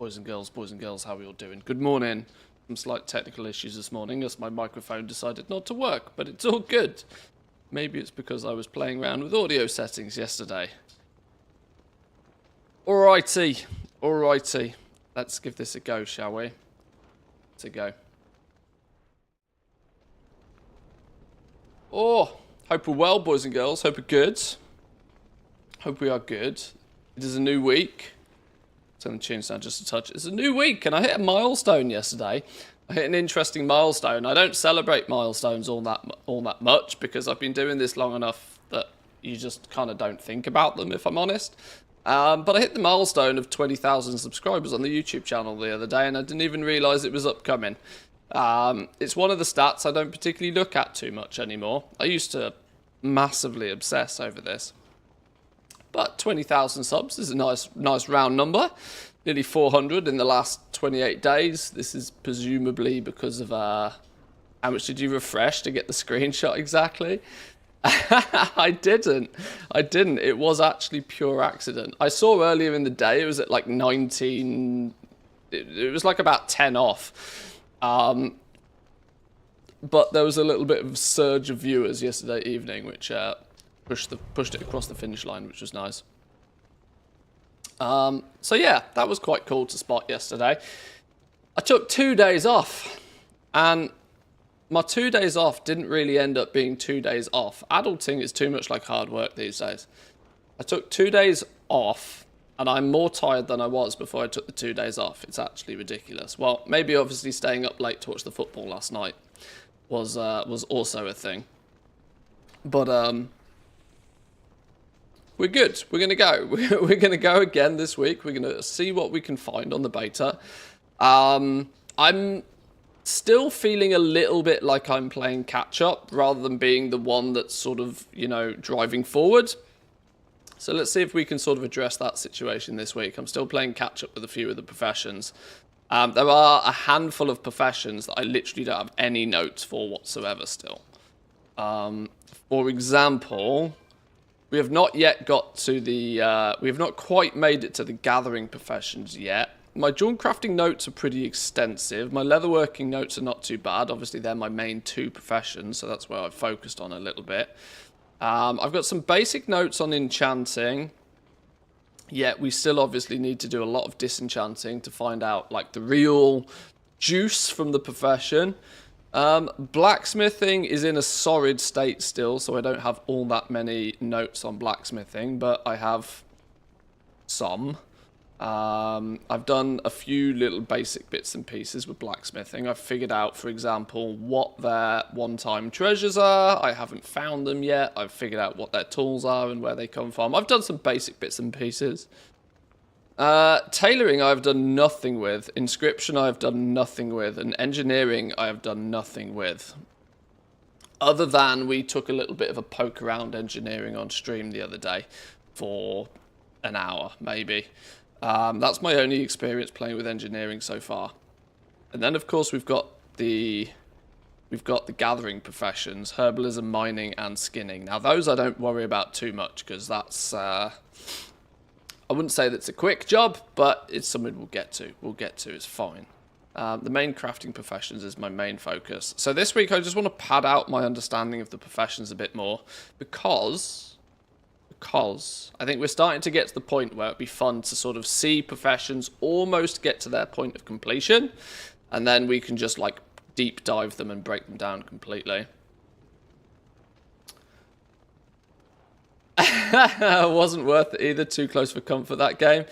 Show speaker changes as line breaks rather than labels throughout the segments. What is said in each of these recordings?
boys and girls, how are we all doing? Good morning. Some slight technical issues this morning as my microphone decided not to work, but it's all good. Maybe it's because I was playing around with audio settings yesterday. Alrighty. Let's give this a go, shall we? Let's go. Oh, hope we're well, boys and girls. Hope we're good. Hope we are good. It is a new week. Turn the tunes down just a touch. It's a new week, and I hit a milestone yesterday. I hit an interesting milestone. I don't celebrate milestones all that much because I've been doing this long enough that you just kind of don't think about them, if I'm honest. But I hit the milestone of 20,000 subscribers on the YouTube channel the other day, and I didn't even realise it was upcoming. It's one of the stats I don't particularly look at too much anymore. I used to massively obsess over this. But 20,000 subs is a nice round number. Nearly 400 in the last 28 days. This is presumably because of how much did you refresh to get the screenshot exactly? I didn't. It was actually pure accident. I saw earlier in the day it was at like 19. It was like about 10 off. But there was a little bit of a surge of viewers yesterday evening, which pushed it across the finish line, which was nice. So yeah, that was quite cool to spot yesterday. I took 2 days off, and my 2 days off didn't really end up being 2 days off. Adulting is too much like hard work these days. I took 2 days off, and I'm more tired than I was before I took the 2 days off. It's actually ridiculous. Well, maybe obviously staying up late to watch the football last night was also a thing. But we're good. We're going to go. We're going to go again this week. We're going to see what we can find on the beta. I'm still feeling a little bit like I'm playing catch-up rather than being the one that's sort of, you know, driving forward. So let's see if we can sort of address that situation this week. I'm still playing catch-up with a few of the professions. There are a handful of professions that I literally don't have any notes for whatsoever still. For example, we have not yet got to the, we have not quite made it to the gathering professions yet. My jewel crafting notes are pretty extensive. My leatherworking notes are not too bad. Obviously, they're my main two professions, so that's where I've focused on a little bit. I've got some basic notes on enchanting. Yet we still obviously need to do a lot of disenchanting to find out like the real juice from the profession. Blacksmithing is in a sorry state still, so I don't have all that many notes on blacksmithing, but I have some. I've done a few little basic bits and pieces with blacksmithing. I've figured out, for example, what their one-time treasures are. I haven't found them yet. I've figured out what their tools are and where they come from. I've done some basic bits and pieces. Tailoring I've done nothing with. Inscription I've done nothing with. And engineering I have done nothing with. Other than we took a little bit of a poke around engineering on stream the other day for an hour, maybe. That's my only experience playing with engineering so far. And then, of course, we've got the gathering professions, herbalism, mining, and skinning. Now, those I don't worry about too much because that's, I wouldn't say that's a quick job, but it's something we'll get to. It's fine. The main crafting professions is my main focus. So this week, I just want to pad out my understanding of the professions a bit more because I think we're starting to get to the point where it'd be fun to sort of see professions almost get to their point of completion, and then we can just like deep dive them and break them down completely. Wasn't worth it either. Too close for comfort, that game.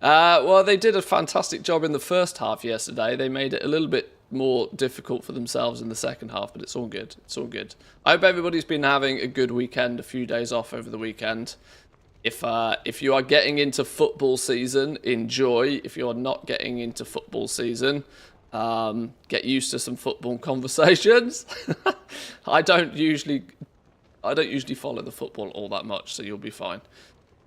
Well, they did a fantastic job in the first half yesterday. They made it a little bit more difficult for themselves in the second half, but it's all good. It's all good. I hope everybody's been having a good weekend, a few days off over the weekend. If you are getting into football season, enjoy. If you are not getting into football season, get used to some football conversations. I don't usually follow the football all that much, so you'll be fine.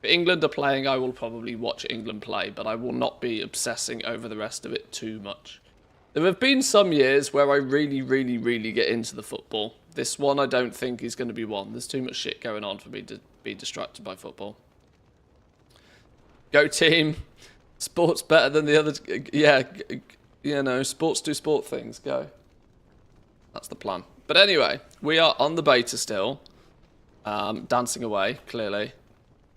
If England are playing, I will probably watch England play, but I will not be obsessing over the rest of it too much. There have been some years where I really get into the football. This one I don't think is going to be one. There's too much shit going on for me to be distracted by football. Go team. Sport's better than the other. Yeah, you know, sports do sport things. Go. That's the plan. But anyway, we are on the beta still. Dancing away, clearly.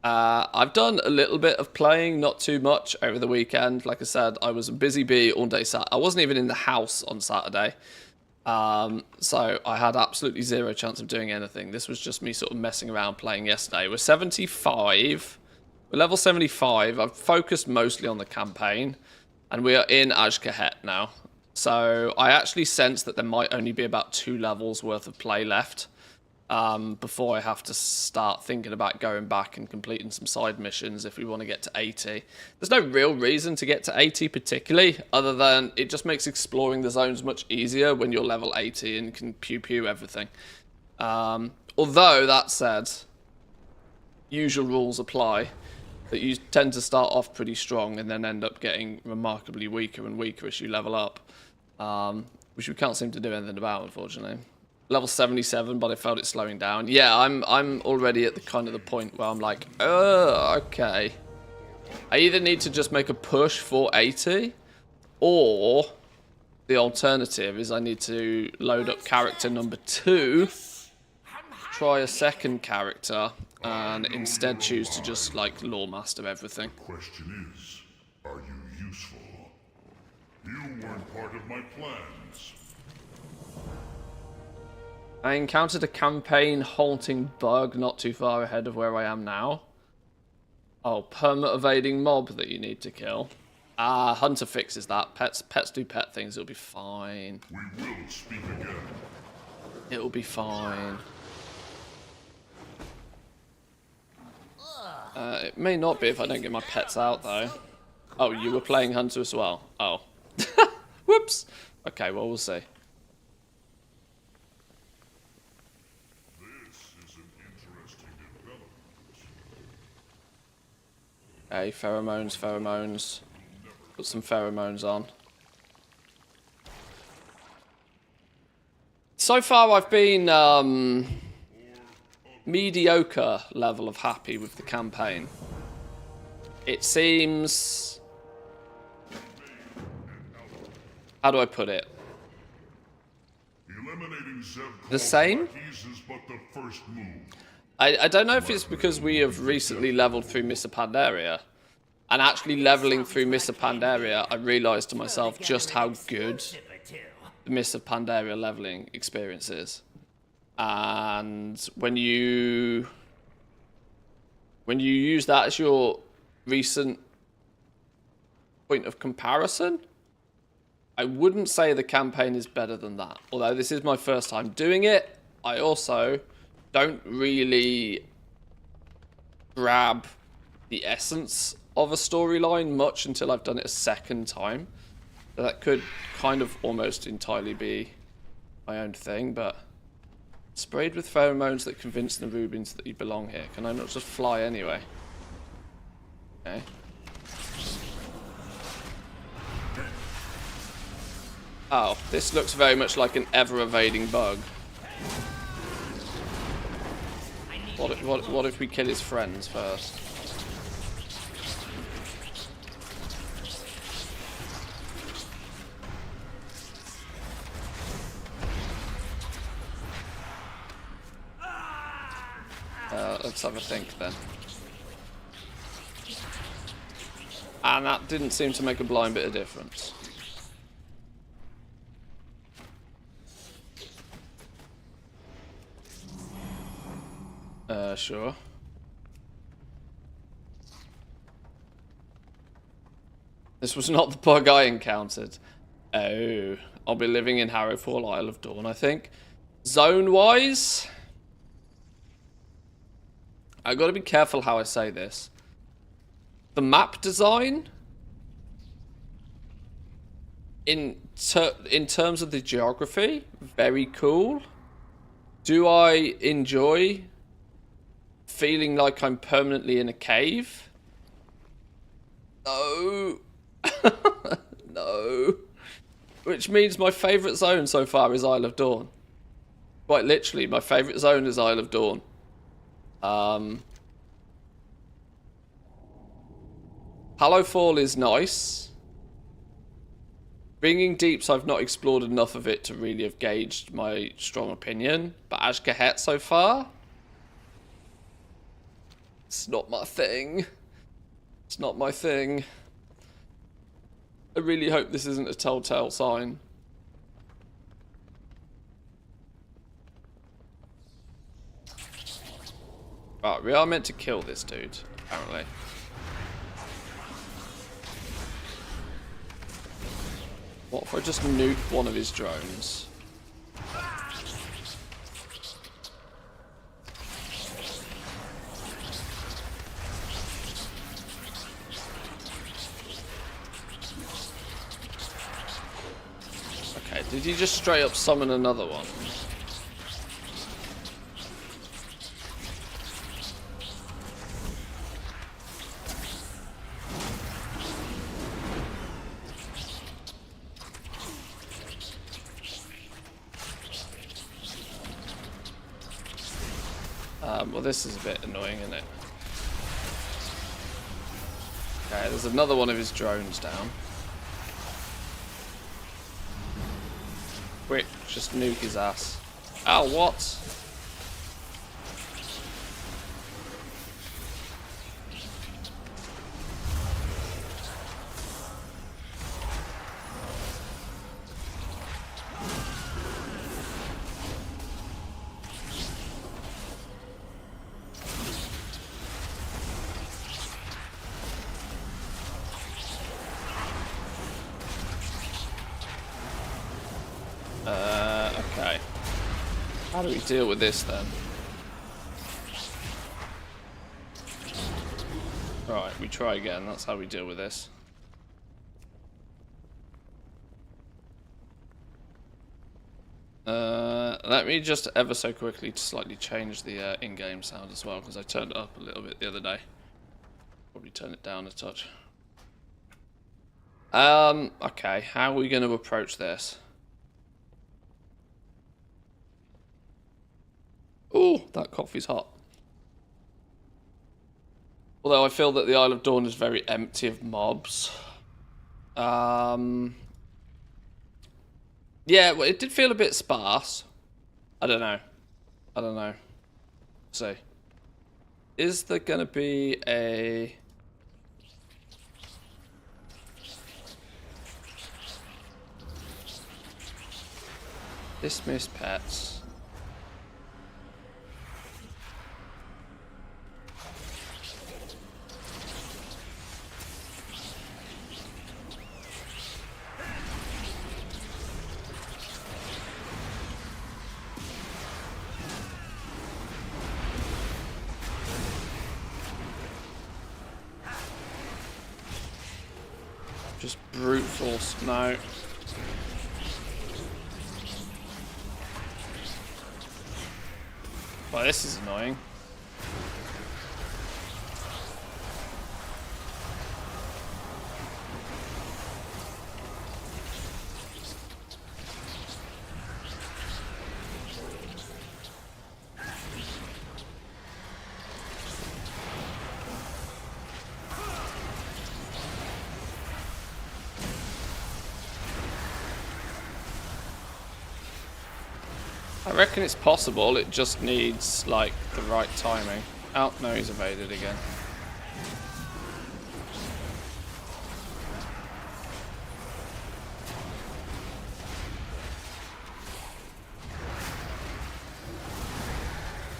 I've done a little bit of playing, not too much, over the weekend. Like I said, I was a busy bee all day Saturday. I wasn't even in the house on Saturday. So I had absolutely zero chance of doing anything. This was just me sort of messing around playing yesterday. We're 75. We're level 75. I've focused mostly on the campaign. And we are in Ajkahet now. So I actually sense that there might only be about 2 levels worth of play left. Before I have to start thinking about going back and completing some side missions if we want to get to 80. There's no real reason to get to 80 particularly, other than it just makes exploring the zones much easier when you're level 80 and can pew-pew everything. Although, that said, usual rules apply, that you tend to start off pretty strong and then end up getting remarkably weaker and weaker as you level up, which we can't seem to do anything about, unfortunately. Level 77, but I felt it slowing down. Yeah, I'm already at the kind of the point where I'm like, oh, okay. I either need to just make a push for 80, or the alternative is I need to load up character number 2, try a second character, and instead choose to just, like, lore master everything.
The question is, are you useful? You weren't part of my plans.
I encountered a campaign halting bug not too far ahead of where I am now. Oh, perma evading mob that you need to kill. Hunter fixes that. Pets do pet things. It'll be fine.
We will speak again.
It'll be fine. It may not be if I don't get my pets out, though. Oh, you were playing Hunter as well? Oh. Whoops. Okay, well, we'll see. Okay, pheromones. Put some pheromones on. So far I've been mediocre level of happy with the campaign. It seems... How do I put it? The same? I don't know if it's because we have recently leveled through Mr. Pandaria. And actually leveling through Mr. Pandaria, I realised to myself just how good the Mr. Pandaria leveling experience is. And when you use that as your recent point of comparison, I wouldn't say the campaign is better than that. Although this is my first time doing it, I also don't really grab the essence of a storyline much until I've done it a second time. So that could kind of almost entirely be my own thing, but sprayed with pheromones that convince the Rubins that you belong here. Can I not just fly anyway? Okay. Oh, this looks very much like an ever-evading bug. What if we kill his friends first? Let's have a think then. And that didn't seem to make a blind bit of difference. Sure. This was not the bug I encountered. Oh, I'll be living in Harrowfall, Isle of Dawn, I think. Zone-wise, I've got to be careful how I say this. The map design, in terms of the geography, very cool. Do I enjoy feeling like I'm permanently in a cave? No. No. Which means my favourite zone so far is Isle of Dawn. Quite literally, my favourite zone is Isle of Dawn. Hallowfall is nice. Ringing Deeps, I've not explored enough of it to really have gauged my strong opinion. But Ashkahet so far, it's not my thing. It's not my thing. I really hope this isn't a telltale sign. Right, we are meant to kill this dude, apparently. What if I just nuke one of his drones? Okay, did he just straight up summon another one? Well, this is a bit annoying, isn't it? Okay, there's another one of his drones down. Quick, just nuke his ass. Ow, what? Okay. How do we deal with this then? Right, we try again. That's how we deal with this. Let me just ever so quickly slightly change the in-game sound as well, because I turned it up a little bit the other day. Probably turn it down a touch. Okay, how are we going to approach this? Oh, that coffee's hot. Although I feel that the Isle of Dawn is very empty of mobs. Yeah, well, it did feel a bit sparse. I don't know. Let's see. Is there gonna be a... Dismiss pets. Just brute force. No. Well, this is annoying. I reckon it's possible, it just needs, like, the right timing. Oh, no, he's evaded again.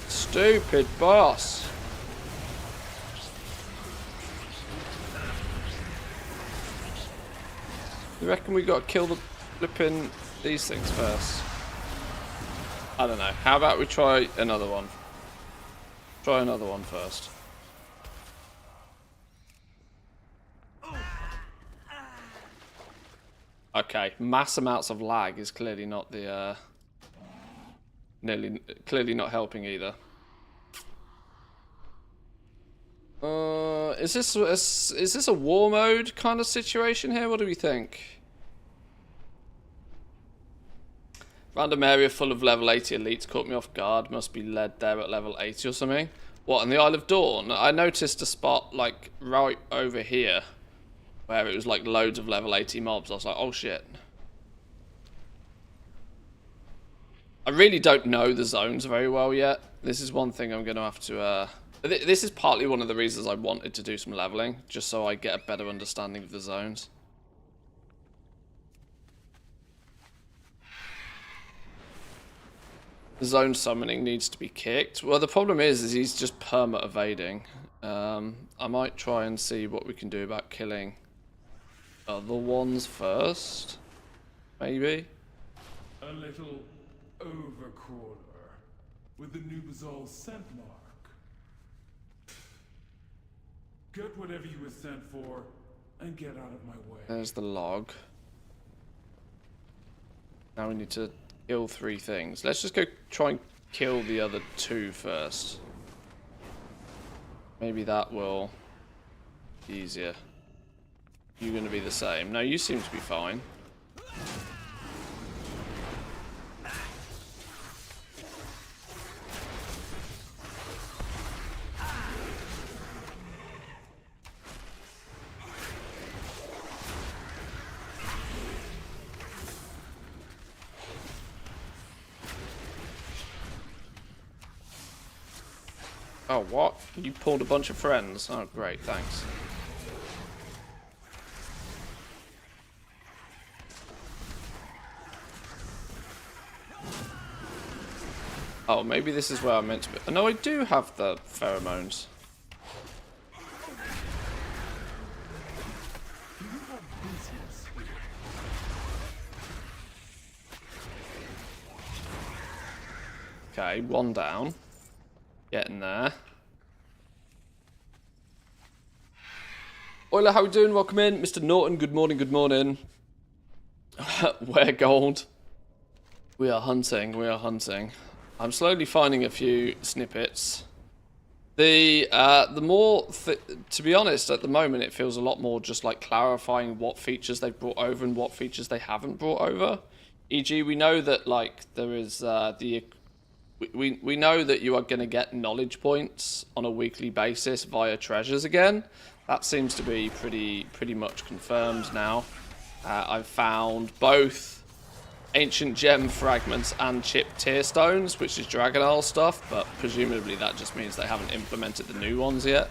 Stupid boss! You reckon we gotta kill the flipping these things first? I don't know. How about we try another one? Try another one first. Okay, mass amounts of lag is clearly not the clearly not helping either. Is this a war mode kind of situation here? What do we think? Random area full of level 80 elites caught me off guard. Must be led there at level 80 or something. What, in the Isle of Dawn? I noticed a spot, like, right over here where it was like loads of level 80 mobs. I was like, oh shit. I really don't know the zones very well yet. This is one thing I'm going to have to... This is partly one of the reasons I wanted to do some leveling, just so I get a better understanding of the zones. The zone summoning needs to be kicked. Well, the problem is he's just perma evading. I might try and see what we can do about killing other ones first. Maybe.
A little overcaller with the new Bazal scent mark. Get whatever you were sent for and get out of my way.
There's the log. Now we need to kill 3 things. Let's just go try and kill the other 2 first. Maybe that will be easier. You're going to be the same. No, you seem to be fine. Oh, what? You pulled a bunch of friends? Oh, great, thanks. Oh, maybe this is where I'm meant to be. No, I do have the pheromones. Okay, 1 down. Getting there. Oiler, how we doing? Welcome in. Mr. Norton, good morning, good morning. Wear gold. We are hunting, we are hunting. I'm slowly finding a few snippets. The more, to be honest, at the moment it feels a lot more just like clarifying what features they've brought over and what features they haven't brought over. E.g., we know that like there is we know that you are going to get knowledge points on a weekly basis via treasures again. That seems to be pretty much confirmed now. I've found both ancient gem fragments and chipped tear stones, which is Dragon Isle stuff, but presumably that just means they haven't implemented the new ones yet.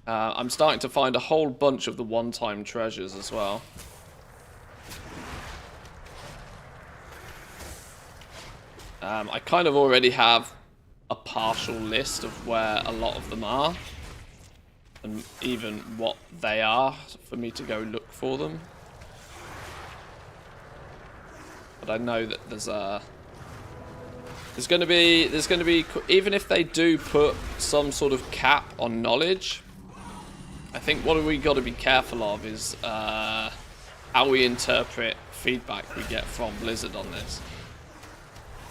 I'm starting to find a whole bunch of the one-time treasures as well. I kind of already have a partial list of where a lot of them are, and even what they are for me to go look for them. But I know that there's going to be even if they do put some sort of cap on knowledge, I think what we got to be careful of is how we interpret feedback we get from Blizzard on this.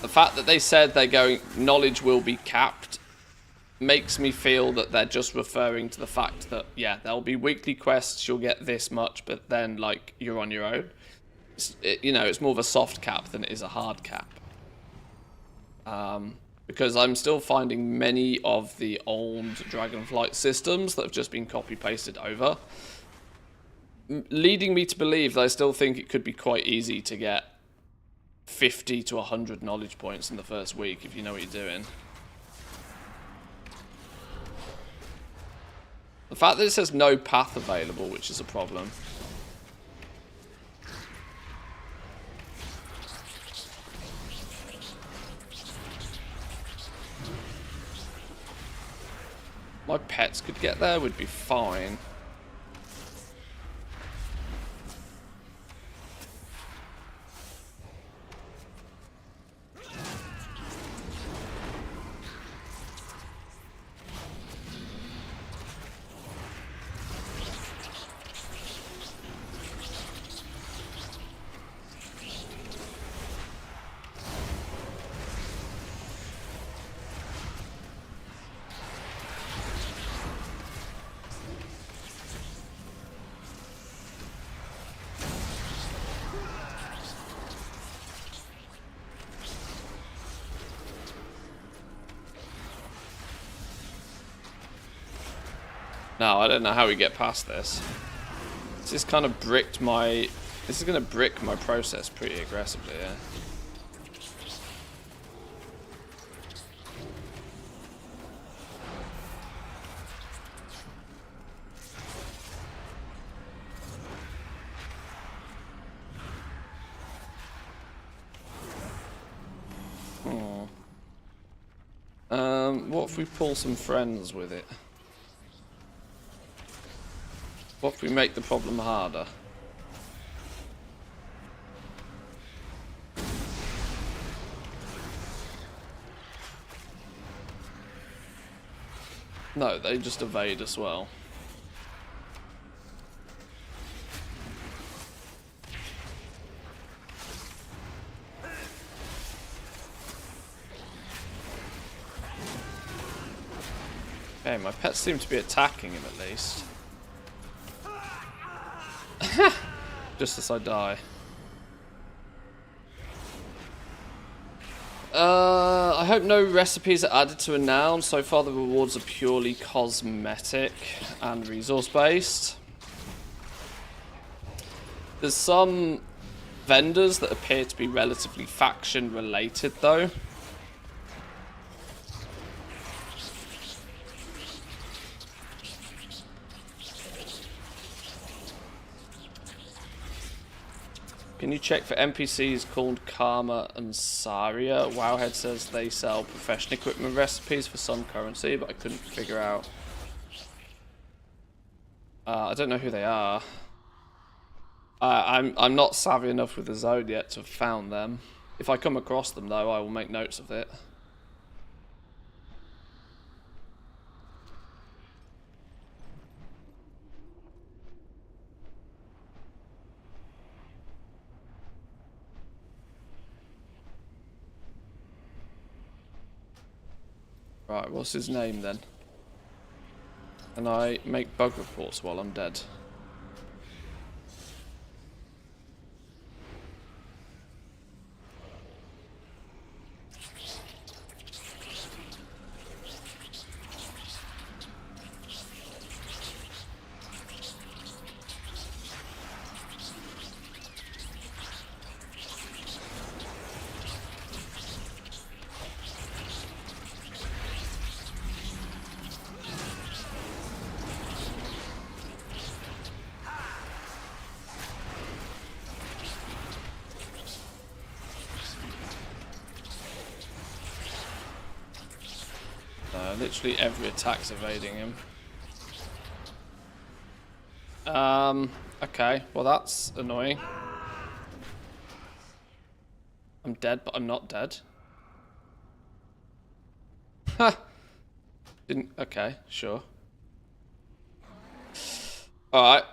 The fact that they said they're going, knowledge will be capped, makes me feel that they're just referring to the fact that, yeah, there'll be weekly quests, you'll get this much, but then, like, you're on your own. You know, it's more of a soft cap than it is a hard cap. Because I'm still finding many of the old Dragonflight systems that have just been copy-pasted over, leading me to believe that I still think it could be quite easy to get 50 to 100 knowledge points in the first week if you know what you're doing. The fact that it says no path available, which is a problem. My pets could get there, would be fine. No, I don't know how we get past this. This is kind of bricked my... This is going to brick my process pretty aggressively, yeah. What if we pull some friends with it? What if we make the problem harder? No, they just evade as well. Okay, my pets seem to be attacking him at least. Just as I die. I hope no recipes are added to a noun. So far the rewards are purely cosmetic and resource based. There's some vendors that appear to be relatively faction related though. Can you check for NPCs called Karma and Saria? Wowhead says they sell profession equipment recipes for some currency, but I couldn't figure out. I don't know who they are. I'm not savvy enough with the zone yet to have found them. If I come across them though, I will make notes of it. Right, what's his name then? Can I make bug reports while I'm dead? Literally every attack's evading him. Okay, well that's annoying. I'm dead, but I'm not dead. Ha! Didn't, okay, sure. Alright.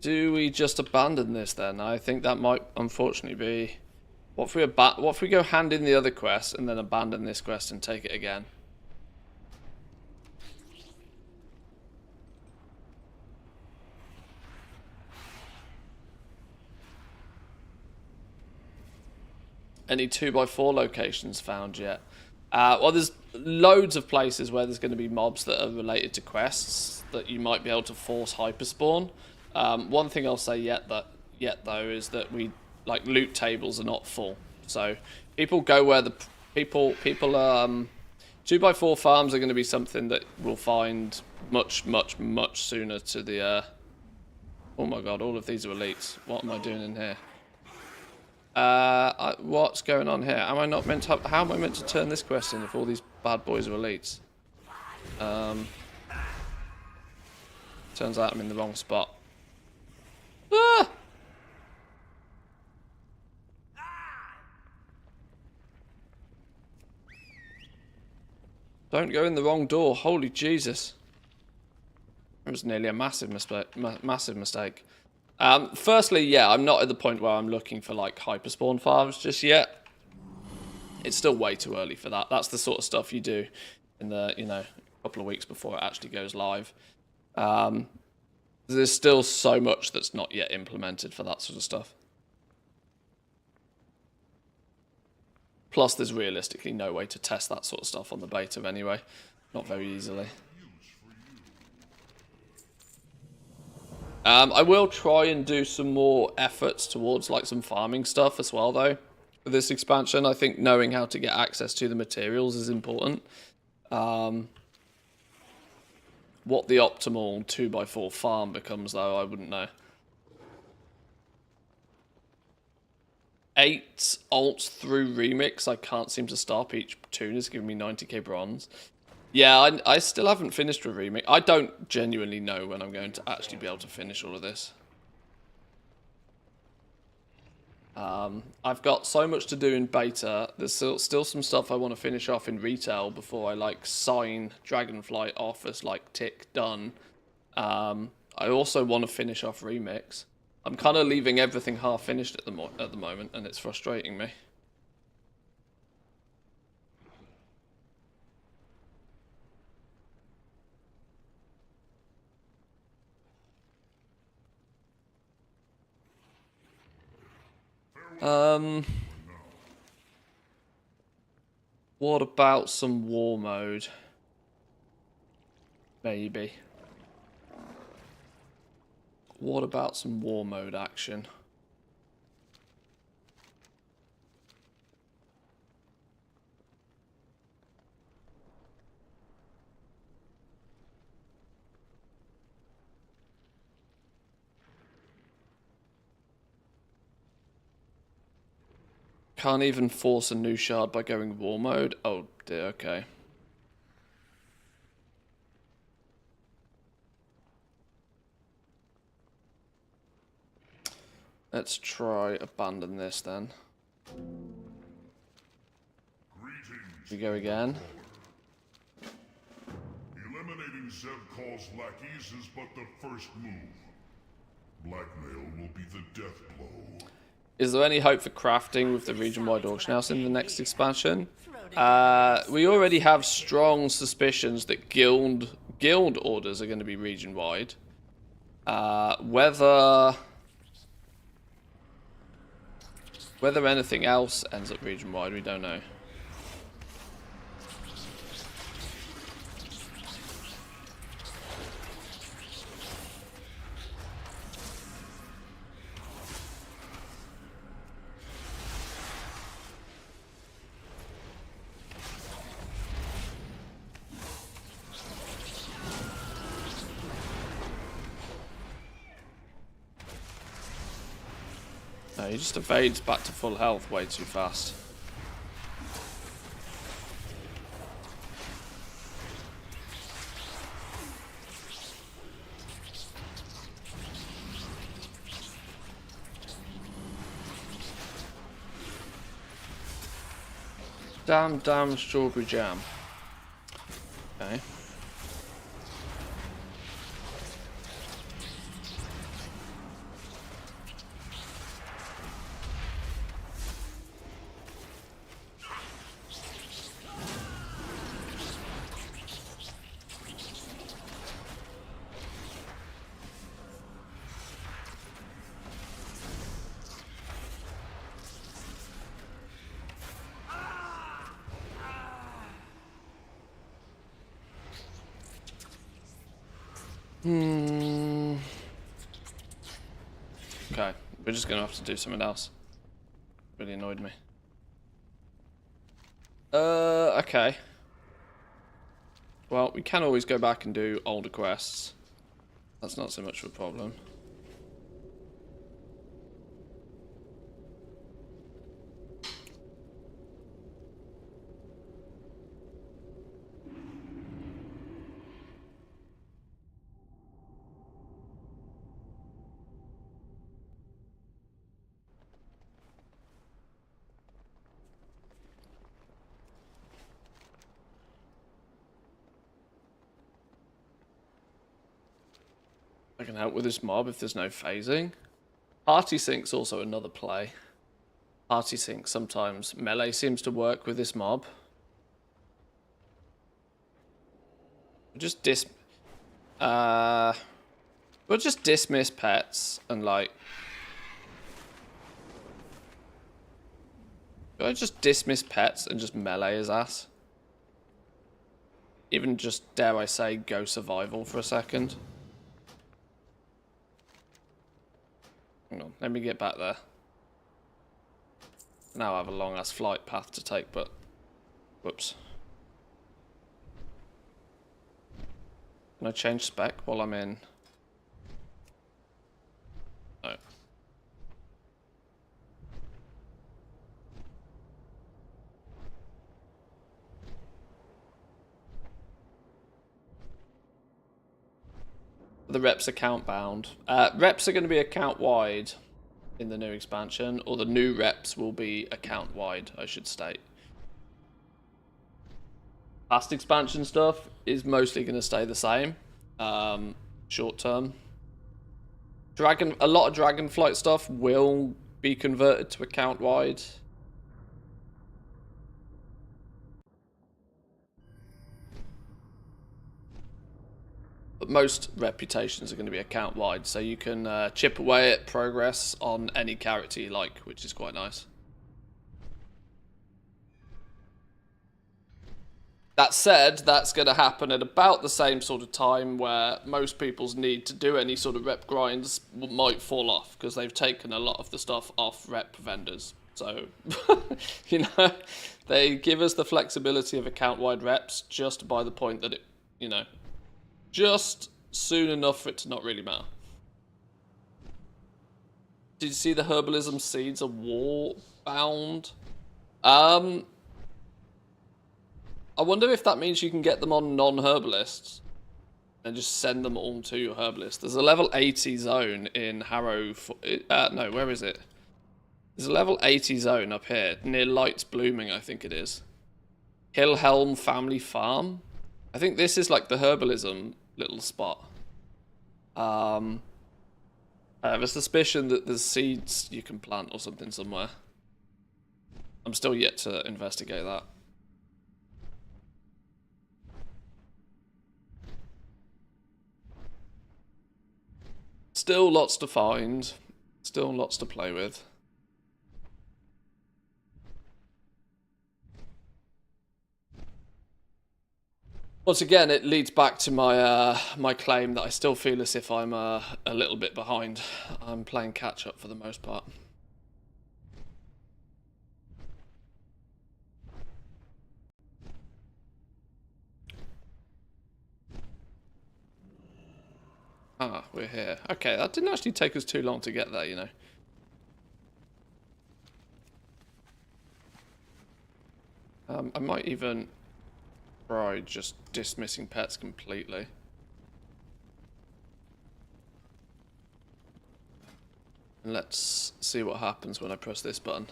Do we just abandon this then? I think that might unfortunately be... What if we go hand in the other quest and then abandon this quest and take it again? Any 2x4 locations found yet? Well, there's loads of places where there's going to be mobs that are related to quests that you might be able to force hyperspawn. One thing I'll say yet though is that loot tables are not full, so people go where the people 2x4 farms are going to be something that we'll find much sooner to the oh my god, all of these are elites. What am I doing in here? What's going on here? Am I not meant to how am I meant to turn this quest in if all these bad boys are elites? Turns out I'm in the wrong spot. Ah! Don't go in the wrong door. Holy Jesus. It was nearly a massive mistake. Firstly, yeah, I'm not at the point where I'm looking for like hyperspawn farms just yet. It's still way too early for that. That's the sort of stuff you do in the, a couple of weeks before it actually goes live. There's still so much that's not yet implemented for that sort of stuff. Plus, there's realistically no way to test that sort of stuff on the beta anyway. Not very easily. I will try and do some more efforts towards like some farming stuff as well, though. For this expansion, I think knowing how to get access to the materials is important. What the optimal 2x4 farm becomes, though, I wouldn't know. 8 alts through remix. I can't seem to stop. Each tune is giving me 90k bronze. Yeah, I still haven't finished with remix. I don't genuinely know when I'm going to actually be able to finish all of this. I've got so much to do in beta. There's still some stuff I want to finish off in retail before I like sign Dragonflight off as like tick done. I also want to finish off remix. I'm kind of leaving everything half finished at the moment, and it's frustrating me. What about some war mode? Maybe. What about some war mode action? Can't even force a new shard by going war mode? Oh dear, okay. Let's try abandon this then. We go again.
Eliminating Zeb Call's lackeys is but the first move. Blackmail will be the death blow.
Is there any hope for crafting with the region-wide auction house in the next expansion? We already have strong suspicions that guild orders are going to be region-wide. Whether anything else ends up region-wide, we don't know. No, he just evades back to full health way too fast. Damn strawberry jam. Okay. Okay, we're just gonna have to do something else. Really annoyed me. Okay. Well, we can always go back and do older quests. That's not so much of a problem. I can help with this mob if there's no phasing. Party Sync's also another play. Party Sync sometimes. Melee seems to work with this mob. We'll just dismiss pets and like... Do I just dismiss pets and just melee his ass? Even just, dare I say, go survival for a second. Hang on, let me get back there. Now I have a long-ass flight path to take, but... Whoops. Can I change spec while I'm in? No. The reps account bound. Reps are going to be account wide in the new expansion, or the new reps will be account wide, I should state. Past expansion stuff is mostly going to stay the same, short term. A lot of Dragonflight stuff will be converted to account wide. But most reputations are going to be account wide, so you can chip away at progress on any character you like, which is quite nice. That said, that's going to happen at about the same sort of time where most people's need to do any sort of rep grinds might fall off, because they've taken a lot of the stuff off rep vendors. So, you know, they give us the flexibility of account-wide reps just by the point that it, you know, just soon enough for it to not really matter. Did you see the herbalism seeds are war bound? I wonder if that means you can get them on non-herbalists and just send them all to your herbalist. There's a level 80 zone in Harrow. No, where is it? There's a level 80 zone up here near Lights Blooming, I think it is. Hillhelm Family Farm. I think this is like the herbalism little spot. I have a suspicion that there's seeds you can plant or something somewhere. I'm still yet to investigate that. Still lots to find. Still lots to play with. Once again, it leads back to my my claim that I still feel as if I'm a little bit behind. I'm playing catch up for the most part. Ah, we're here. Okay, that didn't actually take us too long to get there, you know. I might even try just dismissing pets completely. And let's see what happens when I press this button.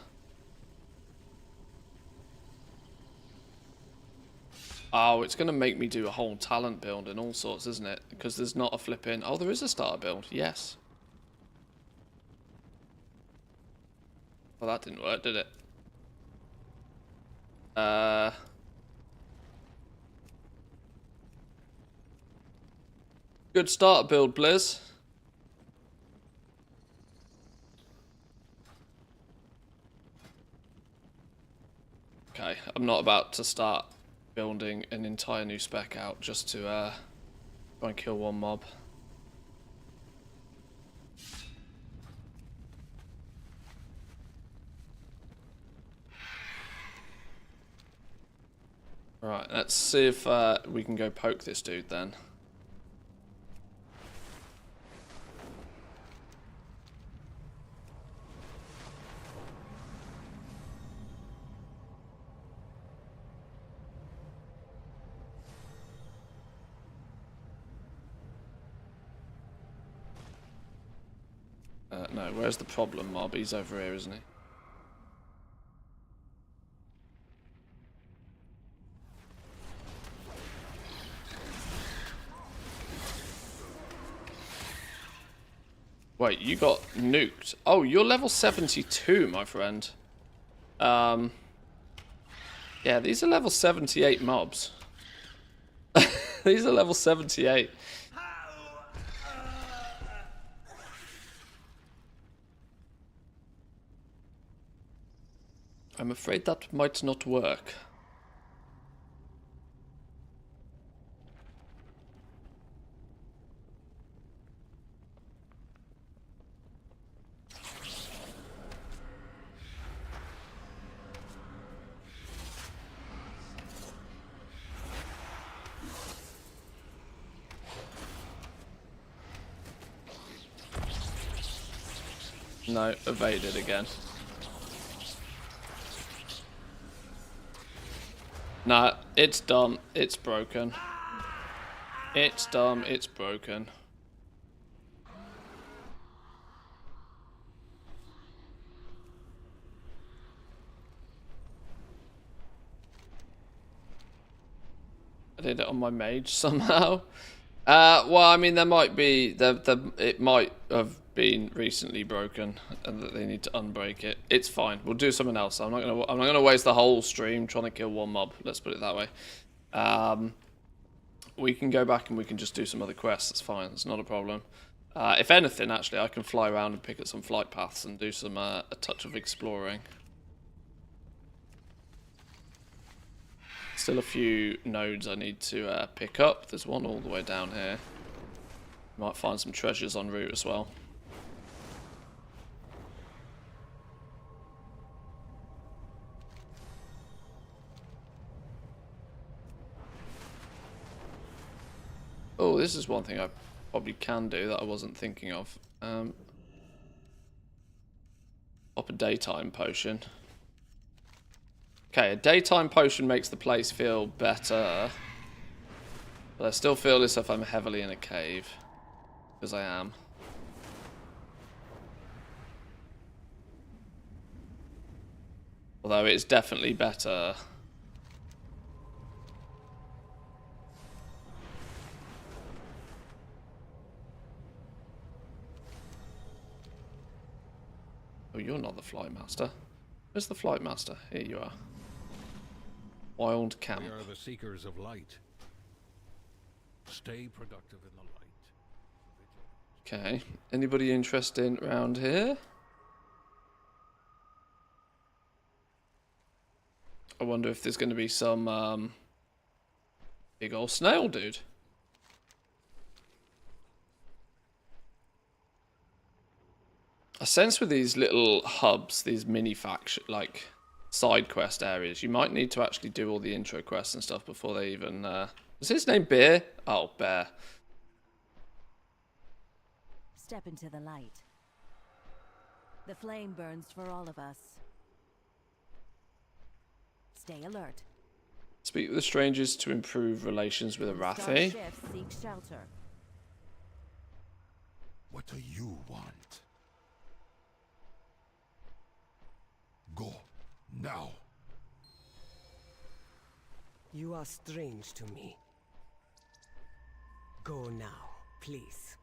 Oh, it's going to make me do a whole talent build and all sorts, isn't it? Because there's not a flipping... Oh, there is a starter build. Yes. Well, that didn't work, did it? Good starter build, Blizz. Okay, I'm not about to start building an entire new spec out just to try and kill one mob. Right, let's see if we can go poke this dude then. No, where's the problem mob? He's over here, isn't he? Wait, you got nuked. Oh, you're level 72, my friend. Yeah, these are level 78 mobs. These are level 78. I'm afraid that might not work. No, evaded again. Nah, it's dumb. It's broken. It's dumb. It's broken. I did it on my mage somehow. Well, I mean, there might be it might have been recently broken, and that they need to unbreak it. It's fine. We'll do something else. I'm not gonna waste the whole stream trying to kill one mob. Let's put it that way. We can go back and we can just do some other quests. It's fine. It's not a problem. If anything, actually, I can fly around and pick up some flight paths and do some a touch of exploring. Still a few nodes I need to pick up. There's one all the way down here. Might find some treasures en route as well. Oh, this is one thing I probably can do that I wasn't thinking of. Pop a daytime potion. Okay, a daytime potion makes the place feel better. But I still feel as if I'm heavily in a cave. Because I am. Although it's definitely better. Oh, you're not the flight master. Where's the flight master? Here you are. Wild camp.
We are the seekers of light. Stay productive in the light.
Okay. Anybody interested around here? I wonder if there's going to be some big old snail dude. I sense with these little hubs, these mini faction, like side quest areas, you might need to actually do all the intro quests and stuff before they even. Is his name Bear? Oh, Bear.
Step into the light. The flame burns for all of us. Stay alert.
Speak with the strangers to improve relations with
Star
Arathi.
ships seek shelter.
What do you want? Go now.
You are strange to me. Go now, please.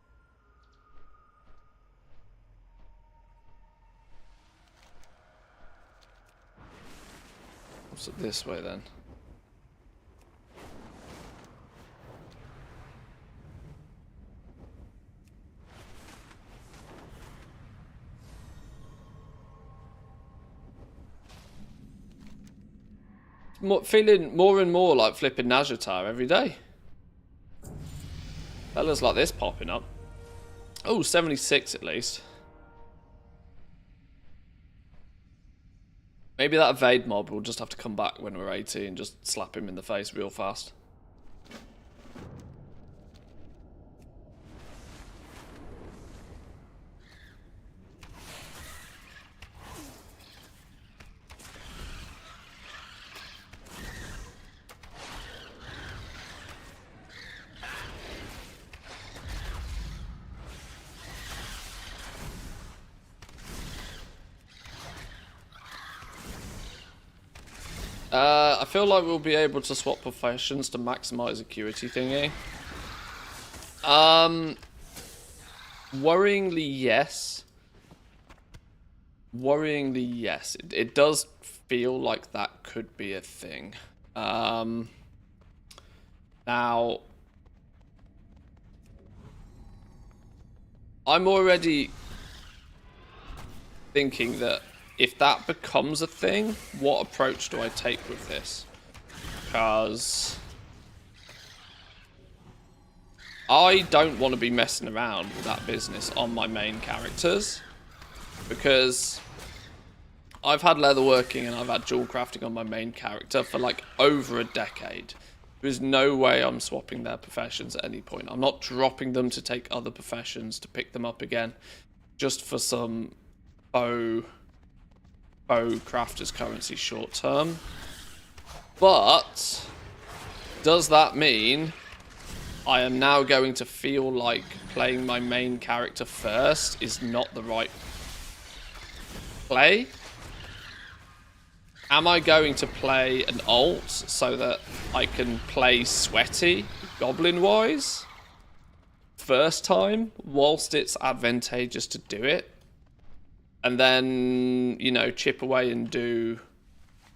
What's it this way then? Feeling more and more like flipping Najatar every day. Fellas like this popping up. Oh, 76 at least. Maybe that evade mob will just have to come back when we're 80 and just slap him in the face real fast. I feel like we'll be able to swap professions to maximize acuity thingy. Worryingly, yes. Worryingly, yes. It does feel like that could be a thing. Now, I'm already thinking that if that becomes a thing, what approach do I take with this? Because I don't want to be messing around with that business on my main characters, because I've had leatherworking and I've had jewel crafting on my main character for like over a decade. There's no way I'm swapping their professions at any point. I'm not dropping them to take other professions to pick them up again just for some bow crafter's currency short term. But does that mean I am now going to feel like playing my main character first is not the right play? Am I going to play an alt so that I can play sweaty, goblin-wise, first time, whilst it's advantageous to do it? And then, you know, chip away and do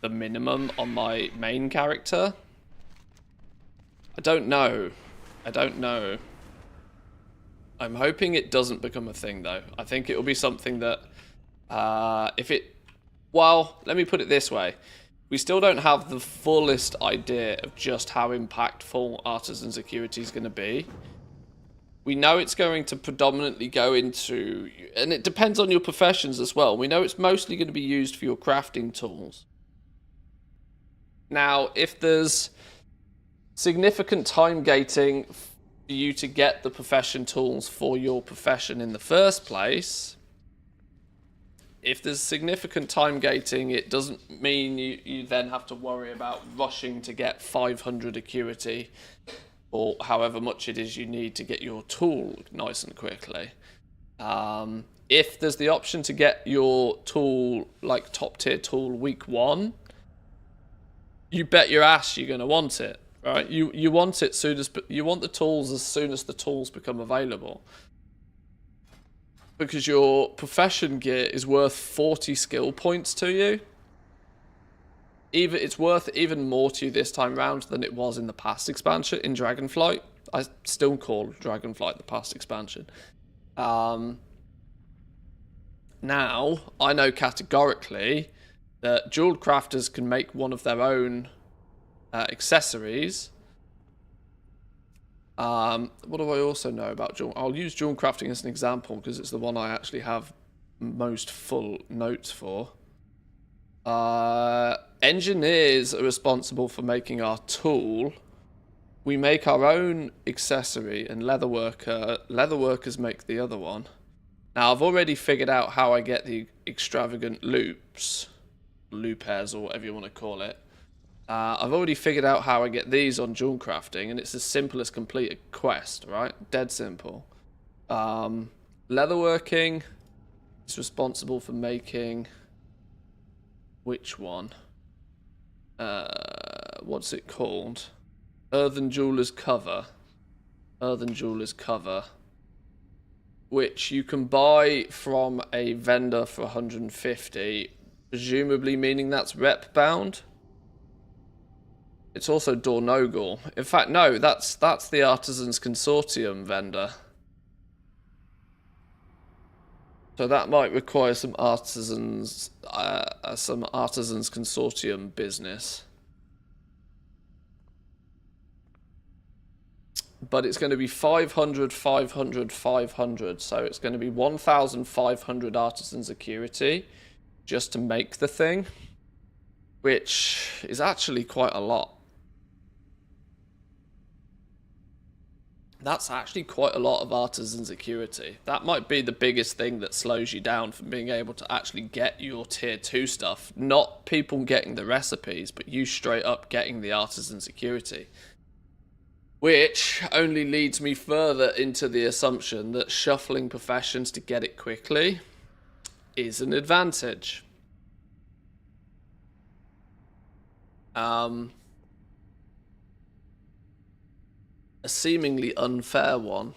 the minimum on my main character? I don't know. I don't know. I'm hoping it doesn't become a thing, though. I think it will be something that, if it... Well, let me put it this way. We still don't have the fullest idea of just how impactful Artisan Security is going to be. We know it's going to predominantly go into... And it depends on your professions as well. We know it's mostly going to be used for your crafting tools. Now, if there's significant time gating for you to get the profession tools for your profession in the first place... If there's significant time gating, it doesn't mean you then have to worry about rushing to get 500 acuity or however much it is you need to get your tool nice and quickly. If there's the option to get your tool, like top tier tool, week 1, you bet your ass you're going to want it, right? You want it soon as you want the tools as soon as the tools become available. Because your profession gear is worth 40 skill points to you. It's worth even more to you this time round than it was in the past expansion, in Dragonflight. I still call Dragonflight the past expansion. Now, I know categorically that jeweled crafters can make one of their own accessories. What do I also know about jewel? I'll use jewel crafting as an example because it's the one I actually have most full notes for. Engineers are responsible for making our tool. We make our own accessory, and leatherworkers make the other one. Now, I've already figured out how I get the extravagant loops, loop hairs, or whatever you want to call it. I've already figured out how I get these on jewel crafting, and it's as simple as complete a quest, right? Dead simple. Leatherworking is responsible for making... Which one? What's it called? Earthen Jeweler's Cover. Earthen Jeweler's Cover. Which you can buy from a vendor for 150, presumably meaning that's rep bound. It's also Dornogal. In fact, no, that's the Artisans Consortium vendor. So that might require some Artisans Consortium business. But it's going to be 500, 500, 500. So it's going to be 1,500 Artisans Security just to make the thing, which is actually quite a lot. That's actually quite a lot of Artisan Security. That might be the biggest thing that slows you down from being able to actually get your tier 2 stuff. Not people getting the recipes, but you straight up getting the Artisan Security. Which only leads me further into the assumption that shuffling professions to get it quickly is an advantage. A seemingly unfair one.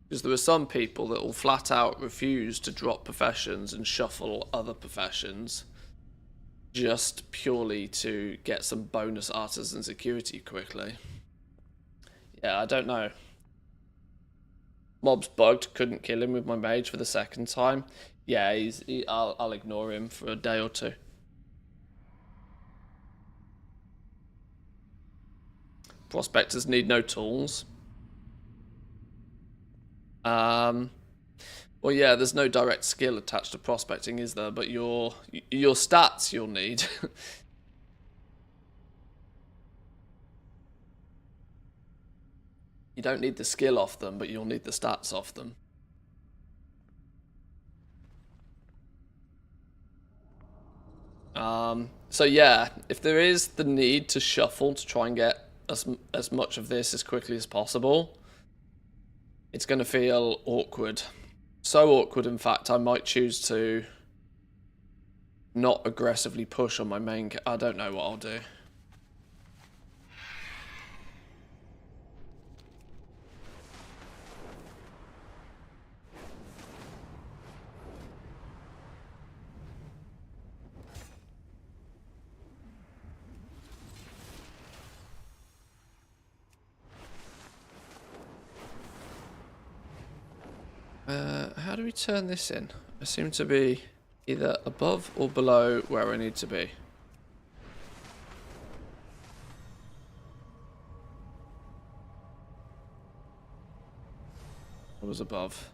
Because there are some people that will flat out refuse to drop professions and shuffle other professions just purely to get some bonus Artisan Security quickly. Yeah, I don't know. Mob's bugged, couldn't kill him with my mage for the second time. Yeah, I'll ignore him for a day or two. Prospectors need no tools. Well, yeah, there's no direct skill attached to prospecting, is there? But your stats you'll need. You don't need the skill off them, but you'll need the stats off them. So yeah, if there is the need to shuffle to try and get as much of this as quickly as possible, it's going to feel awkward. So awkward, in fact, I might choose to not aggressively push on my main. I don't know what I'll do. How do we turn this in? I seem to be either above or below where I need to be. I was above.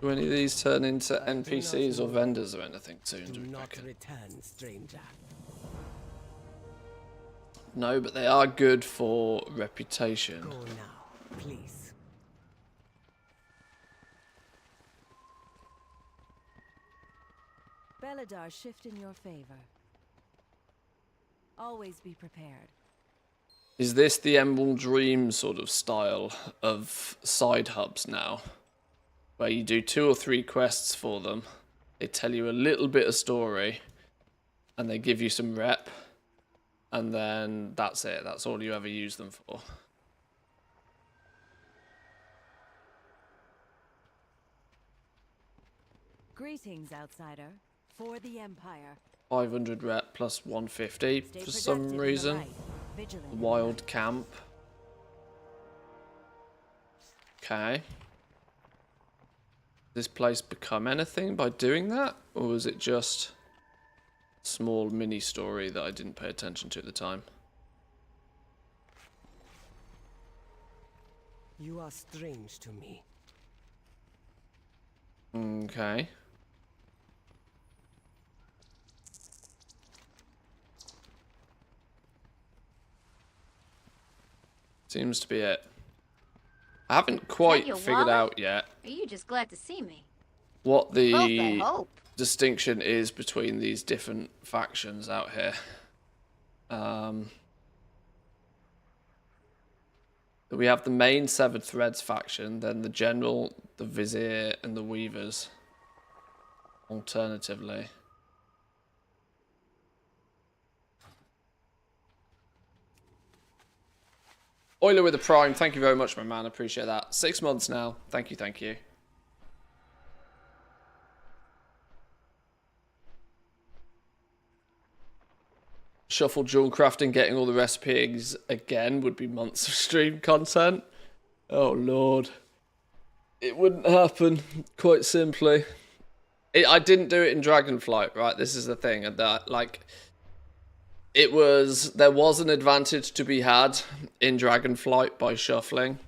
Do any of these turn into NPCs or vendors or anything soon?
Do not return, stranger.
No, but they are good for reputation.
Go now, please.
Beladar shift in your favor. Always be prepared.
Is this the Emerald Dream sort of style of side hubs now? Where you do 2 or 3 quests for them, they tell you a little bit of story, and they give you some rep, and then that's it. That's all you ever use them for.
Greetings, outsider. For the Empire.
500 rep plus 150
Stay
for some
productive in the
reason.
light, vigilant in the
Wild
night.
camp. Okay. This place become anything by doing that? Or was it just a small mini story that I didn't pay attention to at the time?
You are strange to me.
Okay. Seems to be it. I haven't quite
your
figured
wallet?
out yet
Are you just glad to see me?
what
Both, I
the
hope.
distinction is between these different factions out here. We have the main Severed Threads faction, then the General, the Vizier, and the Weavers. Alternatively. Euler with a Prime, thank you very much, my man. Appreciate that. 6 months now. Thank you, thank you. Shuffle jewel crafting, getting all the recipes again would be months of stream content. Oh lord. It wouldn't happen, quite simply. I didn't do it in Dragonflight, right? This is the thing. That, like, there was an advantage to be had in Dragonflight by shuffling.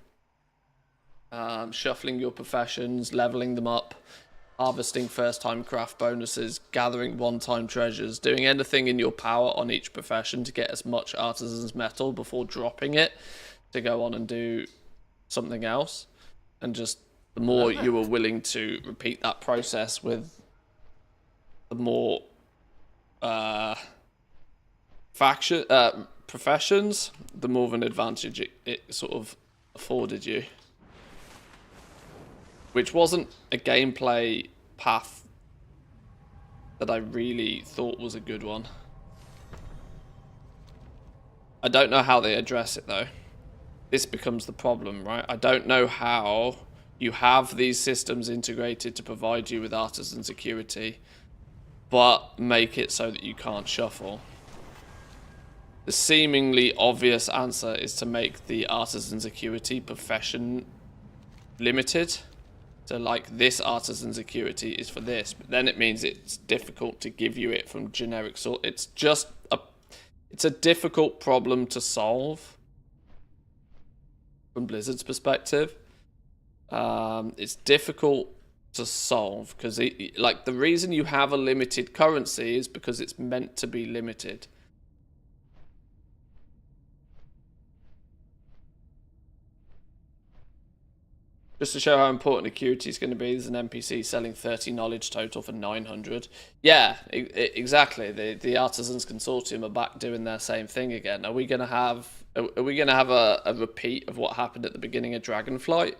Shuffling your professions, leveling them up, harvesting first-time craft bonuses, gathering one-time treasures, doing anything in your power on each profession to get as much artisan's metal before dropping it to go on and do something else. And just the more you were willing to repeat that process with the more professions, the more of an advantage it sort of afforded you. Which wasn't a gameplay path that I really thought was a good one. I don't know how they address it though. This becomes the problem, right? I don't know how you have these systems integrated to provide you with artisan security, but make it so that you can't shuffle. The seemingly obvious answer is to make the artisan security profession limited. So like, this artisan security is for this, but then it means it's difficult to give you it from generic sort. It's a difficult problem to solve from Blizzard's perspective. It's difficult to solve because like, the reason you have a limited currency is because it's meant to be limited. Just to show how important acuity is going to be, there's an NPC selling 30 knowledge total for 900. Yeah, exactly. The Artisans Consortium are back doing their same thing again. Are we going to have a repeat of what happened at the beginning of Dragonflight?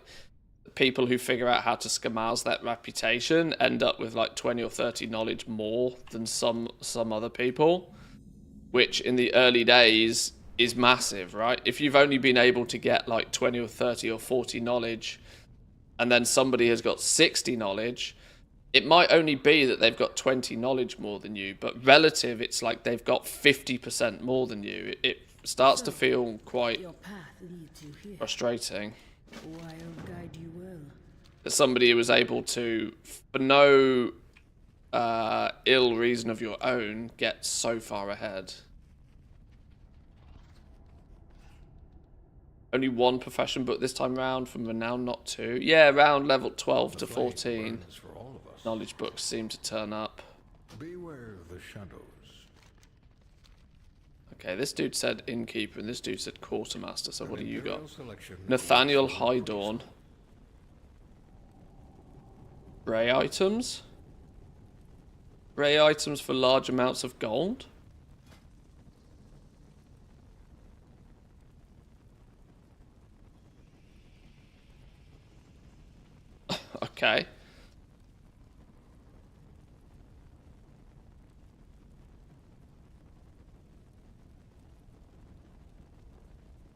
People who figure out how to scamouse that reputation end up with like 20 or 30 knowledge more than some other people, which in the early days is massive, right? If you've only been able to get like 20 or 30 or 40 knowledge, and then somebody has got 60 knowledge, it might only be that they've got 20 knowledge more than you, but relative, it's like they've got 50% more than you. It starts to feel quite
Your path leads you here.
frustrating.
I'll guide you well.
That somebody who was able to, for no ill reason of your own, get so far ahead. Only one profession book this time round from Renown, not two. Yeah, around level 12 to 14.
For all of us.
Knowledge books seem to turn up.
Beware of the shadows.
Okay, this dude said innkeeper and this dude said quartermaster, so what do you got?
Imperial selection
Nathaniel Highdawn. Grey items? Grey items for large amounts of gold? Okay.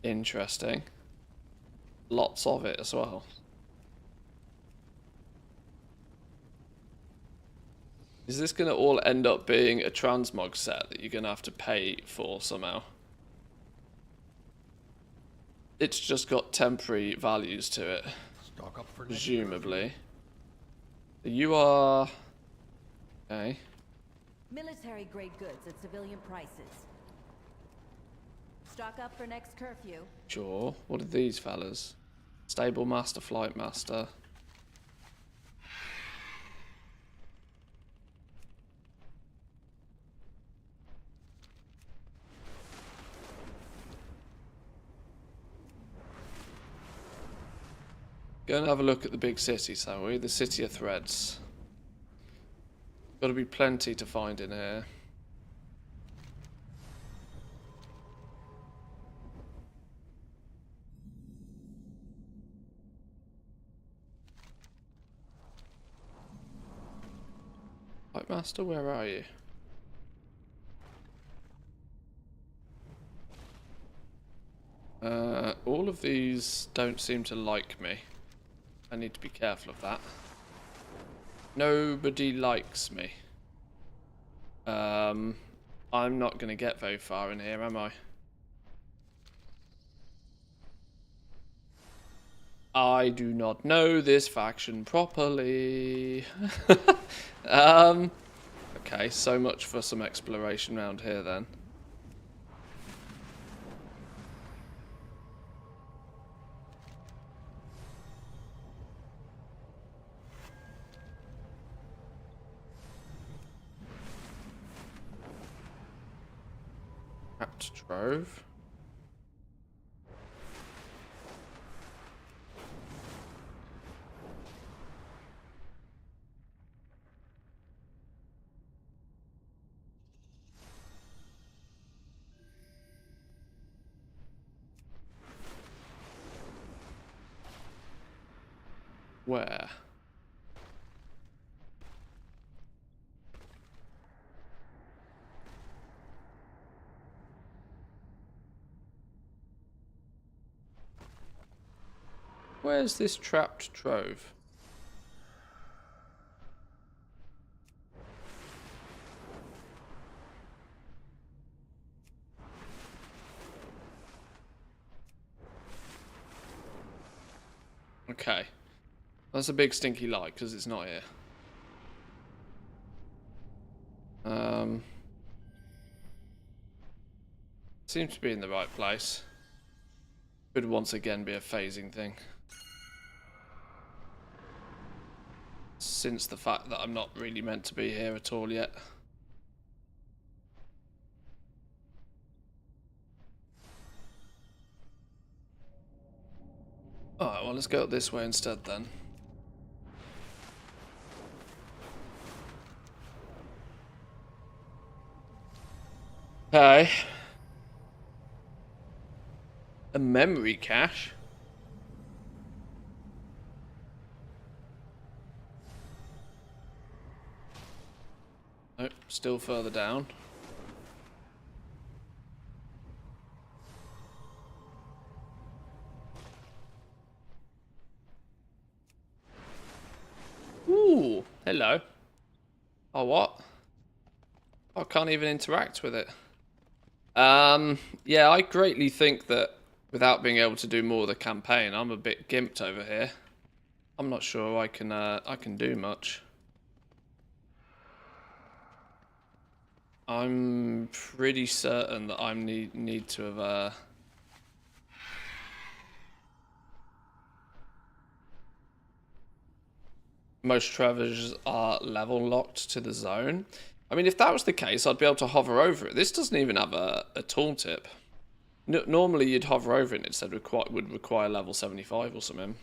Interesting. Lots of it as well. Is this going to all end up being a transmog set that you're going to have to pay for somehow? It's just got temporary values to it,
stock up for
presumably. You are... Okay.
Military grade goods at civilian prices. Stock up for next curfew.
Sure. What are these fellas? Stable master, flight master. Go and have a look at the big city, shall we? The city of threads. Got to be plenty to find in here. Flight master, where are you? All of these don't seem to like me. I need to be careful of that. Nobody likes me. I'm not going to get very far in here, am I? I do not know this faction properly. Okay, so much for some exploration around here then. Trapped Trove. Where? Where's this trapped trove? Okay. That's a big stinky lie, because it's not here. Seems to be in the right place. Could once again be a phasing thing. Since the fact that I'm not really meant to be here at all yet. Alright, well, let's go up this way instead then. Okay. A memory cache. Nope, still further down. Ooh, hello. Oh, what? I can't even interact with it. Yeah, I greatly think that without being able to do more of the campaign, I'm a bit gimped over here. I'm not sure I can do much. I'm pretty certain that I need to have most treasures are level locked to the zone. I mean, if that was the case, I'd be able to hover over it. This doesn't even have a tooltip. Normally, you'd hover over it and it said would require level 75 or something.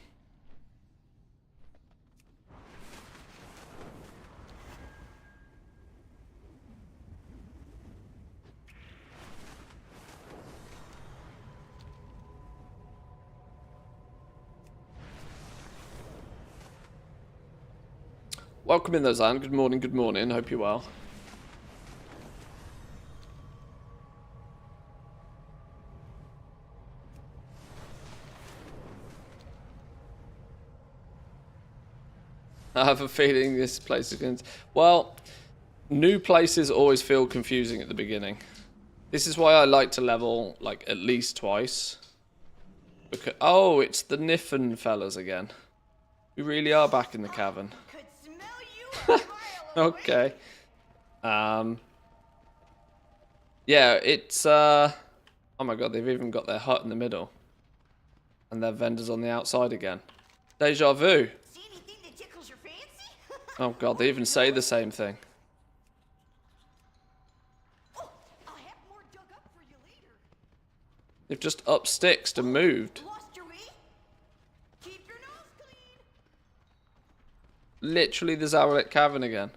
Welcome in, Zan. Good morning, good morning. Hope you're well. I have a feeling this place is going to... Well, new places always feel confusing at the beginning. This is why I like to level, like, at least twice. Because, oh, it's the Niffen fellas again. We really are back in the cavern. Okay. Yeah, it's, oh my god, they've even got their hut in the middle. And their vendors on the outside again. Deja vu.
See anything that tickles your fancy?
Oh god, they even say the same thing.
Oh, I'll have more dug up for you later.
They've just up sticks and moved.
Lost your way? Keep your nose clean.
Literally the Zaralek Cavern again.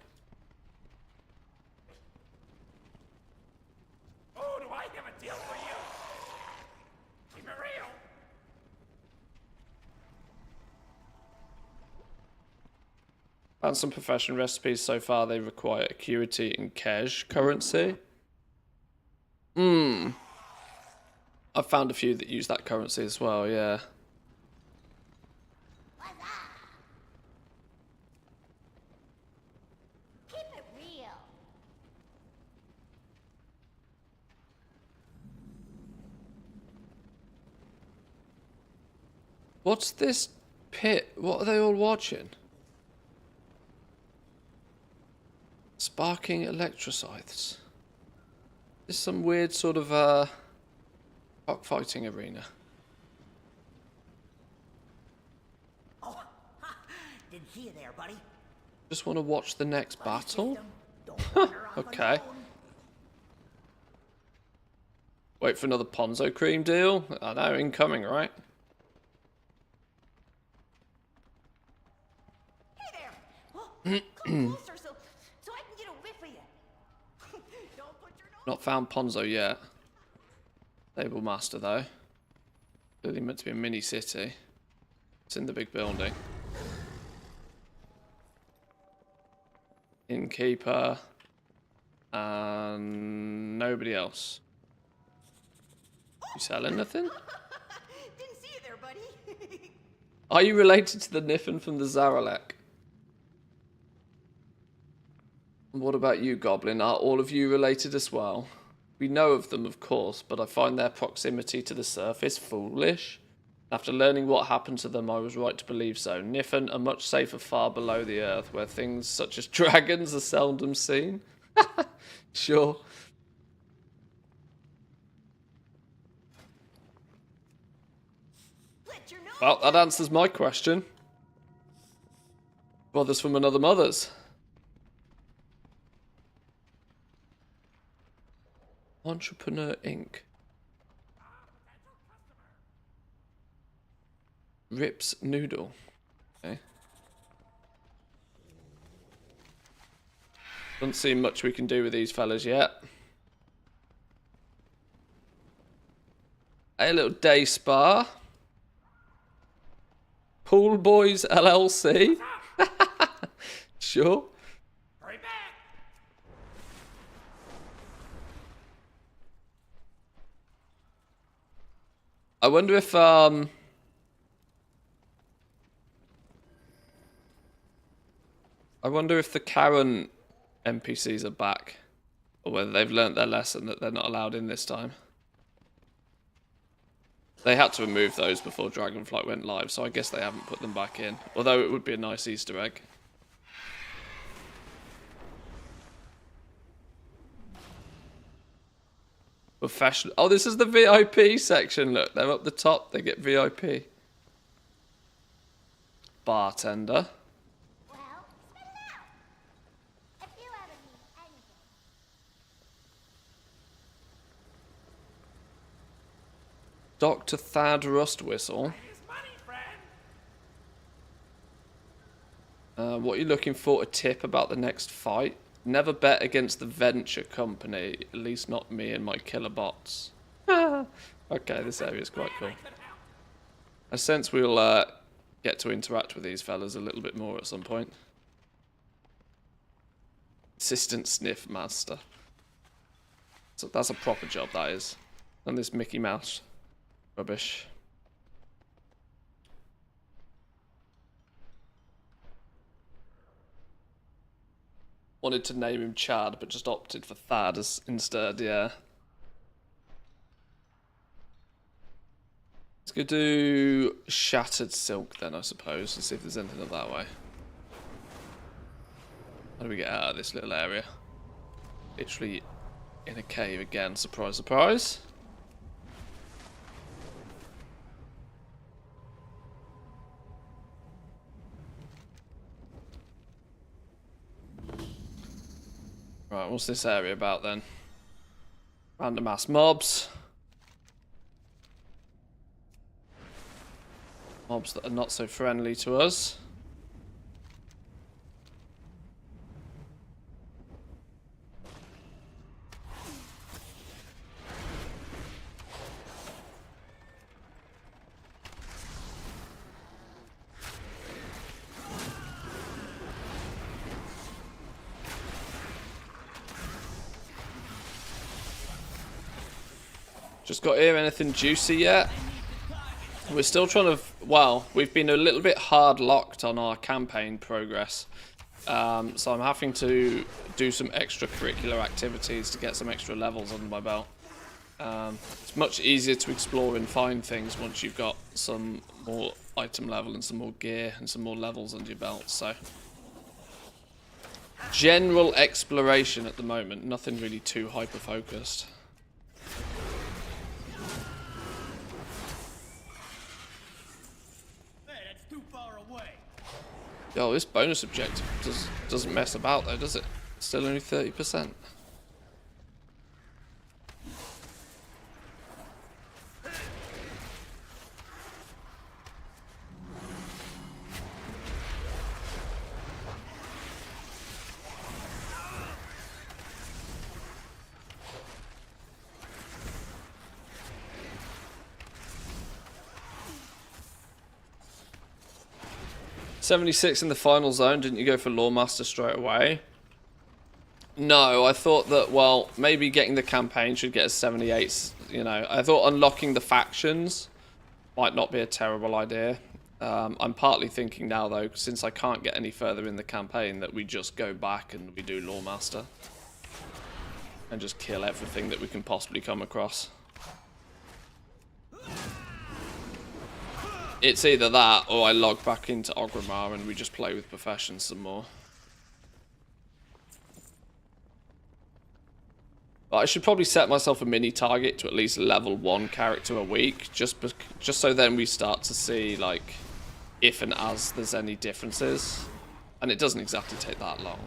Oh, do I have a deal for you? Keep it real.
Found some profession recipes so far. They require acuity and cash currency. I've found a few that use that currency as well, yeah.
Keep it real.
What's this pit? What are they all watching? Sparking electrocytes. This is some weird sort of cockfighting arena.
Oh, ha, didn't see you there, buddy.
Just want to watch the next battle?
Don't wander off on
Okay.
your own.
Wait for another Ponzo cream deal? I know, incoming, right?
Hey there. Oh, come closer so I can get a whiff of you. Don't put your nose.
Not found Ponzo yet. Stable master though. Clearly meant to be a mini city. It's in the big building. Innkeeper. And nobody else. You sell anything?
Didn't see you there, buddy.
Are you related to the Niffen from the Zaralek? And what about you, Goblin? Are all of you related as well? We know of them, of course, but I find their proximity to the surface foolish. After learning what happened to them, I was right to believe so. Niffen are much safer far below the earth, where things such as dragons are seldom seen. Sure.
Let your nose
Well, that answers my question. Brothers from another mother's. Entrepreneur Inc. Rips noodle. Okay. Doesn't seem much we can do with these fellas yet. A little day spa. Pool Boys LLC. Sure.
Hurry back!
I wonder if the Karen NPCs are back, or whether they've learnt their lesson that they're not allowed in this time. They had to remove those before Dragonflight went live, so I guess they haven't put them back in. Although it would be a nice Easter egg. Professional. Oh, this is the VIP section. Look, they're up the top. They get VIP. Bartender.
Well, spit it out. If you ever need anything.
Dr. Thad Rustwhistle.
Here's money, friend.
What are you looking for? A tip about the next fight? Never bet against the Venture Company. At least not me and my killer bots. Okay, this area is quite cool. I sense we'll get to interact with these fellas a little bit more at some point. Assistant Sniff Master. So that's a proper job, that is. And this Mickey Mouse rubbish. Wanted to name him Chad, but just opted for Thad as instead, yeah. Let's go do Shattered Silk then, I suppose, and see if there's anything up that way. How do we get out of this little area? Literally in a cave again, surprise, surprise. Right, what's this area about then? Random ass mobs. Mobs that are not so friendly to us. Just got here, anything juicy yet? We're still trying to, well, we've been a little bit hard locked on our campaign progress. So I'm having to do some extracurricular activities to get some extra levels under my belt. It's much easier to explore and find things once you've got some more item level and some more gear and some more levels under your belt, so. General exploration at the moment, nothing really too hyper-focused. Yo, this bonus objective doesn't mess about though, does it? Still only 30%. $76 in the final zone. Didn't you go for Lawmaster straight away? No, I thought that, well, maybe getting the campaign should get us 78. You know, I thought unlocking the factions might not be a terrible idea. I'm partly thinking now, though, since I can't get any further in the campaign, that we just go back and we do Lawmaster. And just kill everything that we can possibly come across. It's either that, or I log back into Ogrimmar and we just play with Profession some more. But I should probably set myself a mini target to at least level 1 character a week, just so then we start to see, like, if and as there's any differences. And it doesn't exactly take that long.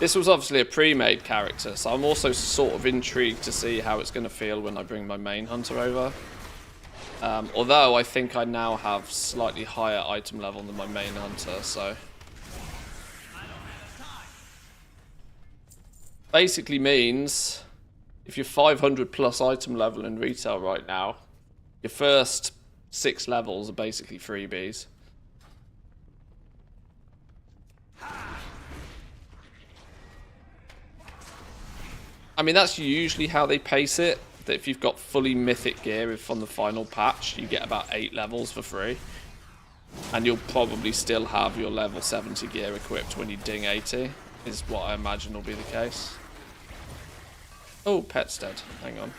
This was obviously a pre-made character, so I'm also sort of intrigued to see how it's going to feel when I bring my main hunter over. Although I think I now have slightly higher item level than my main hunter, so... Basically means, if you're 500 plus item level in retail right now, your first 6 levels are basically freebies. I mean, that's usually how they pace it. That if you've got fully mythic gear from the final patch, you get about 8 levels for free. And you'll probably still have your level 70 gear equipped when you ding 80, is what I imagine will be the case. Oh, pet's dead. Hang on.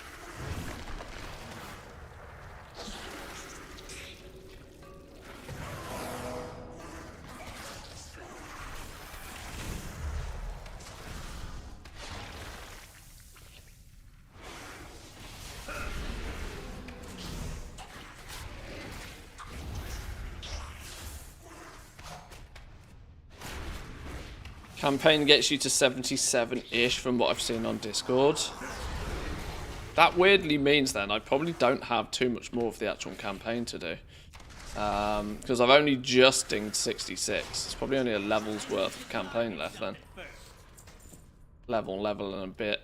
Campaign gets you to 77-ish from what I've seen on Discord. That weirdly means then I probably don't have too much more of the actual campaign to do. Because I've only just dinged 66. It's probably only a level's worth of campaign left then. Level and a bit.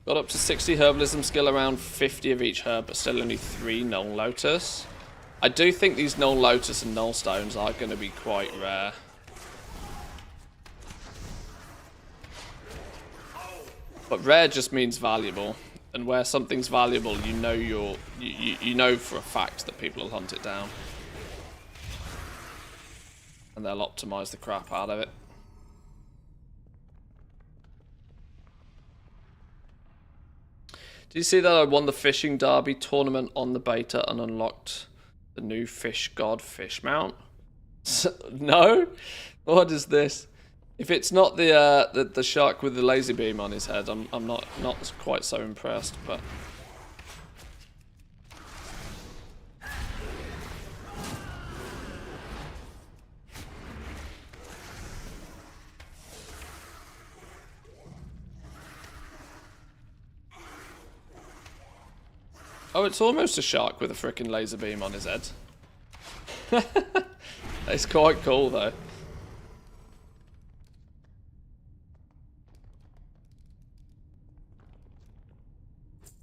Got up to 60 herbalism skill, around 50 of each herb, but still only 3 null lotus. I do think these null lotus and null stones are going to be quite rare. But rare just means valuable, and where something's valuable, you know you know for a fact that people will hunt it down, and they'll optimize the crap out of it. Did you see that I won the fishing derby tournament on the beta and unlocked the new fish god fish mount? No? What is this? If it's not the shark with the laser beam on his head, I'm not quite so impressed, but... Oh, it's almost a shark with a frickin' laser beam on his head. It's quite cool, though.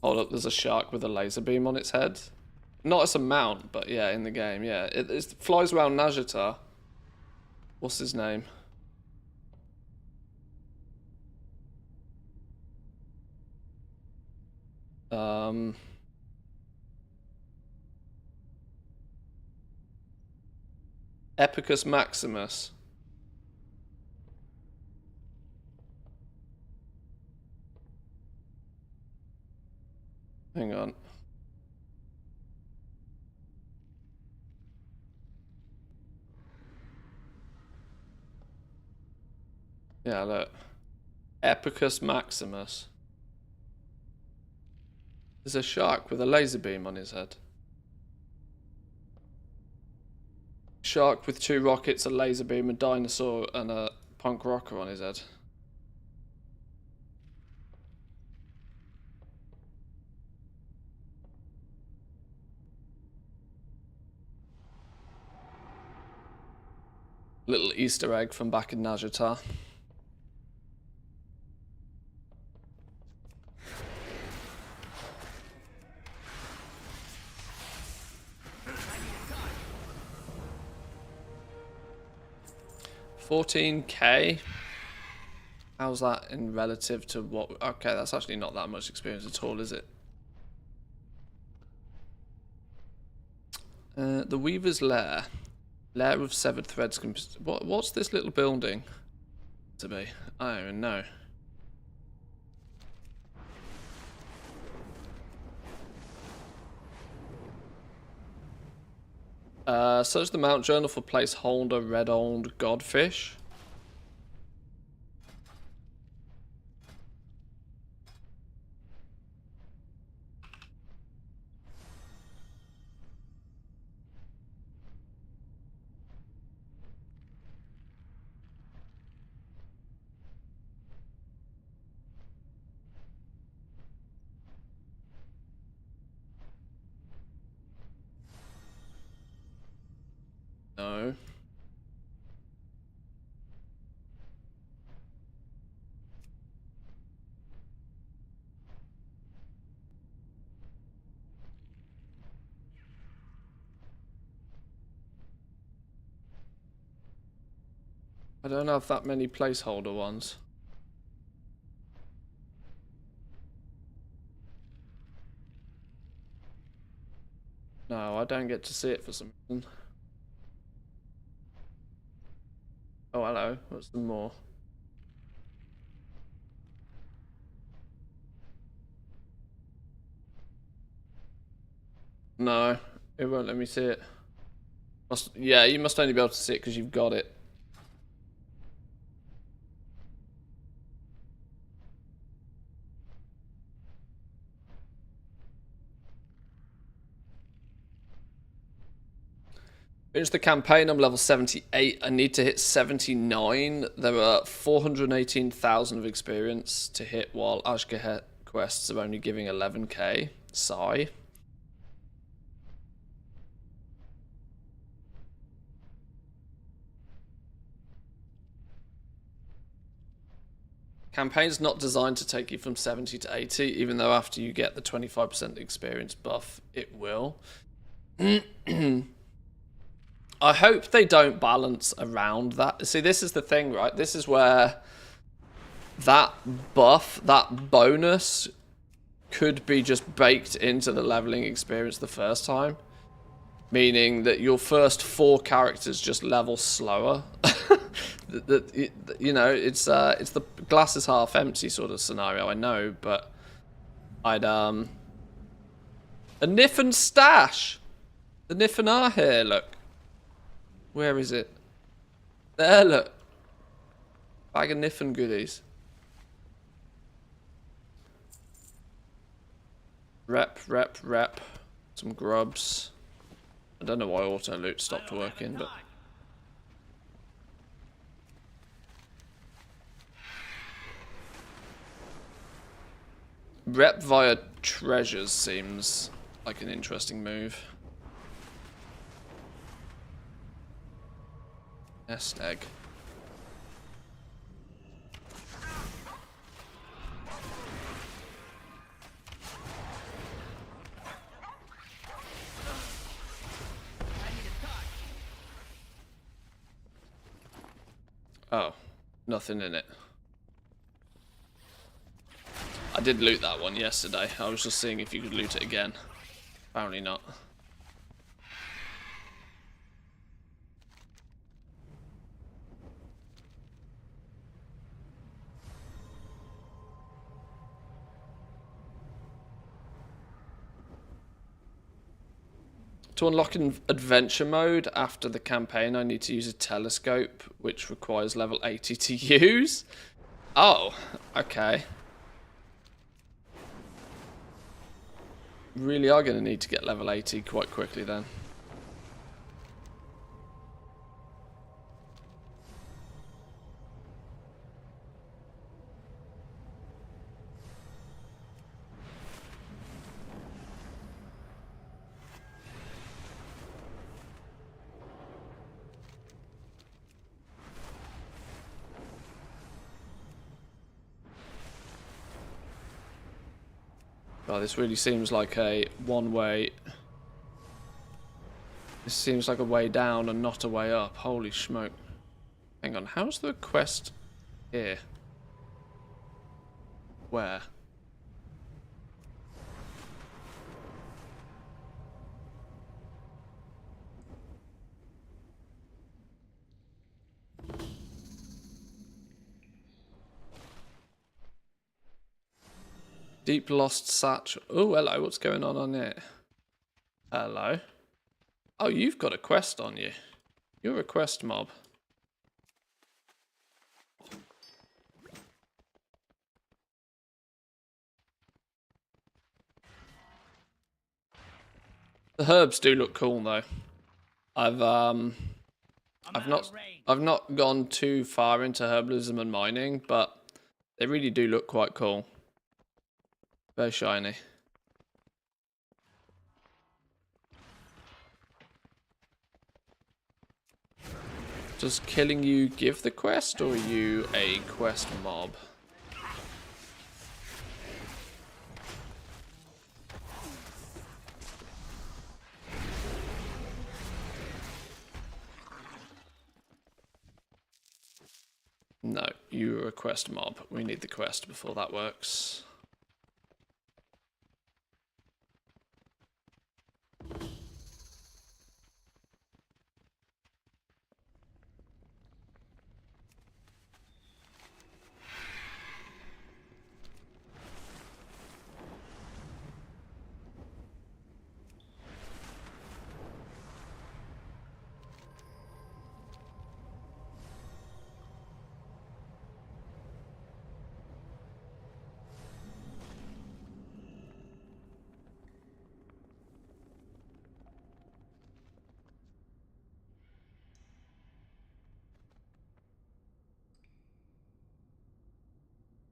Hold up, there's a shark with a laser beam on its head. Not as a mount, but yeah, in the game, yeah. It flies around Najata. What's his name? Epicus Maximus. Hang on. Yeah, look. Epicus Maximus. There's a shark with a laser beam on his head. Shark with 2 rockets, a laser beam, a dinosaur, and a punk rocker on his head. Little Easter egg from back in Najata. $14K. How's that in relative to what? Okay, that's actually not that much experience at all, is it? The Weaver's Lair. Lair of severed threads. What's this little building to be? I don't even know. Search the Mount Journal for placeholder red-owned godfish. I don't have that many placeholder ones. No, I don't get to see it for some reason. Oh, hello. What's some more? No, it won't let me see it. Yeah, you must only be able to see it because you've got it. Finish the campaign. I'm level 78. I need to hit 79. There are 418,000 of experience to hit, while Ashgahet quests are only giving 11k. Sigh. Campaign's not designed to take you from 70 to 80, even though after you get the 25% experience buff, it will. I hope they don't balance around that. See, this is the thing, right? This is where that buff, that bonus, could be just baked into the leveling experience the first time. Meaning that your first 4 characters just level slower. You know, it's the glass is half empty sort of scenario, I know, but I'd a Niffen stash! The Niffen are here, look. Where is it? There, look. Bag of Niffen goodies. Rep. Some grubs. I don't know why auto loot stopped working, but rep via treasures seems like an interesting move. Nest egg. Oh, nothing in it. I did loot that one yesterday. I was just seeing if you could loot it again. Apparently not. To unlock an adventure mode after the campaign, I need to use a telescope, which requires level 80 to use. Oh, okay. Really are going to need to get level 80 quite quickly then. Oh, this really seems like a one-way... This seems like a way down and not a way up. Holy smoke. Hang on, how's the quest here? Where? Deep Lost Satch. Oh, hello. What's going on here? Hello. Oh, you've got a quest on you. You're a quest mob. The herbs do look cool though. I've not gone too far into herbalism and mining, but they really do look quite cool. Very shiny. Does killing you give the quest, or are you a quest mob? No, you are a quest mob. We need the quest before that works.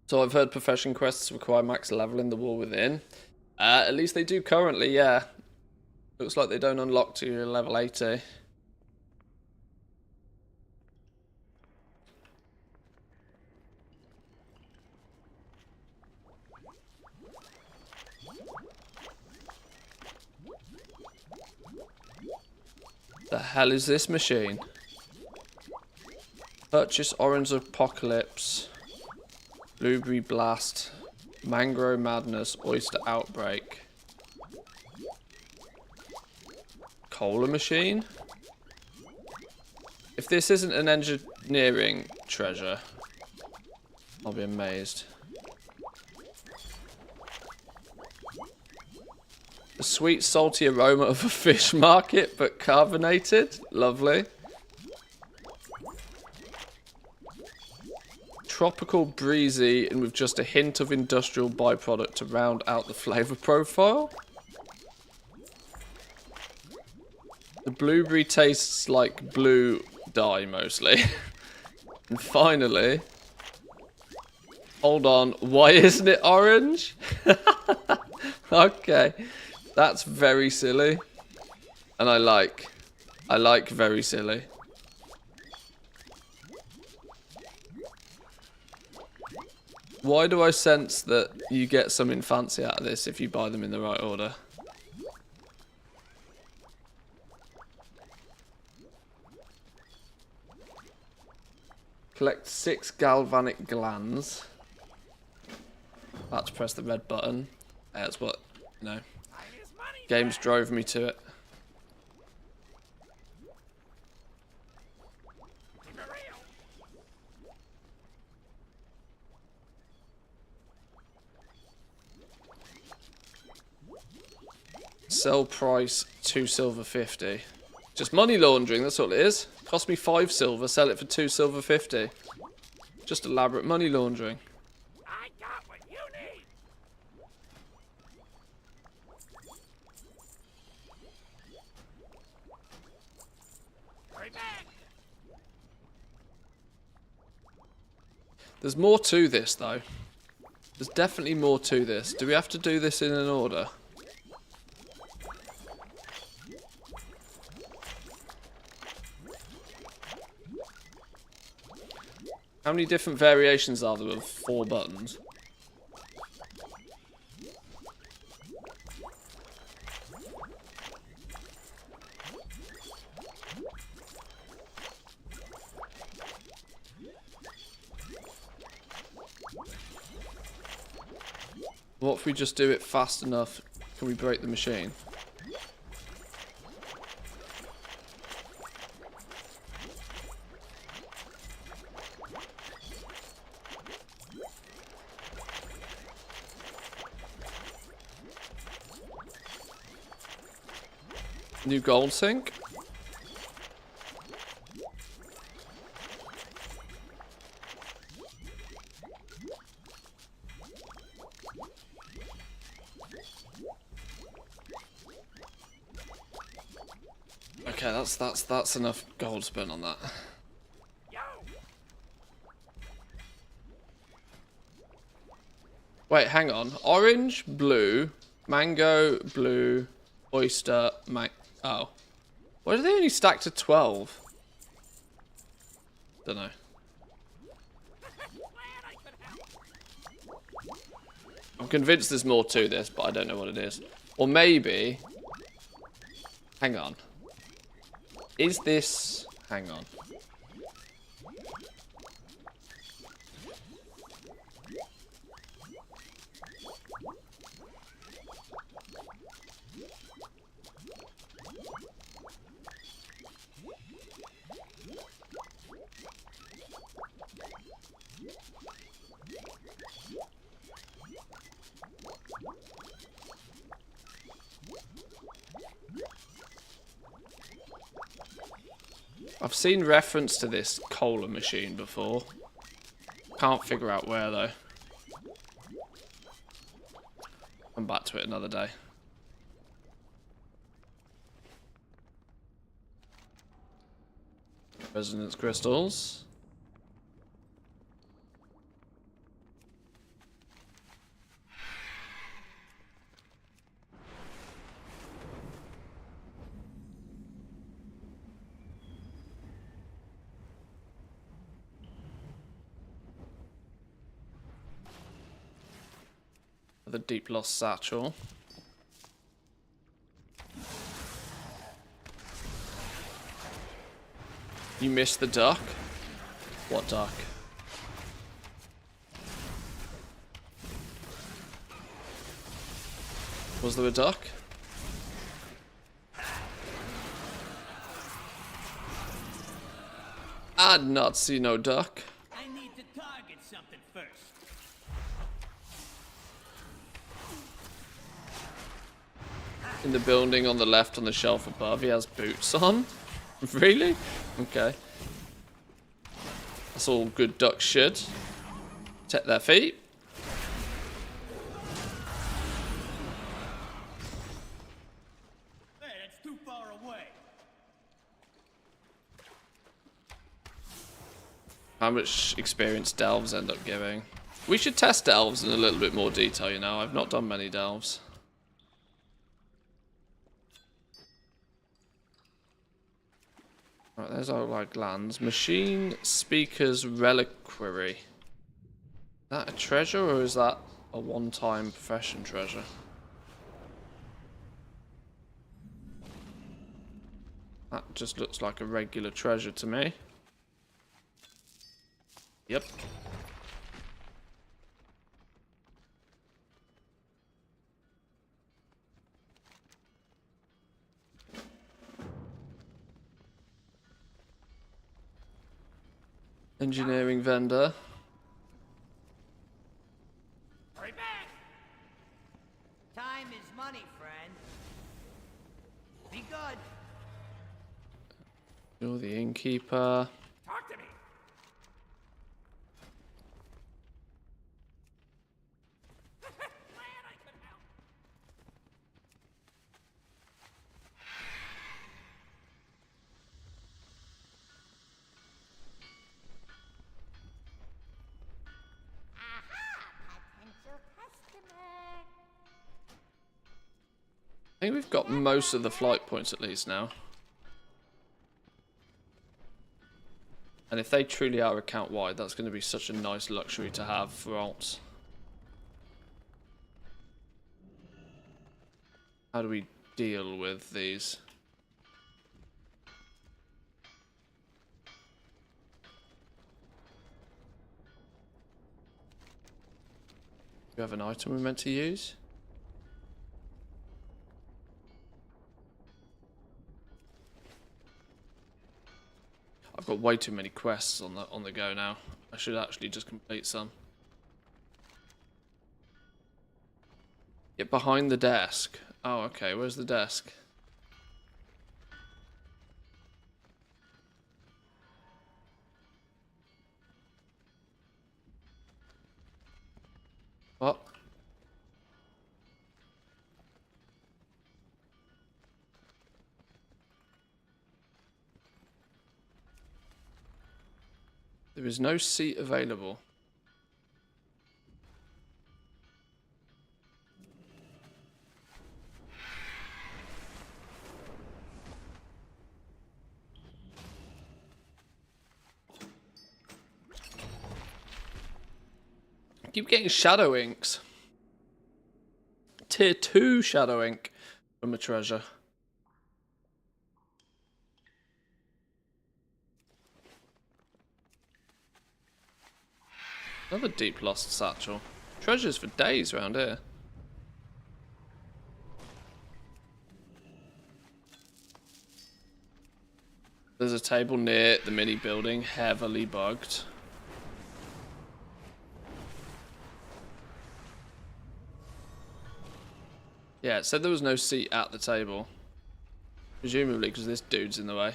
So I've heard profession quests require max level in the War Within. At least they do currently, yeah. Looks like they don't unlock to your level 80. The hell is this machine? Purchase Orange Apocalypse, Blueberry Blast, Mangrove Madness, Oyster Outbreak. Cola machine? If this isn't an engineering treasure, I'll be amazed. The sweet salty aroma of a fish market, but carbonated. Lovely. Tropical, breezy, and with just a hint of industrial byproduct to round out the flavour profile. The blueberry tastes like blue dye, mostly. And finally... Hold on, why isn't it orange? Okay, that's very silly. And I like very silly. Why do I sense that you get something fancy out of this if you buy them in the right order? Collect 6 galvanic glands. About to press the red button. That's what, you know, games drove me to it. Sell price 2 silver 50. Just money laundering, that's all it is. Cost me 5 silver, sell it for 2 silver 50. Just elaborate money laundering.
I got what you need. Hurry back.
There's more to this though. There's definitely more to this. Do we have to do this in an order? How many different variations are there of 4 buttons? What if we just do it fast enough? Can we break the machine? New gold sink. Okay, that's enough gold spent on that. Wait, hang on. Orange, blue, mango, blue, oyster, oh. Why do they only stack to 12? Don't know. I'm convinced there's more to this, but I don't know what it is. Or maybe... Hang on. Is this... Hang on. I've seen reference to this cola machine before. Can't figure out where though. Come back to it another day. Resonance crystals. The deep lost satchel. You missed the duck? What duck? Was there a duck? I did not see no duck.
I need to target something first.
In the building on the left on the shelf above, he has boots on. Really? Okay. That's all good ducks should. Protect their feet.
Hey, that's too far away.
How much experience delves end up giving? We should test delves in a little bit more detail, you know. I've not done many delves. Right, there's our like glands. Machine Speaker's Reliquary. Is that a treasure or is that a one-time profession treasure? That just looks like a regular treasure to me. Yep. Engineering vendor.
Hurry back!
Time is money, friend. Be good.
You're the innkeeper.
Talk to me. Glad I could help.
Potential customer.
I think we've got most of the flight points at least now. And if they truly are account wide, that's going to be such a nice luxury to have for alts. How do we deal with these? Do you have an item we're meant to use? I've got way too many quests on the go now. I should actually just complete some. Get behind the desk. Oh, okay. Where's the desk? What? There is no seat available. I keep getting shadow inks. Tier 2 shadow ink from a treasure. Another deep lost satchel. Treasures for days around here. There's a table near the mini building, heavily bugged. Yeah, it said there was no seat at the table. Presumably because this dude's in the way.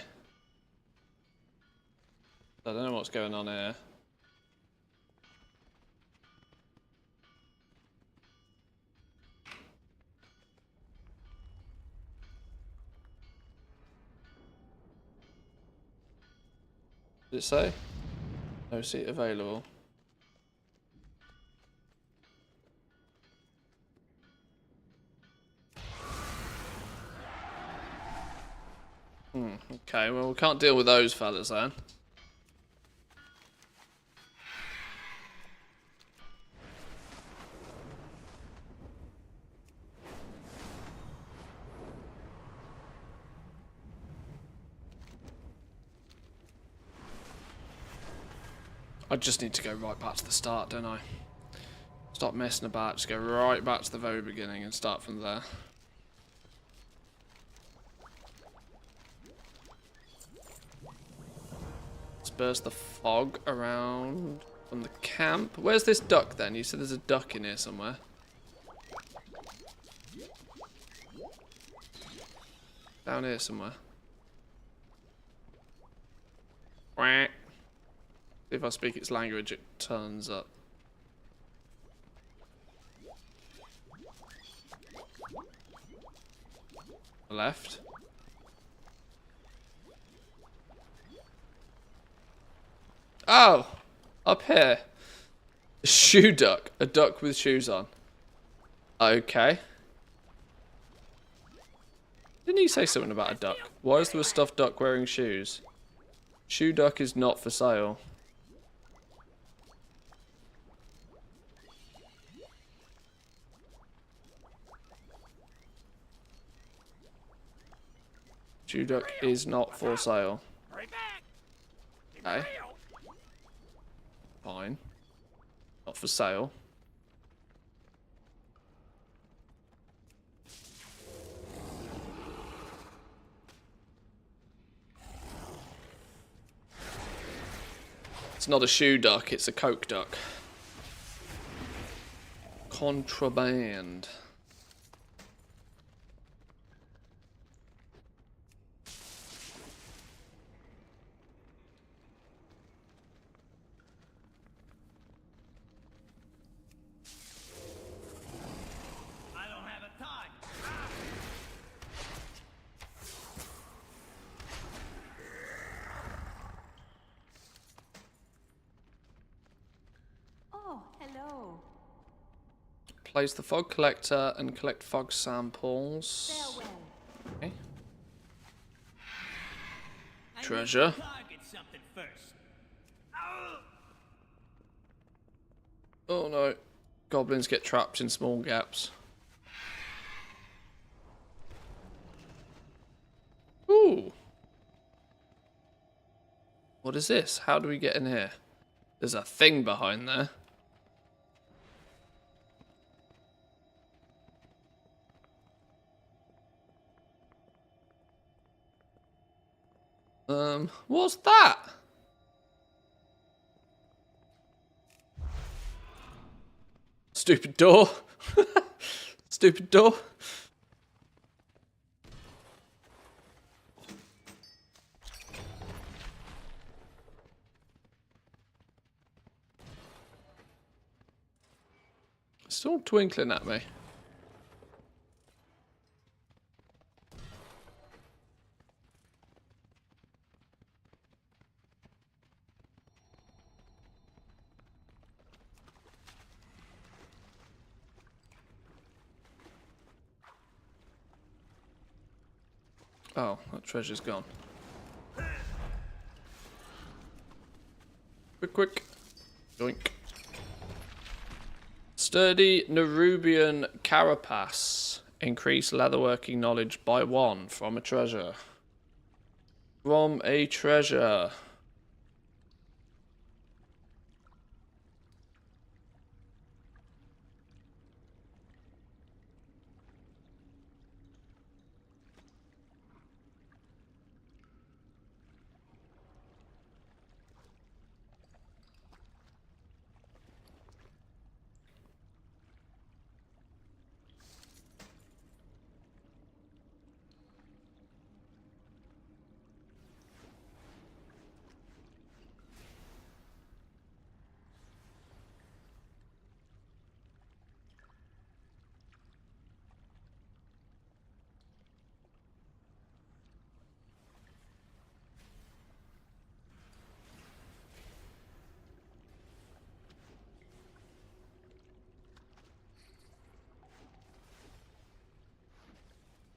I don't know what's going on here. Did it say? No seat available. Okay, well we can't deal with those fellas then. I just need to go right back to the start, don't I? Stop messing about, just go right back to the very beginning and start from there. Disperse the fog around from the camp. Where's this duck then? You said there's a duck in here somewhere. Down here somewhere. Quack. If I speak its language, it turns up. Left. Oh! Up here. A shoe duck. A duck with shoes on. Okay. Didn't he say something about a duck? Why is there a stuffed duck wearing shoes? Shoe duck is not for sale. Shoe duck is not for sale. Okay. Fine. Not for sale. It's not a shoe duck, it's a coke duck. Contraband.
Oh, hello.
Place the fog collector and collect fog samples.
Farewell.
Okay. Treasure.
Target something first.
Oh no. Goblins get trapped in small gaps. Ooh. What is this? How do we get in here? There's a thing behind there. What's that? Stupid door. Stupid door. Still twinkling at me. Oh, that treasure's gone. Quick, quick. Yoink. Sturdy Nerubian carapace. Increase leatherworking knowledge by 1 from a treasure. From a treasure.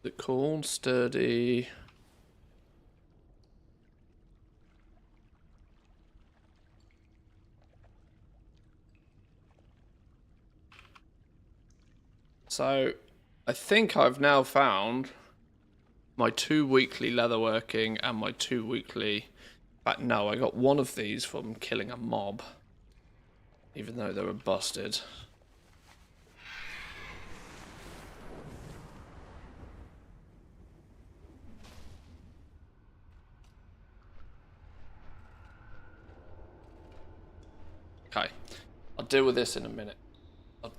it called? Sturdy. So, I think I've now found my 2 weekly leatherworking and my 2 weekly... But no, I got one of these from killing a mob. Even though they were busted. Okay. I'll deal with this in a minute. I'm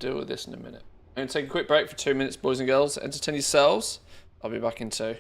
going to take a quick break for 2 minutes, boys and girls. Entertain yourselves. I'll be back in 2.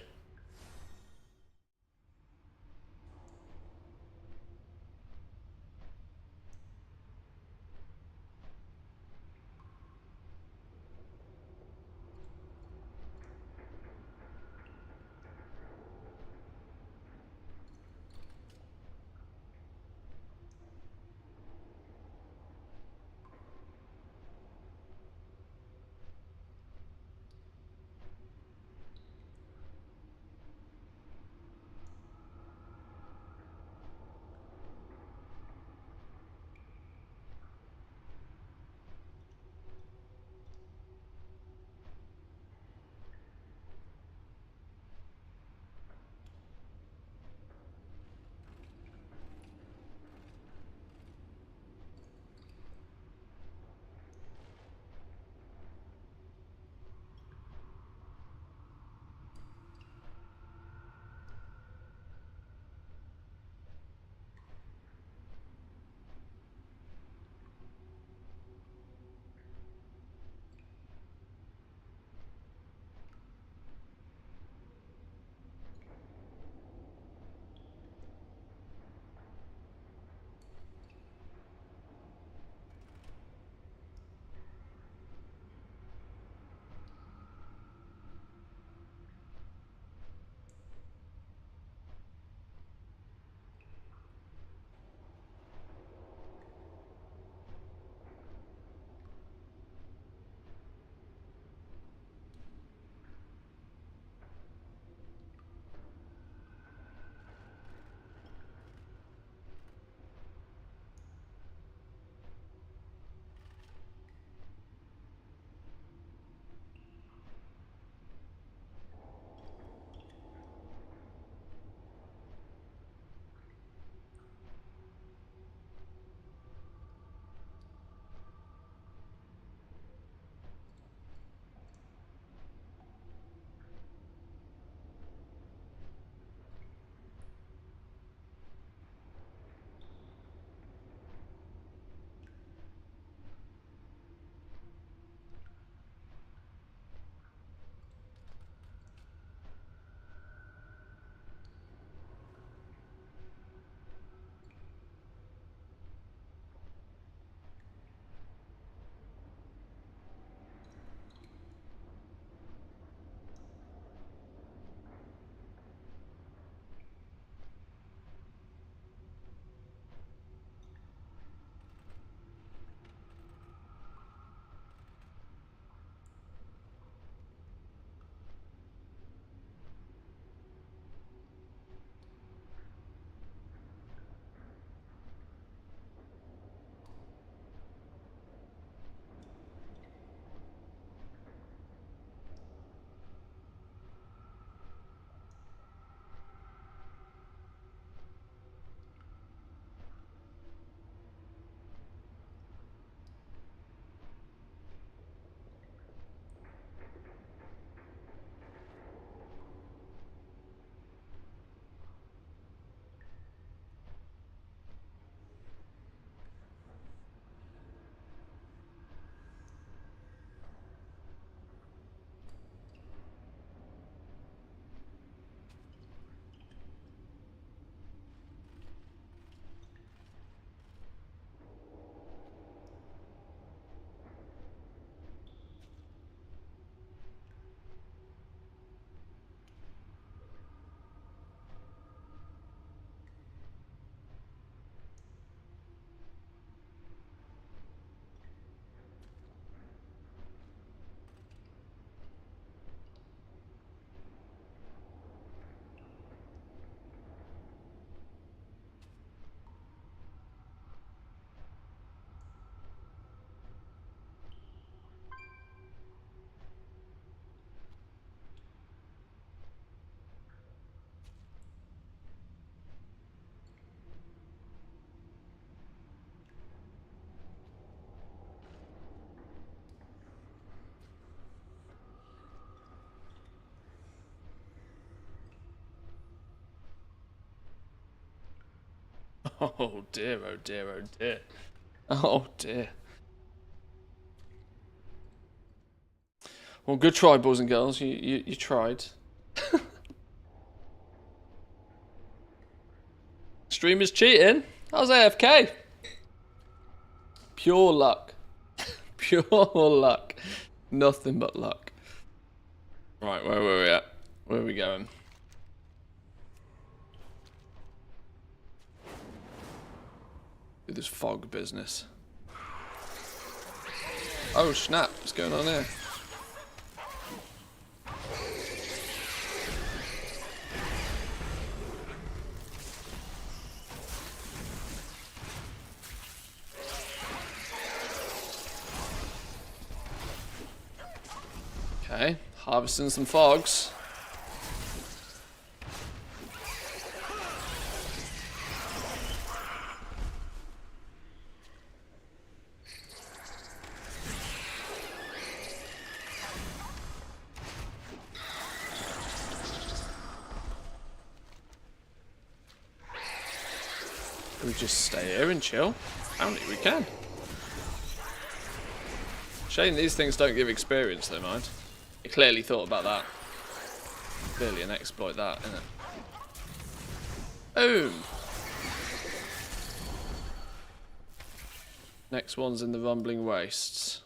Oh dear, oh dear, oh dear. Oh dear. Well, good try, boys and girls. You tried. Streamer's cheating. How's AFK? Pure luck. Pure luck. Nothing but luck. Right, where were we at? Where are we going? Do this fog business. Oh snap, what's going on here? Okay, harvesting some fogs. We just stay here and chill. Apparently we can. Shame these things don't give experience though, mind. You clearly thought about that. Clearly an exploit that, isn't it? Boom! Next one's in the Rumbling Wastes.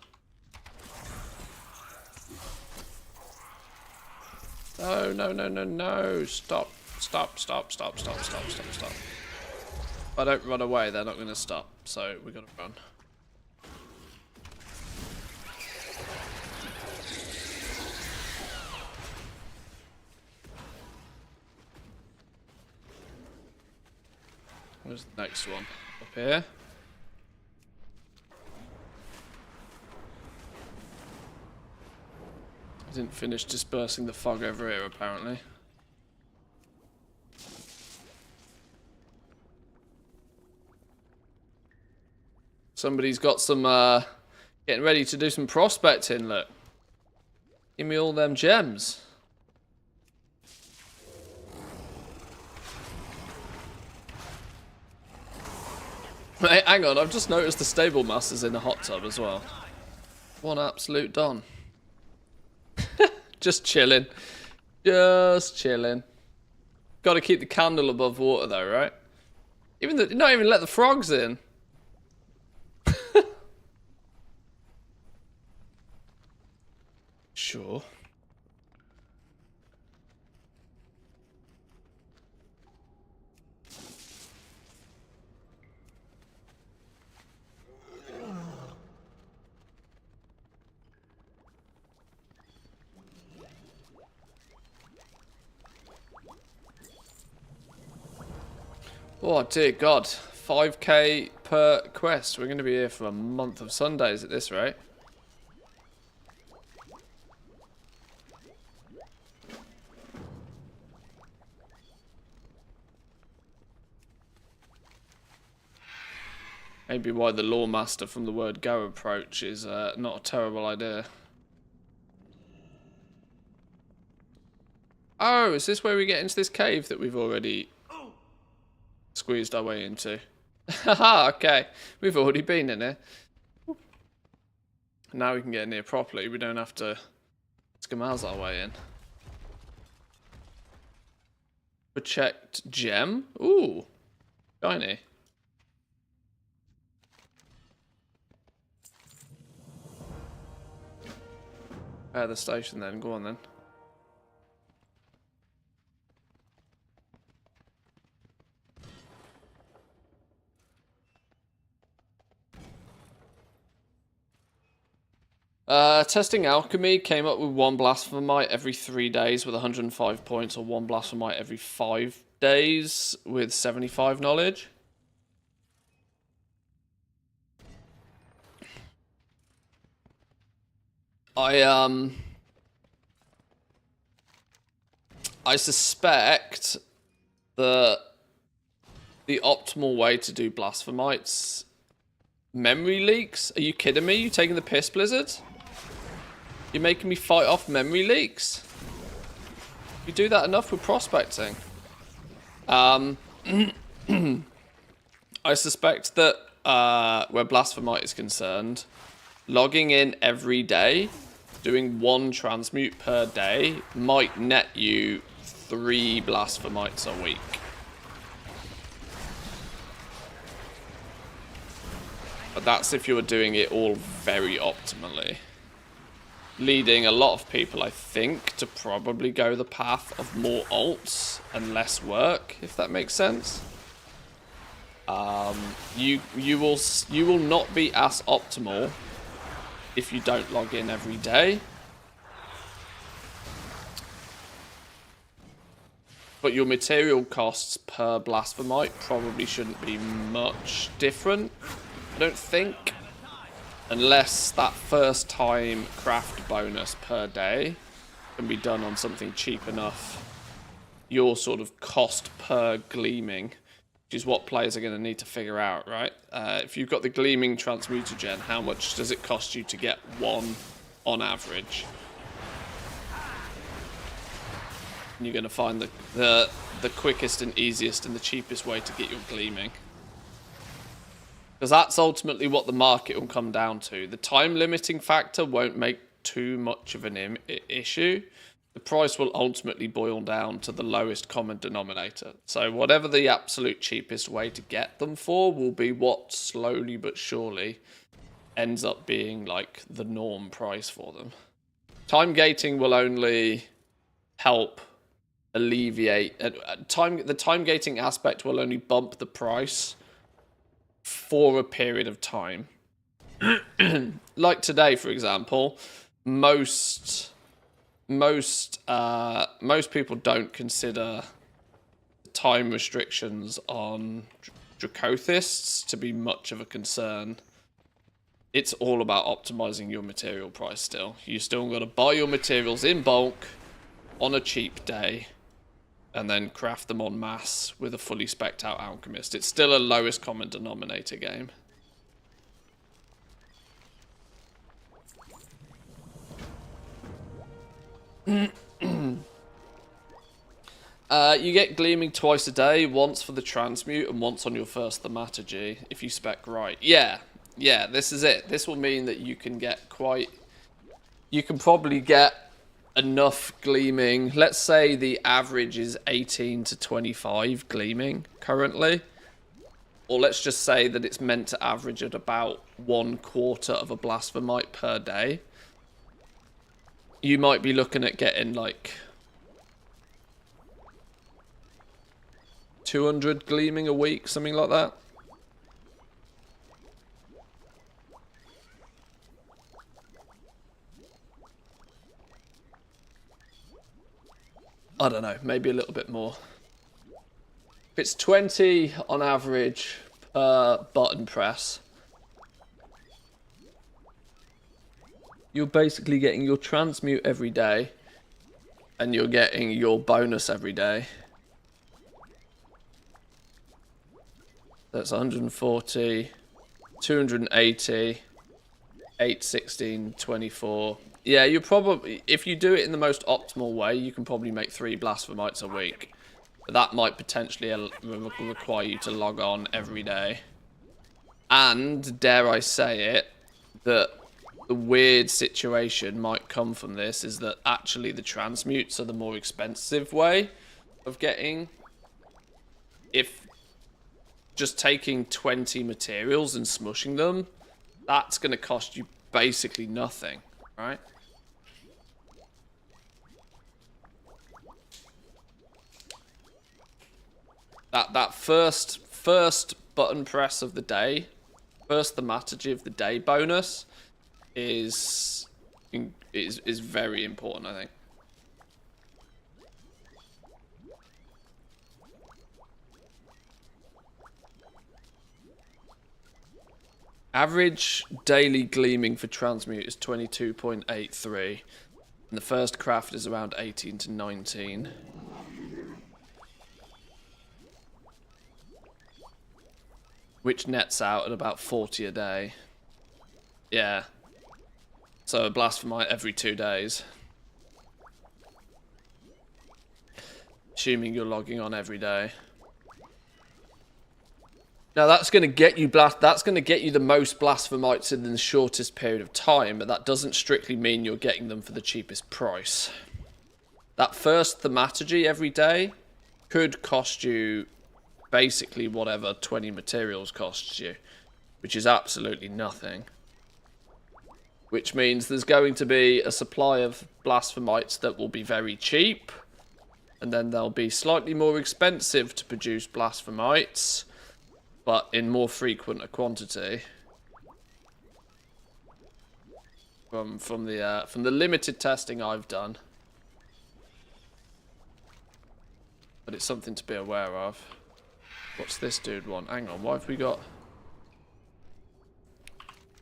No, no, no, no, no. Stop. Stop, stop, stop, stop, stop, stop, stop. If I don't run away, they're not going to stop. So we got to run. Where's the next one? Up here. I didn't finish dispersing the fog over here, apparently. Somebody's got some, getting ready to do some prospecting, look. Give me all them gems. Hey, hang on, I've just noticed the stable master's in the hot tub as well. One absolute don. Just chilling. Just chilling. Got to keep the candle above water though, right? Not even let the frogs in. Sure. Oh dear God, 5k per quest. We're going to be here for a month of Sundays at this rate. Maybe why the lore master from the word go approach is not a terrible idea. Oh, is this where we get into this cave that we've already squeezed our way into? Haha, okay. We've already been in here. Now we can get in here properly. We don't have to skamaz our way in. Protect gem? Ooh. Shiny. The station then. Go on then. Testing alchemy came up with 1 blasphemite every 3 days with 105 points, or 1 blasphemite every 5 days with 75 knowledge. I suspect that the optimal way to do blasphemites memory leaks. Are you kidding me? You taking the piss, Blizzard? You're making me fight off memory leaks? You do that enough with prospecting. I suspect that where Blasphemite is concerned, logging in every day, doing 1 transmute per day, might net you 3 Blasphemites a week. But that's if you were doing it all very optimally. Leading a lot of people, I think, to probably go the path of more alts and less work, if that makes sense. You will not be as optimal if you don't log in every day. But your material costs per Blasphemite probably shouldn't be much different, I don't think. Unless that first time craft bonus per day can be done on something cheap enough. Your sort of cost per gleaming, which is what players are going to need to figure out, right? If you've got the gleaming transmutagen, how much does it cost you to get 1 on average? And you're going to find the quickest and easiest and the cheapest way to get your gleaming. Because that's ultimately what the market will come down to. The time limiting factor won't make too much of an issue. The price will ultimately boil down to the lowest common denominator. So whatever the absolute cheapest way to get them for will be what slowly but surely ends up being like the norm price for them. Time gating will only help alleviate... the time gating aspect will only bump the price for a period of time. Like today, for example, most people don't consider time restrictions on Dracothists to be much of a concern. It's all about optimizing your material price still. You still got to buy your materials in bulk on a cheap day and then craft them en masse with a fully spec'd out alchemist. It's still a lowest common denominator game. You get gleaming twice a day, once for the transmute and once on your first thaumaturgy, if you spec right. Yeah, this is it. This will mean that you can get you can probably get enough gleaming. Let's say the average is 18 to 25 gleaming currently. Or let's just say that it's meant to average at about 1/4 of a Blasphemite per day. You might be looking at getting like 200 gleaming a week, something like that. I don't know, maybe a little bit more. If it's 20 on average per button press, you're basically getting your transmute every day and you're getting your bonus every day. That's 140, 280, 816, 24. Yeah, you probably, if you do it in the most optimal way, you can probably make 3 Blasphemites a week. But that might potentially require you to log on every day. And, dare I say it, that the weird situation might come from this is that actually the transmutes are the more expensive way of getting. If just taking 20 materials and smushing them, that's going to cost you basically nothing, right? That first button press of the day, first thaumaturgy of the day bonus is very important, I think. Average daily gleaming for transmute is 22.83, and the first craft is around 18 to 19. Which nets out at about 40 a day. Yeah. So a Blasphemite every 2 days. Assuming you're logging on every day. Now that's going to get you That's going to get you the most blasphemites in the shortest period of time, but that doesn't strictly mean you're getting them for the cheapest price. That first thaumaturgy every day could cost you basically whatever 20 materials costs you, which is absolutely nothing. Which means there's going to be a supply of blasphemites that will be very cheap, and then they'll be slightly more expensive to produce blasphemites, but in more frequent a quantity. From the limited testing I've done. But it's something to be aware of. What's this dude want? Hang on, why have we got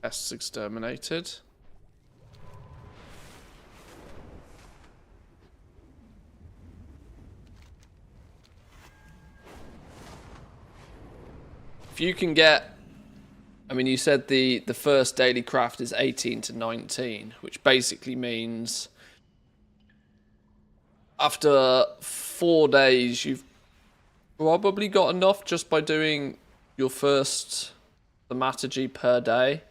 pests exterminated? If you can get, I mean, you said the first daily craft is 18 to 19, which basically means after 4 days you've probably got enough just by doing your first thaumaturgy per day.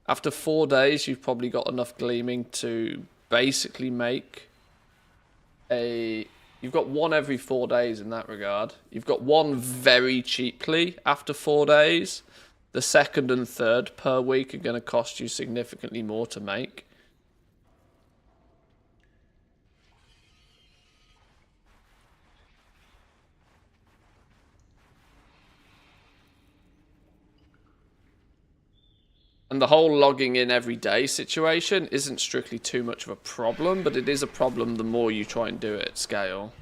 After 4 days you've probably got enough gleaming to basically make a... You've got one every 4 days in that regard. You've got one very cheaply after 4 days. The second and third per week are going to cost you significantly more to make. And the whole logging in every day situation isn't strictly too much of a problem, but it is a problem the more you try and do it at scale.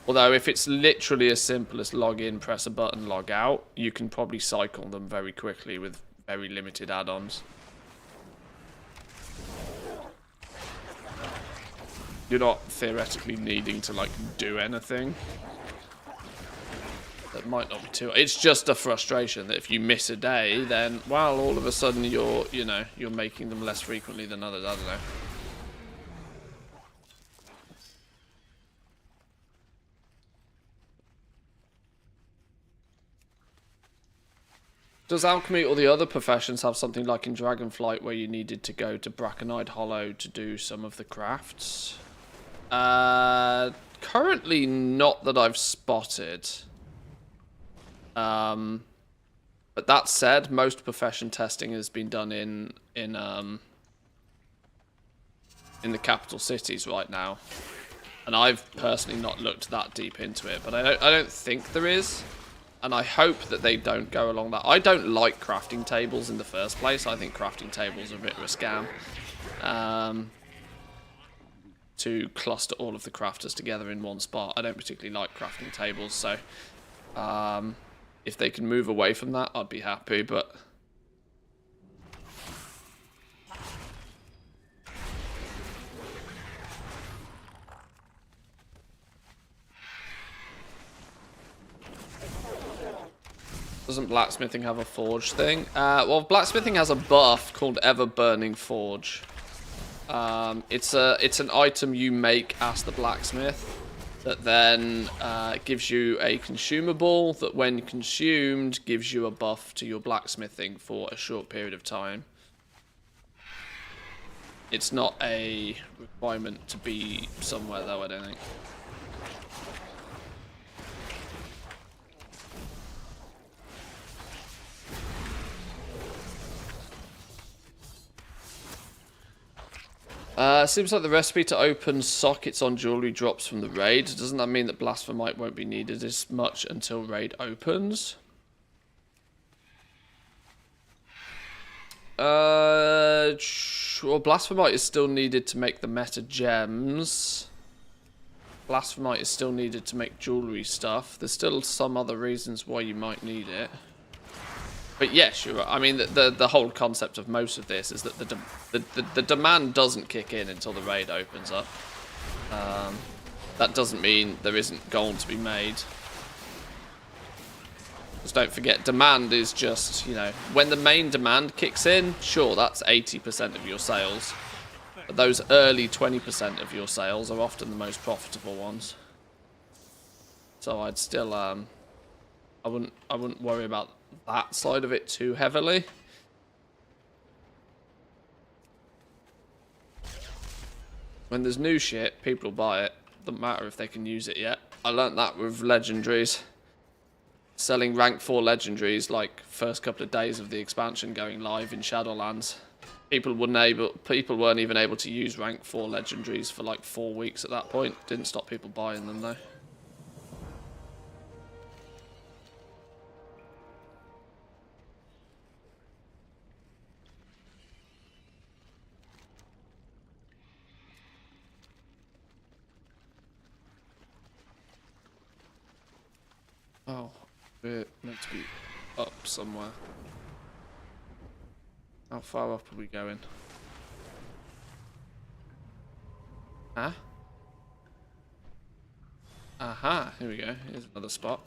Although if it's literally as simple as log in, press a button, log out, you can probably cycle them very quickly with very limited add-ons. You're not theoretically needing to, like, do anything. That might not be too... It's just a frustration that if you miss a day, then, well, all of a sudden you're, you know, you're making them less frequently than others. I don't know. Does alchemy or the other professions have something like in Dragonflight where you needed to go to Brackenide Hollow to do some of the crafts? Currently not that I've spotted. But that said, most profession testing has been done in the capital cities right now, and I've personally not looked that deep into it. But I don't think there is, and I hope that they don't go along that. I don't like crafting tables in the first place. I think crafting tables are a bit of a scam. To cluster all of the crafters together in one spot. I don't particularly like crafting tables, so if they can move away from that, I'd be happy, but... Doesn't blacksmithing have a forge thing? Well, blacksmithing has a buff called Ever Burning Forge. It's an item you make as the blacksmith that then gives you a consumable that when consumed gives you a buff to your blacksmithing for a short period of time. It's not a requirement to be somewhere though, I don't think. Seems like the recipe to open sockets on jewelry drops from the raid. Doesn't that mean that Blasphemite won't be needed as much until raid opens? Well, Blasphemite is still needed to make the meta gems. Blasphemite is still needed to make jewelry stuff. There's still some other reasons why you might need it. But yes, you're right. I mean, the whole concept of most of this is that the demand doesn't kick in until the raid opens up. That doesn't mean there isn't gold to be made. Just don't forget, demand is just, you know, when the main demand kicks in, sure, that's 80% of your sales. But those early 20% of your sales are often the most profitable ones. So I'd still, I wouldn't worry about that side of it too heavily. When there's new shit, people buy it. Doesn't matter if they can use it yet. I learnt that with legendaries. Selling rank 4 legendaries like first couple of days of the expansion going live in Shadowlands. People weren't even able to use rank 4 legendaries for like 4 weeks at that point. Didn't stop people buying them though. Oh, we're meant to be up somewhere. How far up are we going? Huh? Aha, here we go. Here's another spot.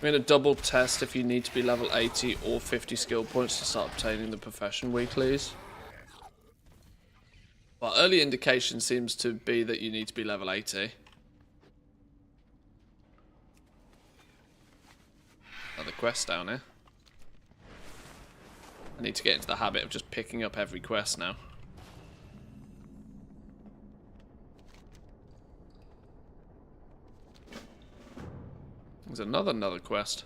I'm going to double test if you need to be level 80 or 50 skill points to start obtaining the profession weeklies. Well, early indication seems to be that you need to be level 80. Another quest down here. I need to get into the habit of just picking up every quest now. There's another quest.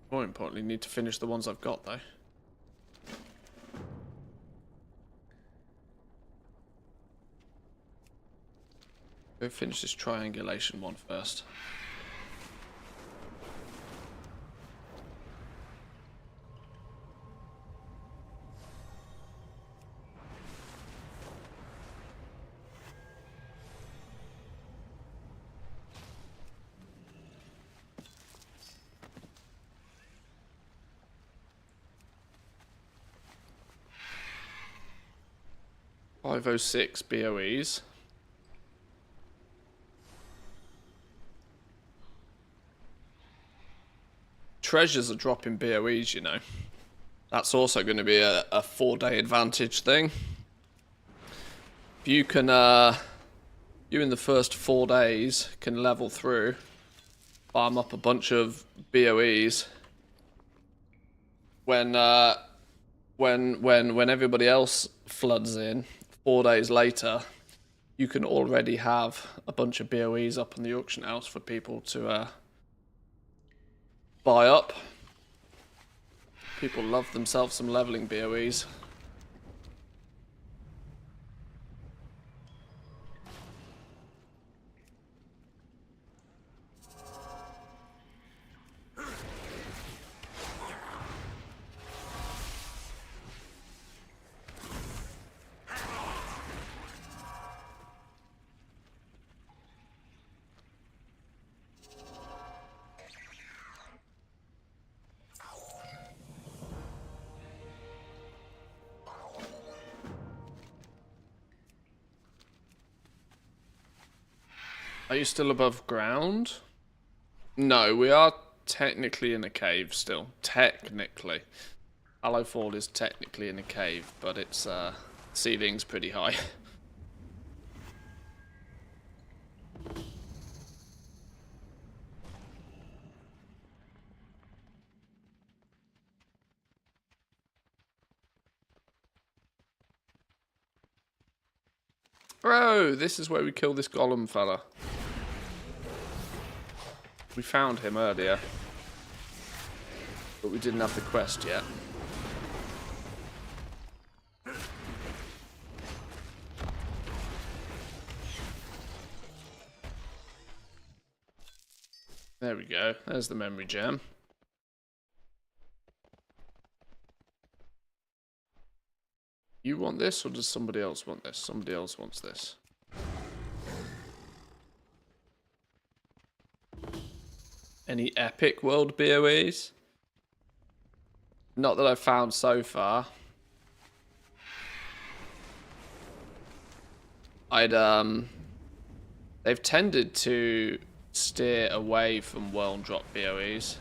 More importantly, need to finish the ones I've got though. Go finish this triangulation one first. .506 BOEs. Treasures are dropping BOEs, you know. That's also going to be a 4-day advantage thing. If you can, you in the first 4 days can level through, farm up a bunch of BOEs. When everybody else floods in, 4 days later, you can already have a bunch of BOEs up in the auction house for people to buy up. People love themselves some leveling BOEs. Are you still above ground? No, we are technically in a cave still. Technically. Hallowfall is technically in a cave, but its ceiling's pretty high. Bro, this is where we kill this golem fella. We found him earlier, but we didn't have the quest yet. There we go. There's the memory gem. You want this, or does somebody else want this? Somebody else wants this. Any epic world BOEs? Not that I've found so far. They've tended to steer away from world drop BOEs.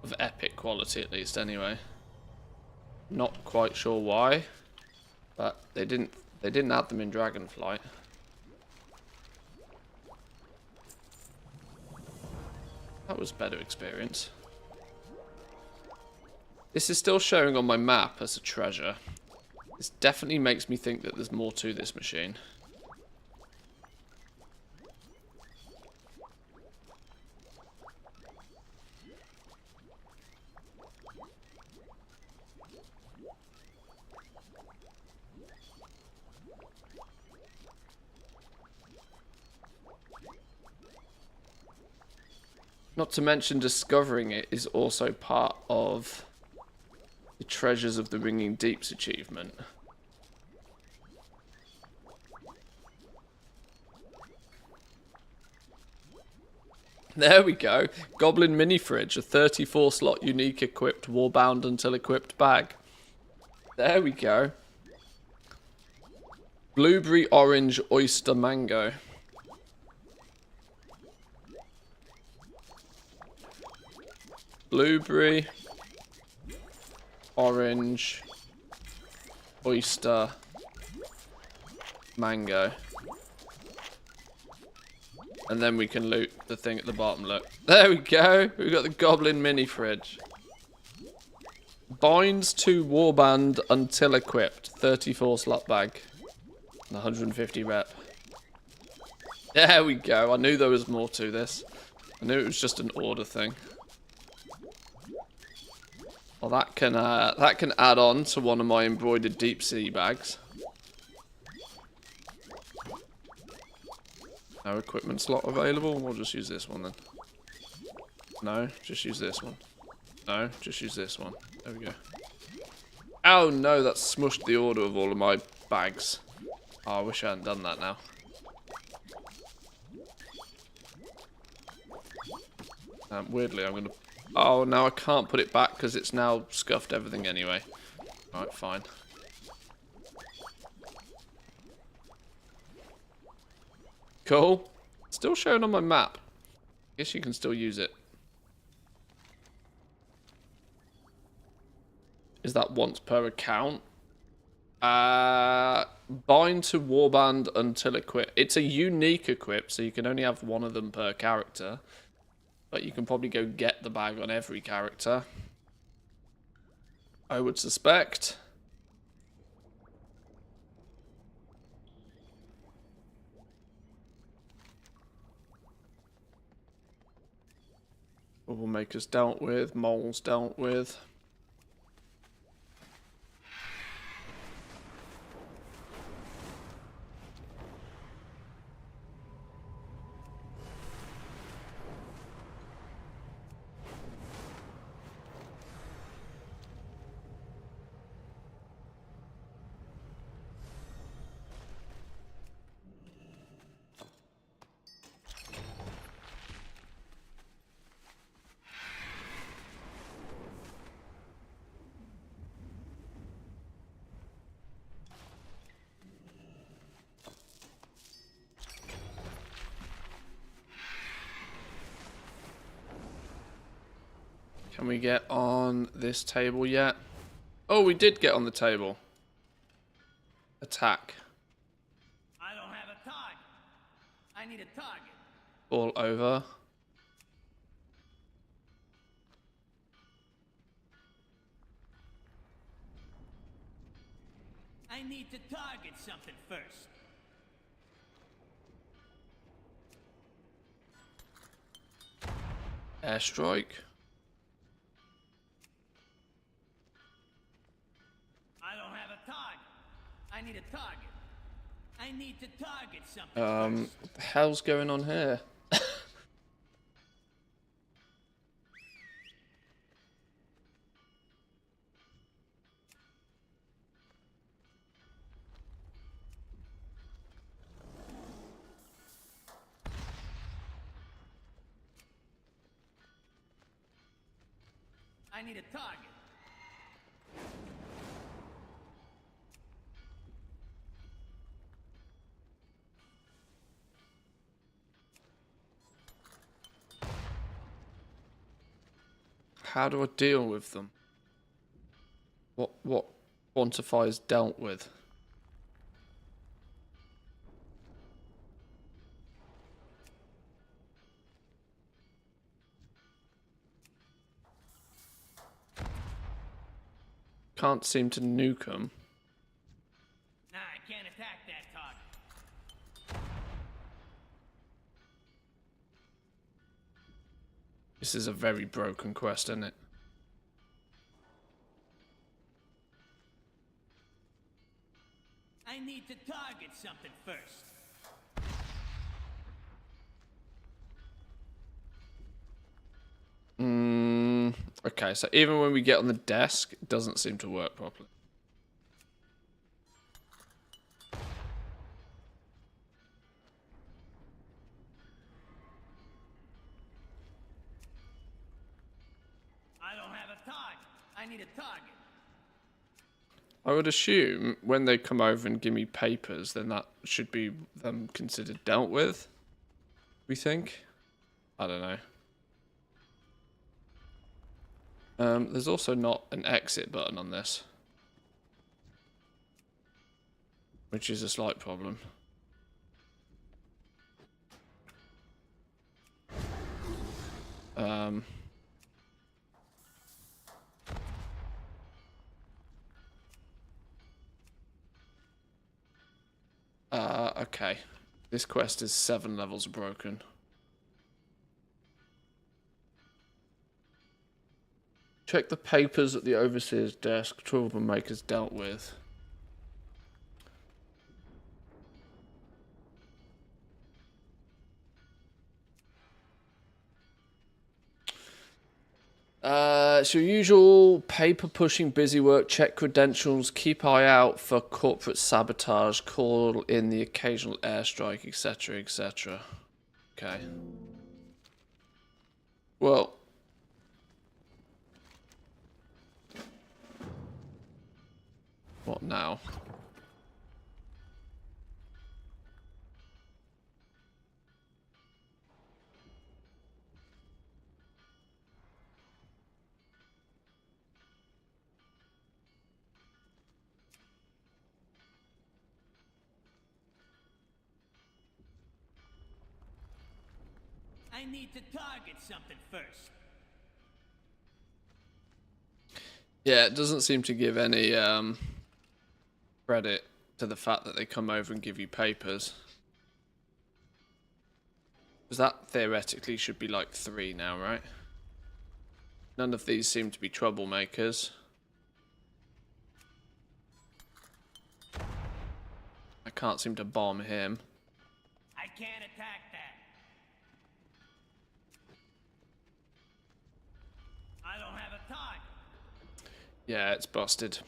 of epic quality, at least. Anyway, not quite sure why, but they didn't add them in Dragonflight. That was a better experience. This is still showing on my map as a treasure. This definitely makes me think that there's more to this machine. Not to mention discovering it is also part of the Treasures of the Ringing Deeps achievement. There we go. Goblin mini fridge, a 34 slot unique equipped warbound until equipped bag. There we go. Blueberry, orange, oyster, mango. Blueberry, orange, oyster, mango. And then we can loot the thing at the bottom, look. There we go. We've got the goblin mini fridge. Binds to warband until equipped. 34 slot bag. And 150 rep. There we go. I knew there was more to this. I knew it was just an order thing. Well, that can add on to one of my embroidered deep sea bags. No equipment slot available. We'll just use this one then. No, just use this one. No, just use this one. There we go. Oh no, that smushed the order of all of my bags. Oh, I wish I hadn't done that now. Weirdly, I'm gonna... Oh, now I can't put it back because it's now scuffed everything anyway. Alright, fine. Cool. Still showing on my map. Guess you can still use it. Is that once per account? Bind to warband until equipped. It's a unique equip, so you can only have one of them per character. But you can probably go get the bag on every character, I would suspect. Troublemakers dealt with, moles dealt with. Can we get on this table yet? Oh, we did get on the table. Attack.
I don't have a target. I need a target.
All over.
I need to target something first.
Airstrike.
I don't have a target. I need a target. I need to target something first.
What the hell's going on here?
I need a target.
how do I deal with them? What quantifies dealt with? Can't seem to nuke them.
Nah, I can't attack that target.
This is a very broken quest, isn't it?
I need to target something first.
Okay, so even when we get on the desk, it doesn't seem to work properly.
I don't have a target. I need a target.
I would assume when they come over and give me papers, then that should be them considered dealt with. We think? I don't know. There's also not an exit button on this, which is a slight problem. Okay. This quest is 7 levels broken. Check the papers at the overseer's desk. Troublemakers dealt with. It's your usual paper pushing busy work. Check credentials. Keep eye out for corporate sabotage. Call in the occasional airstrike, etc., etc. Okay. Well. What now?
I need to target something first.
Yeah, it doesn't seem to give any credit to the fact that they come over and give you papers. Because that theoretically should be like 3 now, right? None of these seem to be troublemakers. I can't seem to bomb him.
I can't attack that. I don't have a target.
Yeah, it's busted.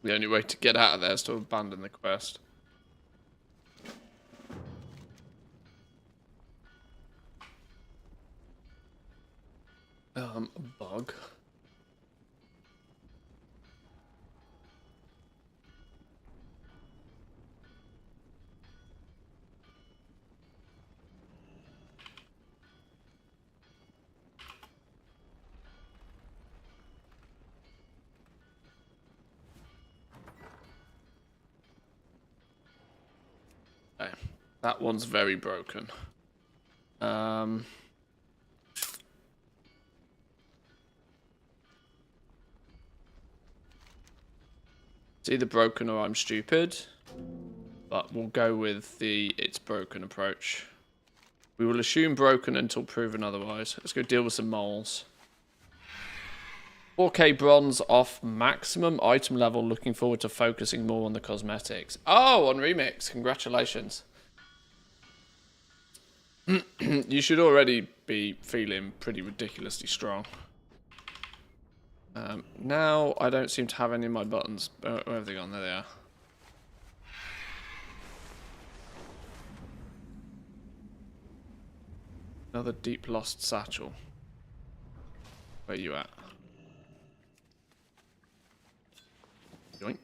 The only way to get out of there is to abandon the quest. A bug. Okay. That one's very broken. It's either broken or I'm stupid, but we'll go with the it's broken approach. We will assume broken until proven otherwise. Let's go deal with some moles. 4K bronze off maximum item level. Looking forward to focusing more on the cosmetics. Oh, on Remix. Congratulations. You should already be feeling pretty ridiculously strong. Now I don't seem to have any of my buttons. Where have they gone? There they are. Another deep lost satchel. Where you at? Yoink.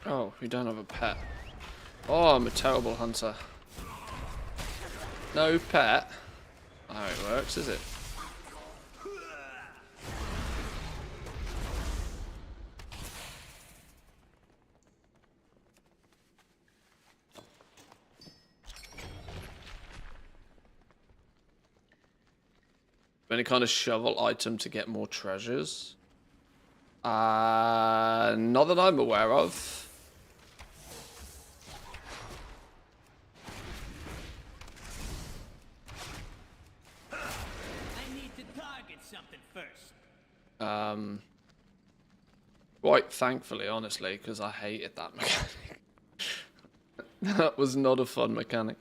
Oh, we don't have a pet. Oh, I'm a terrible hunter. No pet. Not how it works, is it? Any kind of shovel item to get more treasures? Not that I'm aware of.
I need to target something first.
Quite thankfully, honestly, because I hated that mechanic. That was not a fun mechanic.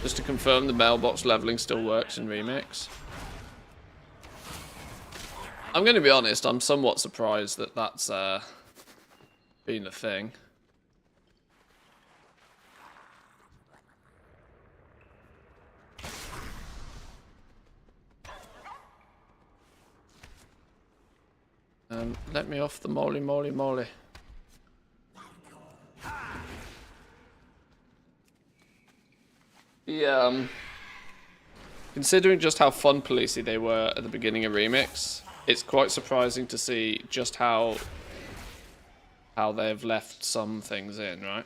Just to confirm, the mailbox leveling still works in Remix. I'm going to be honest, I'm somewhat surprised that that's been a thing. Let me off the moly moly moly. Yeah, considering just how fun policey they were at the beginning of Remix, it's quite surprising to see just how they've left some things in, right?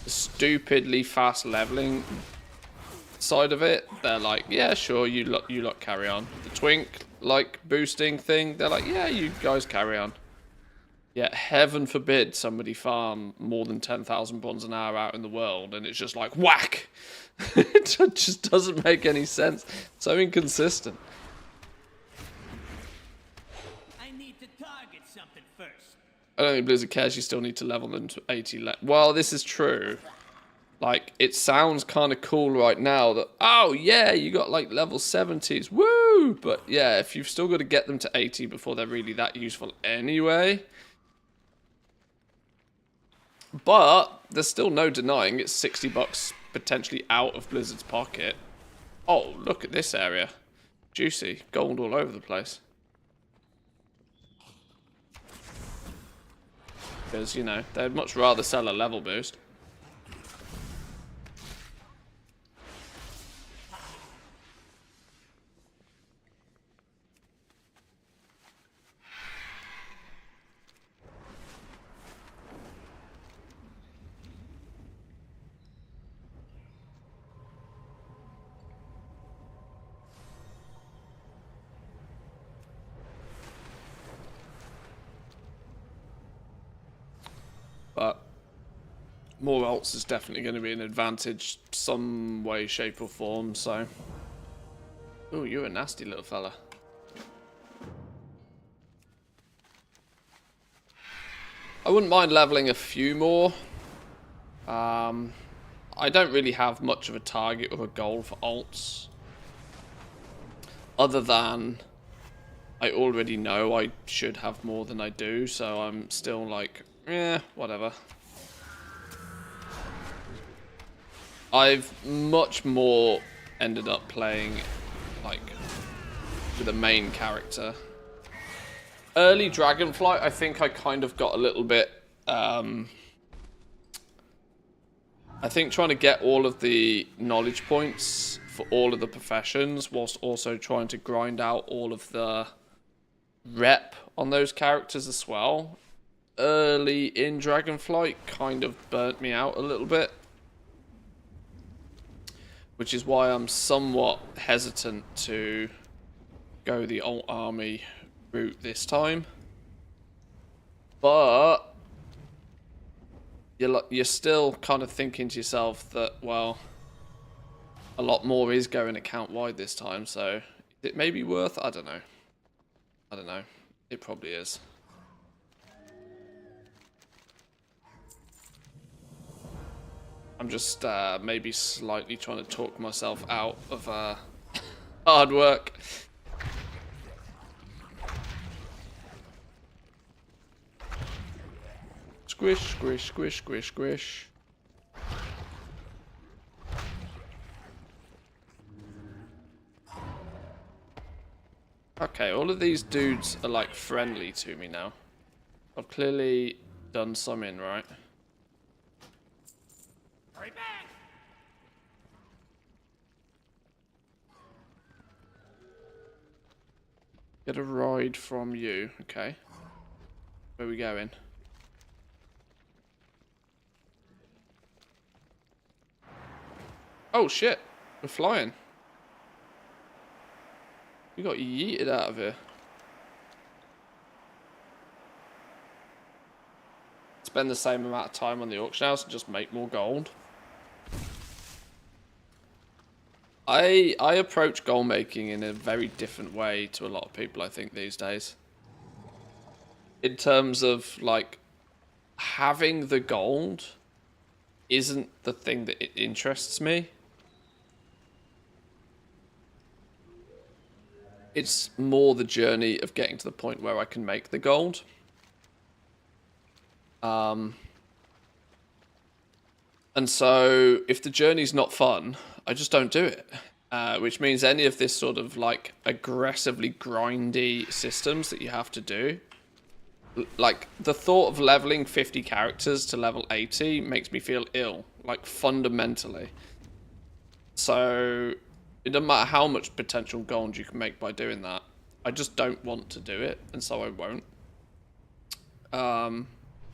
The stupidly fast leveling side of it, they're like, yeah, sure, you lot carry on. The twink like boosting thing, they're like, yeah, you guys carry on. Yeah, heaven forbid somebody farm more than 10,000 bonds an hour out in the world, and it's just like whack. It just doesn't make any sense. So inconsistent.
I need to target something first.
I don't think Blizzard cares. You still need to level them to 80. Well, this is true. Like, it sounds kind of cool right now that, oh yeah, you got like level 70s, woo! But yeah, if you've still got to get them to 80 before they're really that useful anyway. But there's still no denying it's $60 potentially out of Blizzard's pocket. Oh, look at this area. Juicy. Gold all over the place. Because, you know, they'd much rather sell a level boost. But more alts is definitely going to be an advantage some way, shape or form, so... Ooh, you're a nasty little fella. I wouldn't mind leveling a few more. I don't really have much of a target or a goal for alts. Other than I already know I should have more than I do, so I'm still like... yeah, whatever. I've much more ended up playing, like, with a main character. Early Dragonflight, I think I kind of got a little bit, I think trying to get all of the knowledge points for all of the professions, whilst also trying to grind out all of the rep on those characters as well. Early in Dragonflight kind of burnt me out a little bit, which is why I'm somewhat hesitant to go the alt army route this time. But you're still kind of thinking to yourself that, well, a lot more is going account wide this time, so it may be worth. I don't know. It probably is. I'm just maybe slightly trying to talk myself out of hard work. Squish, squish, squish, squish, squish. Okay, all of these dudes are like friendly to me now. I've clearly done some in, right?
Hurry back!
Get a ride from you, okay. Where are we going? Oh shit, we're flying. We got yeeted out of here. Spend the same amount of time on the auction house and just make more gold. I approach gold making in a very different way to a lot of people, I think, these days. In terms of, like, having the gold isn't the thing that it interests me. It's more the journey of getting to the point where I can make the gold. And so, if the journey's not fun, I just don't do it. Which means any of this sort of, like, aggressively grindy systems that you have to do, like, the thought of leveling 50 characters to level 80 makes me feel ill, like, fundamentally. So, it doesn't matter how much potential gold you can make by doing that. I just don't want to do it, and so I won't.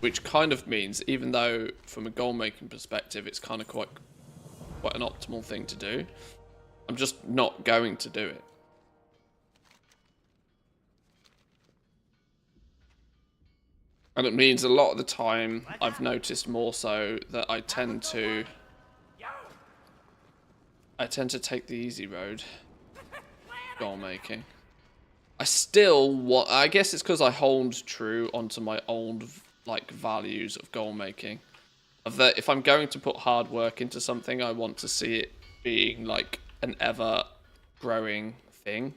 Which kind of means, even though from a gold making perspective, it's kind of quite an optimal thing to do, I'm just not going to do it. And it means a lot of the time, I've noticed more so that I tend to take the easy road, goal making. I still want, I guess it's because I hold true onto my old, like, values of goal making. Of that, if I'm going to put hard work into something, I want to see it being, like, an ever-growing thing.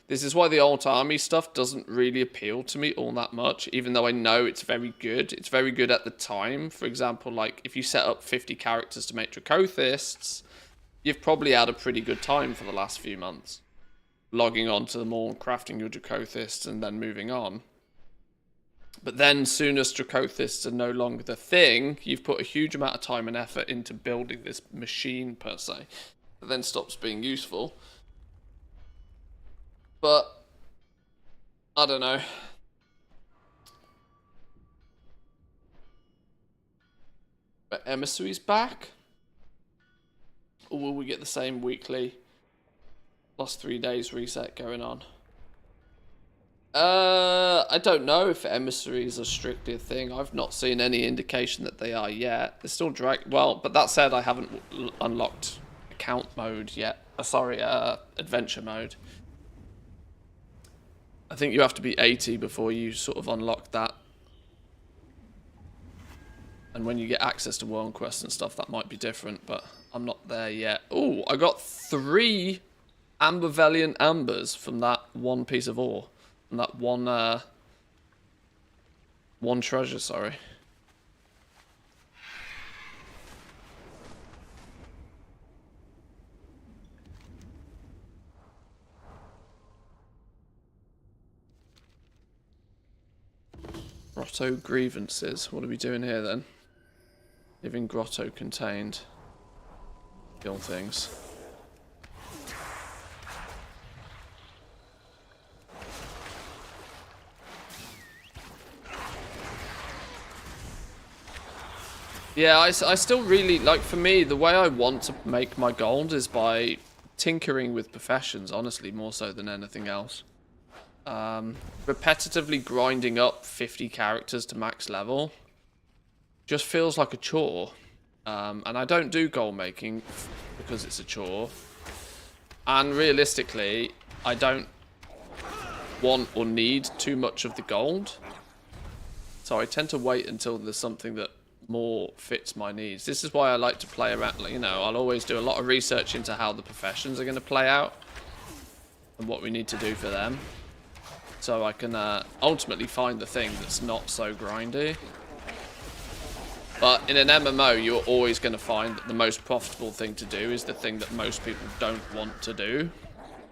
This is why the old army stuff doesn't really appeal to me all that much, even though I know it's very good. It's very good at the time. For example, like, if you set up 50 characters to make Dracothists, you've probably had a pretty good time for the last few months. Logging on to them all, crafting your Dracothists, and then moving on. But then, soon as Dracothists are no longer the thing, you've put a huge amount of time and effort into building this machine, per se. That then stops being useful. But, I don't know. But Emissary's back? Or will we get the same weekly +3 days reset going on? I don't know if emissaries are strictly a thing. I've not seen any indication that they are yet. They're still well, but that said, I haven't unlocked account mode yet. Adventure mode. I think you have to be 80 before you sort of unlock that. And when you get access to World Quest and stuff, that might be different, but I'm not there yet. Oh, I got 3 Amber Valiant Ambers from that one piece of ore. From that one treasure, sorry. Grotto grievances. What are we doing here then? Living grotto contained. Kill things. Yeah, I still really, like, for me, the way I want to make my gold is by tinkering with professions, honestly, more so than anything else. Repetitively grinding up 50 characters to max level just feels like a chore. And I don't do gold making because it's a chore. And realistically, I don't want or need too much of the gold. So I tend to wait until there's something that more fits my needs. This is why I like to play around, you know, I'll always do a lot of research into how the professions are going to play out and what we need to do for them. So I can ultimately find the thing that's not so grindy. But in an MMO, you're always going to find that the most profitable thing to do is the thing that most people don't want to do.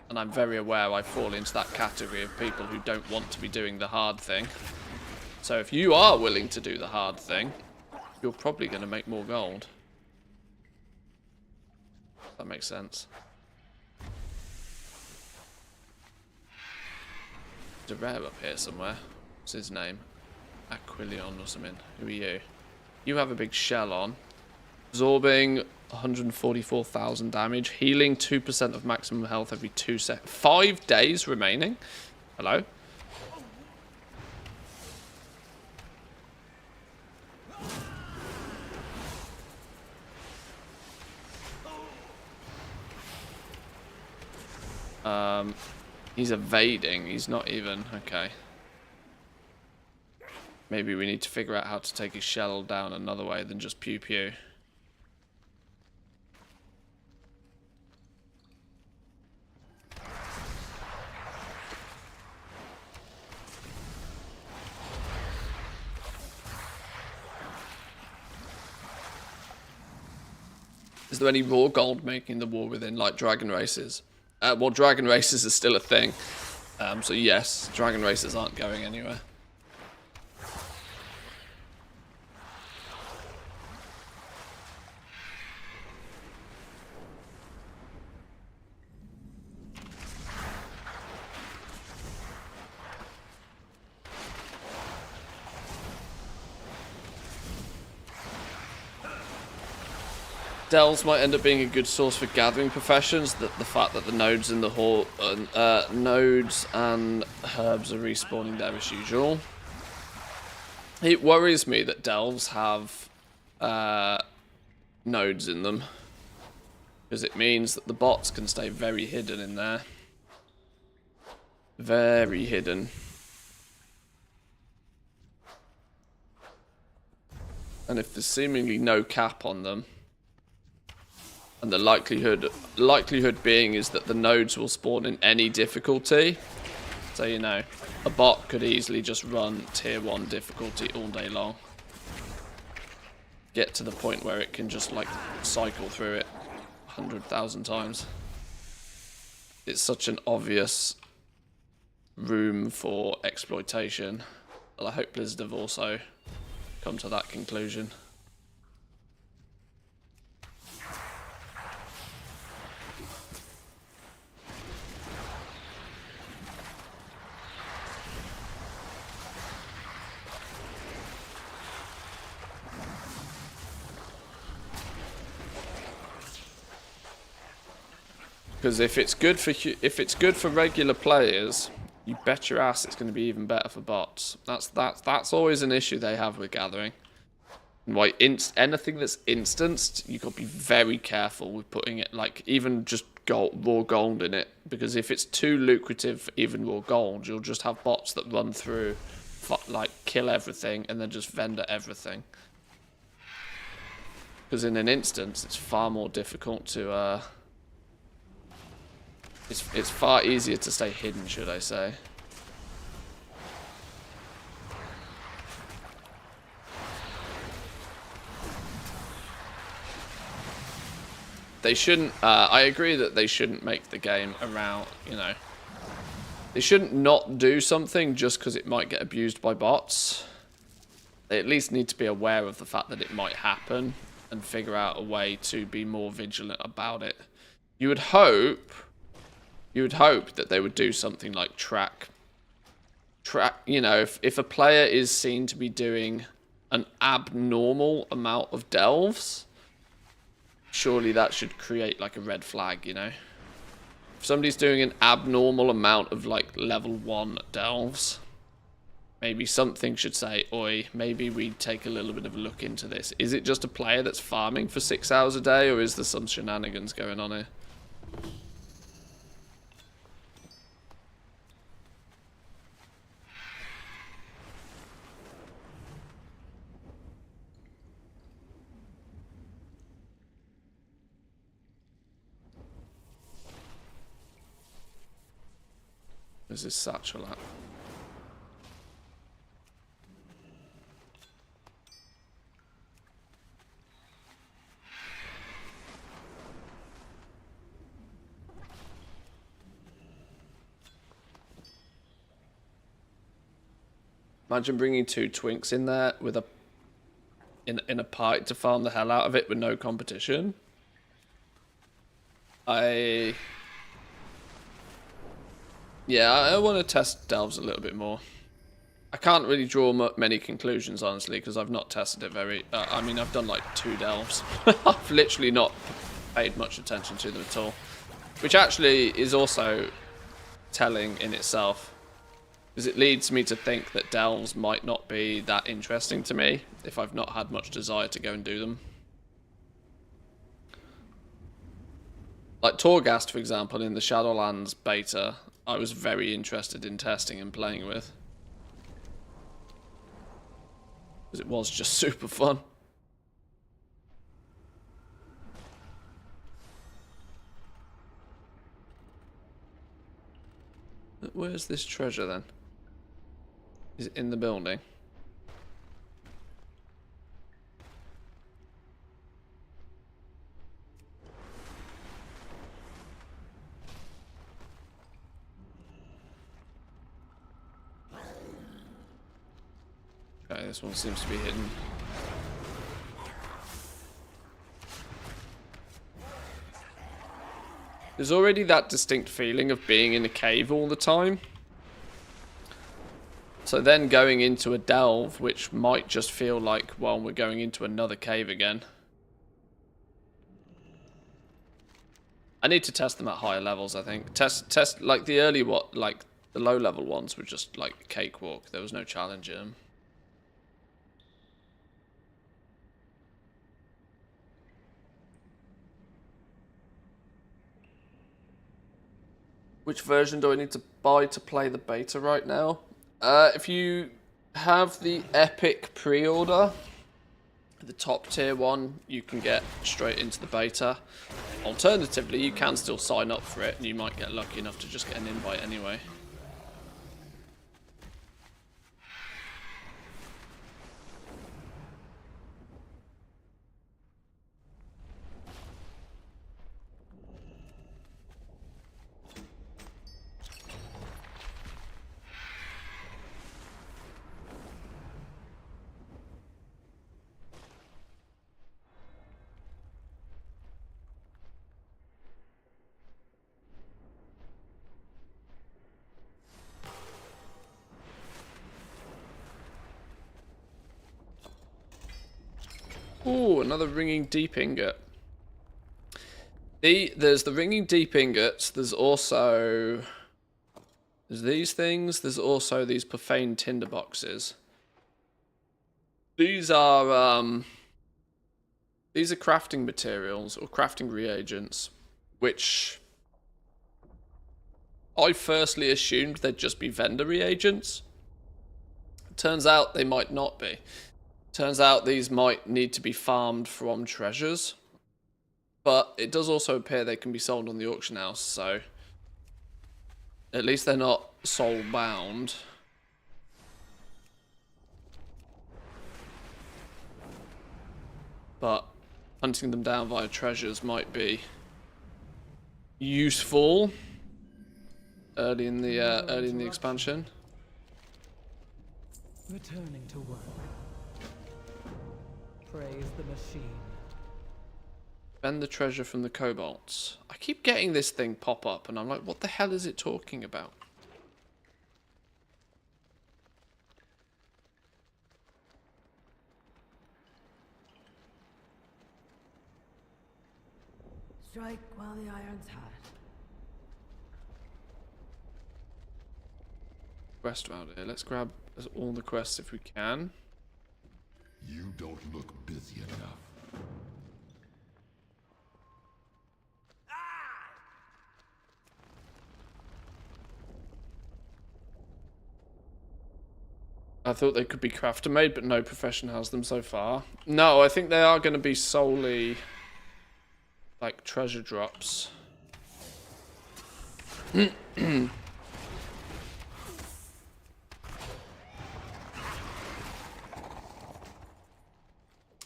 And I'm very aware I fall into that category of people who don't want to be doing the hard thing. So if you are willing to do the hard thing, you're probably going to make more gold. That makes sense. There's a rare up here somewhere. What's his name? Aquilion or something. Who are you? You have a big shell on. Absorbing 144,000 damage. Healing 2% of maximum health every 2 seconds. 5 days remaining. Hello? He's evading. He's not even... Okay. Maybe we need to figure out how to take his shell down another way than just pew pew. Is there any raw gold making the war within, like dragon races? Well, dragon races are still a thing. So yes, dragon races aren't going anywhere. Delves might end up being a good source for gathering professions. That the fact that the nodes in the hall, nodes and herbs are respawning there as usual. It worries me that delves have nodes in them, because it means that the bots can stay very hidden in there. Very hidden. And if there's seemingly no cap on them, and the likelihood being is that the nodes will spawn in any difficulty. So, you know, a bot could easily just run tier 1 difficulty all day long. Get to the point where it can just, like, cycle through it 100,000 times. It's such an obvious room for exploitation. Well, I hope Blizzard have also come to that conclusion. Because if it's good for regular players, you bet your ass it's going to be even better for bots. That's always an issue they have with gathering. And why anything that's instanced, you got to be very careful with putting it, like, even just raw gold in it, because if it's too lucrative for even raw gold, you'll just have bots that run through, like, kill everything and then just vendor everything. Because in an instance, it's far more difficult to It's far easier to stay hidden, should I say. They shouldn't, I agree that they shouldn't make the game around, you know. They shouldn't not do something just because it might get abused by bots. They at least need to be aware of the fact that it might happen and figure out a way to be more vigilant about it. You would hope that they would do something like track, you know, if a player is seen to be doing an abnormal amount of delves, surely that should create like a red flag, you know. If somebody's doing an abnormal amount of like level 1 delves, maybe something should say, oi, maybe we take a little bit of a look into this. Is it just a player that's farming for 6 hours a day, or is there some shenanigans going on here? Where's this satchel at? Imagine bringing 2 twinks in there with a in a party to farm the hell out of it with no competition. Yeah, I want to test delves a little bit more. I can't really draw many conclusions, honestly, because I've not tested it very... I mean, I've done like 2 delves. I've literally not paid much attention to them at all. Which actually is also telling in itself. Because it leads me to think that delves might not be that interesting to me if I've not had much desire to go and do them. Like Torghast, for example, in the Shadowlands beta, I was very interested in testing and playing with. Because it was just super fun. Where's this treasure then? Is it in the building? Okay, this one seems to be hidden. There's already that distinct feeling of being in a cave all the time. So then going into a delve, which might just feel like, well, we're going into another cave again. I need to test them at higher levels, I think. Test like the early like the low level ones were just like cakewalk. There was no challenge in them. Which version do I need to buy to play the beta right now? If you have the Epic pre-order, the top tier one, you can get straight into the beta. Alternatively, you can still sign up for it and you might get lucky enough to just get an invite anyway. Ooh, another ringing deep ingot. There's the ringing deep ingots. There's also these things. There's also these profane tinder boxes. These are crafting materials or crafting reagents, which I firstly assumed they'd just be vendor reagents. Turns out they might not be. Turns out these might need to be farmed from treasures. But it does also appear they can be sold on the auction house, so at least they're not soul bound. But hunting them down via treasures might be useful early in the expansion.
Returning to work. Praise the machine.
Spend the treasure from the kobolds. I keep getting this thing pop up and I'm like, what the hell is it talking about?
Strike while the iron's hot.
Quest round here. Let's grab all the quests if we can.
You don't look busy enough.
I thought they could be crafter made, but no profession has them so far. No, I think they are going to be solely like treasure drops.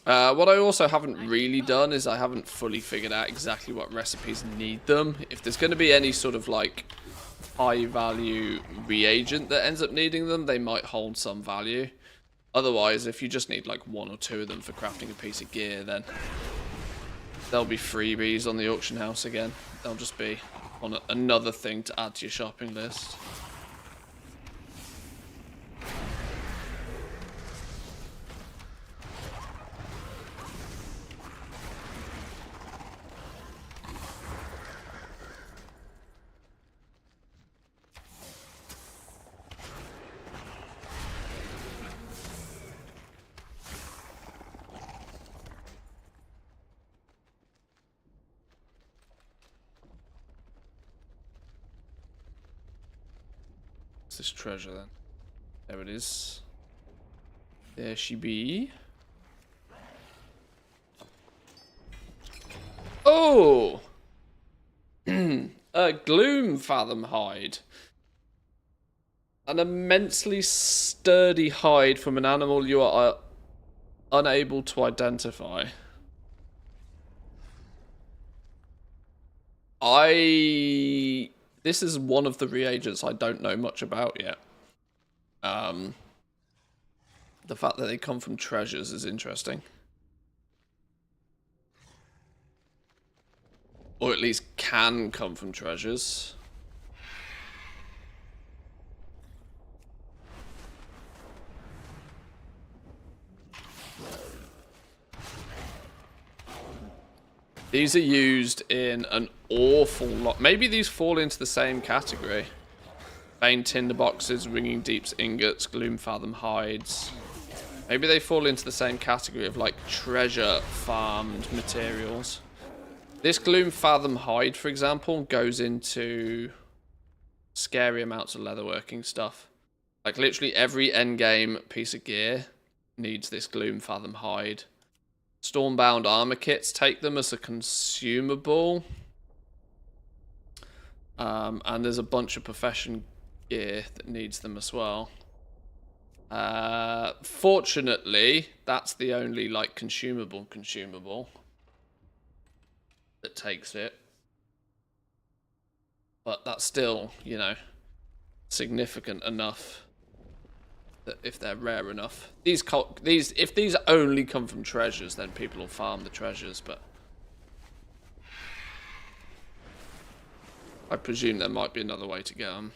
What I also haven't really done is I haven't fully figured out exactly what recipes need them. If there's going to be any sort of like high value reagent that ends up needing them, they might hold some value. Otherwise, if you just need like 1 or 2 of them for crafting a piece of gear, then there'll be freebies on the auction house again. They'll just be on another thing to add to your shopping list. This treasure then. There it is. There she be. Oh! A gloom fathom hide. An immensely sturdy hide from an animal you are unable to identify. This is one of the reagents I don't know much about yet. The fact that they come from treasures is interesting. Or at least can come from treasures. These are used in an awful lot. Maybe these fall into the same category. Vein tinderboxes, ringing deeps ingots, gloom fathom hides. Maybe they fall into the same category of like treasure farmed materials. This gloom fathom hide, for example, goes into scary amounts of leatherworking stuff. Like literally every endgame piece of gear needs this gloom fathom hide. Stormbound armor kits take them as a consumable. And there's a bunch of profession gear that needs them as well. Fortunately, that's the only like consumable that takes it. But that's still, you know, significant enough that if they're rare enough, if these only come from treasures, then people will farm the treasures. But I presume there might be another way to get them.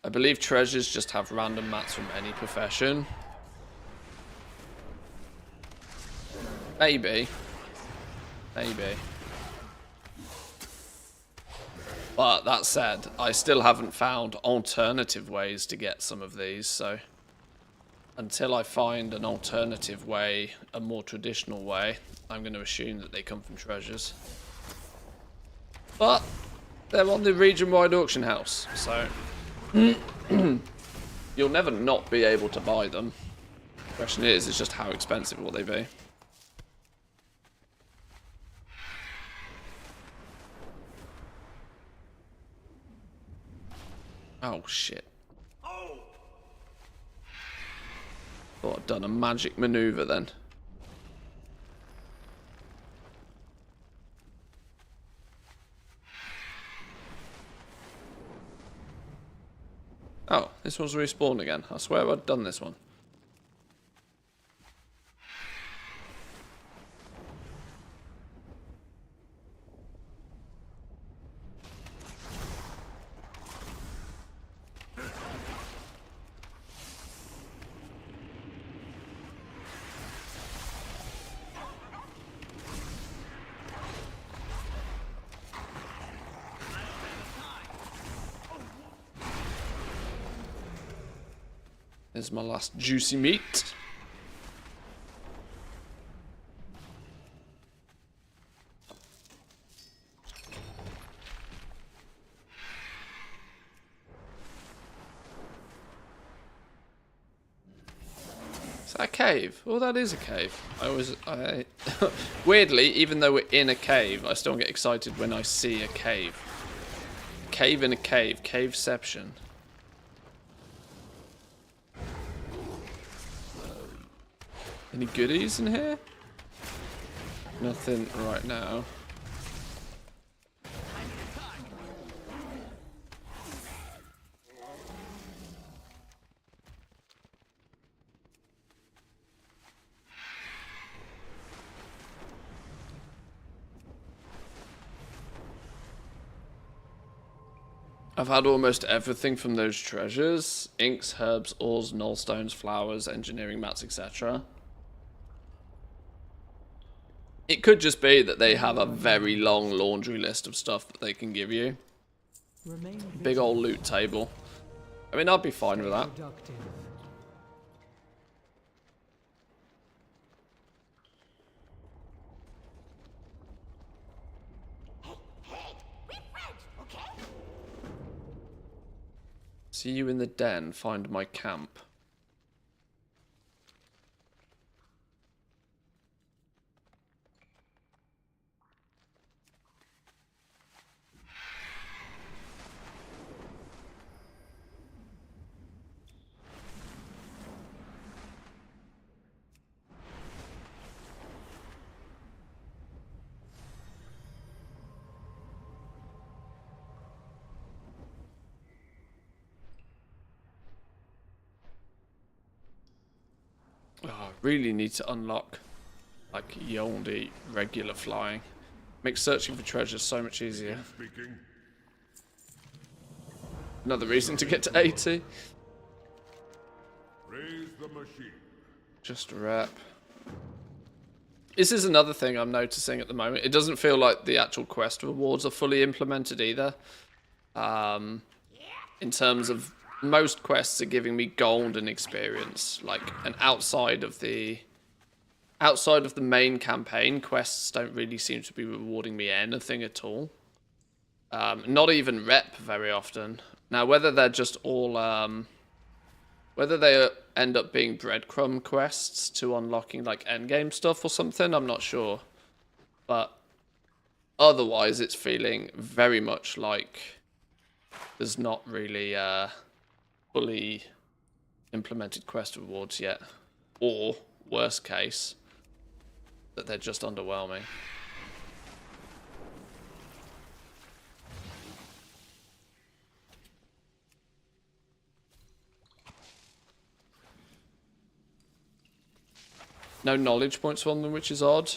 I believe treasures just have random mats from any profession. Maybe. But that said, I still haven't found alternative ways to get some of these, so until I find an alternative way, a more traditional way, I'm going to assume that they come from treasures. But they're on the region-wide auction house, so you'll never not be able to buy them. The question is just how expensive will they be? Oh shit. Thought I'd done a magic maneuver then. Oh, this one's respawned again. I swear I'd done this one. There's my last juicy meat. Is that a cave? Oh, that is a cave. Weirdly, even though we're in a cave, I still get excited when I see a cave. Cave in a cave. Caveception. Any goodies in here? Nothing right now. I've had almost everything from those treasures. Inks, herbs, ores, nullstones, flowers, engineering mats, etc. It could just be that they have a very long laundry list of stuff that they can give you.
Remain
Big old loot table. I mean, I'd be fine with that.
productive.
Hey, we're friends, okay?
See you in the den. Find my camp. Oh, I really need to unlock like Yoldi regular flying. Makes searching for treasure so much easier.
Speaking.
Another reason to get to 80.
Raise the machine.
Just a rep. This is another thing I'm noticing at the moment. It doesn't feel like the actual quest rewards are fully implemented either. In terms of most quests are giving me gold and experience, and outside of the main campaign, quests don't really seem to be rewarding me anything at all. Not even rep very often. Now, whether they're just all, whether they end up being breadcrumb quests to unlocking like endgame stuff or something, I'm not sure. But otherwise, it's feeling very much like there's not really fully implemented quest rewards yet. Or, worst case, that they're just underwhelming. No knowledge points on them, which is odd.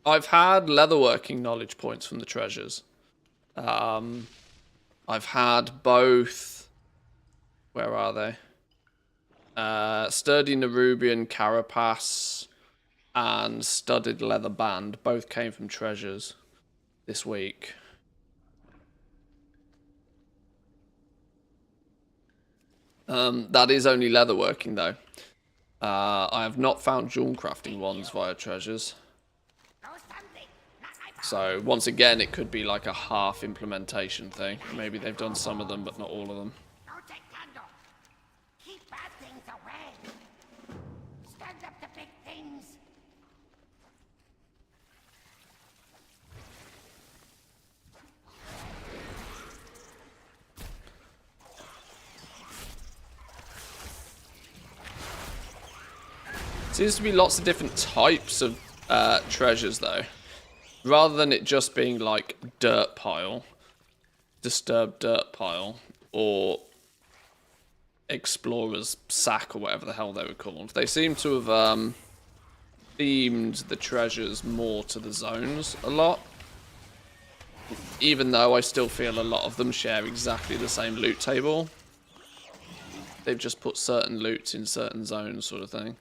I've had leatherworking knowledge points from the treasures. I've had both. Where are they? Sturdy Nerubian carapace and studded leather band. Both came from treasures this week. That is only leatherworking though. I have not found jewel crafting ones via treasures. So once again, it could be like a half implementation thing. Maybe they've done some of them, but not all of them.
Keep bad things away. Stand up to big things.
Seems to be lots of different types of treasures though. Rather than it just being like dirt pile, disturbed dirt pile, or explorer's sack or whatever the hell they were called. They seem to have themed the treasures more to the zones a lot. Even though I still feel a lot of them share exactly the same loot table. They've just put certain loot in certain zones sort of thing.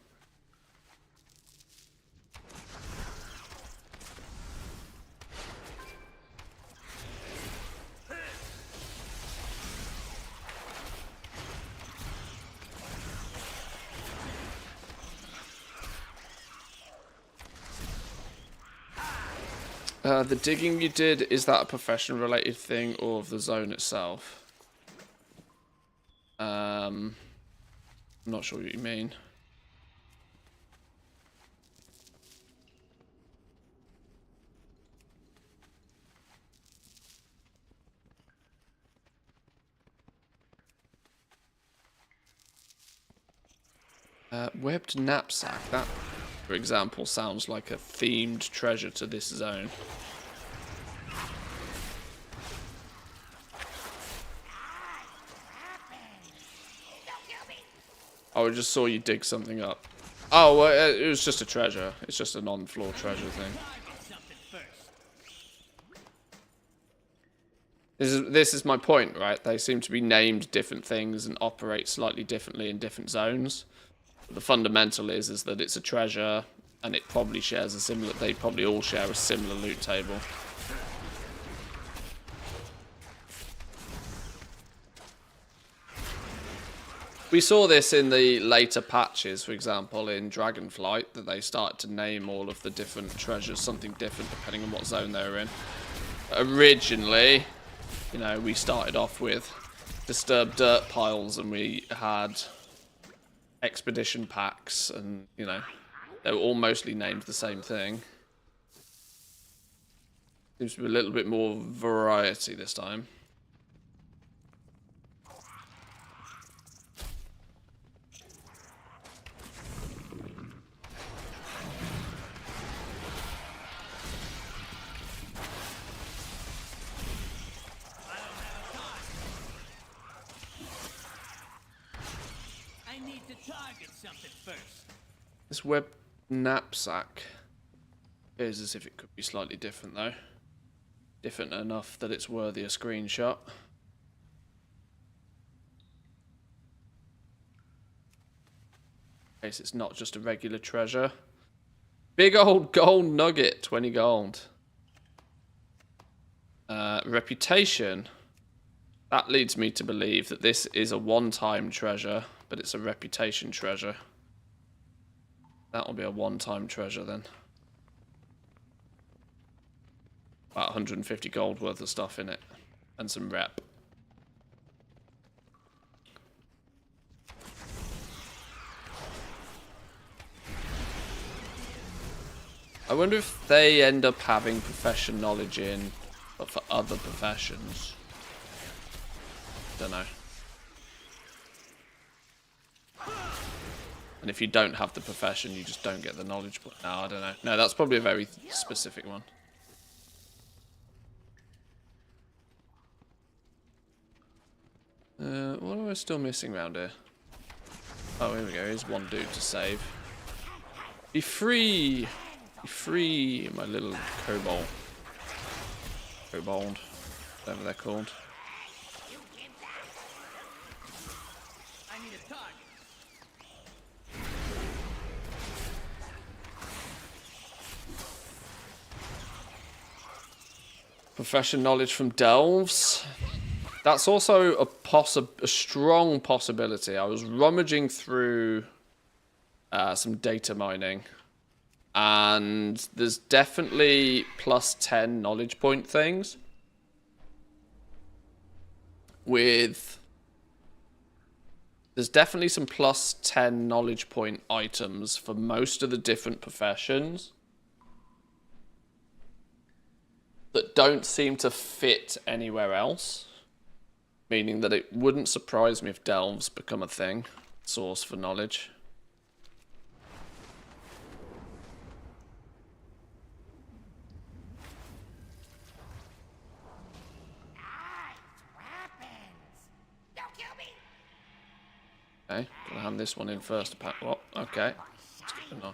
The digging you did, is that a profession related thing or of the zone itself? I'm not sure what you mean. Webbed knapsack. That, for example, sounds like a themed treasure to this zone. Oh, I just saw you dig something up. Oh, well, it was just a treasure. It's just a non-floor treasure thing. This is my point, right? They seem to be named different things and operate slightly differently in different zones. But the fundamental is that it's a treasure, and it probably shares a similar. They probably all share a similar loot table. We saw this in the later patches, for example, in Dragonflight, that they started to name all of the different treasures something different depending on what zone they were in. Originally, you know, we started off with disturbed dirt piles and we had expedition packs and, you know, they were all mostly named the same thing. Seems to be a little bit more variety this time. This web knapsack appears as if it could be slightly different though. Different enough that it's worthy a screenshot. In case it's not just a regular treasure. Big old gold nugget, 20 gold. Reputation. That leads me to believe that this is a one-time treasure, but it's a reputation treasure. That will be a one-time treasure then. About 150 gold worth of stuff in it. And some rep. I wonder if they end up having profession knowledge in, but for other professions. Don't know. And if you don't have the profession, you just don't get the knowledge point. No, I don't know. No, that's probably a very specific one. What am I still missing around here? Oh, here we go. Here's one dude to save. Be free! Be free, my little kobold. Kobold. Whatever they're called. Profession knowledge from delves. That's also a strong possibility. I was rummaging through some data mining, and there's definitely plus 10 knowledge point things with. There's definitely some plus 10 knowledge point items for most of the different professions that don't seem to fit anywhere else. Meaning that it wouldn't surprise me if delves become a thing. Source for knowledge. Okay, gonna hand this one in first. What? Okay. What's going on?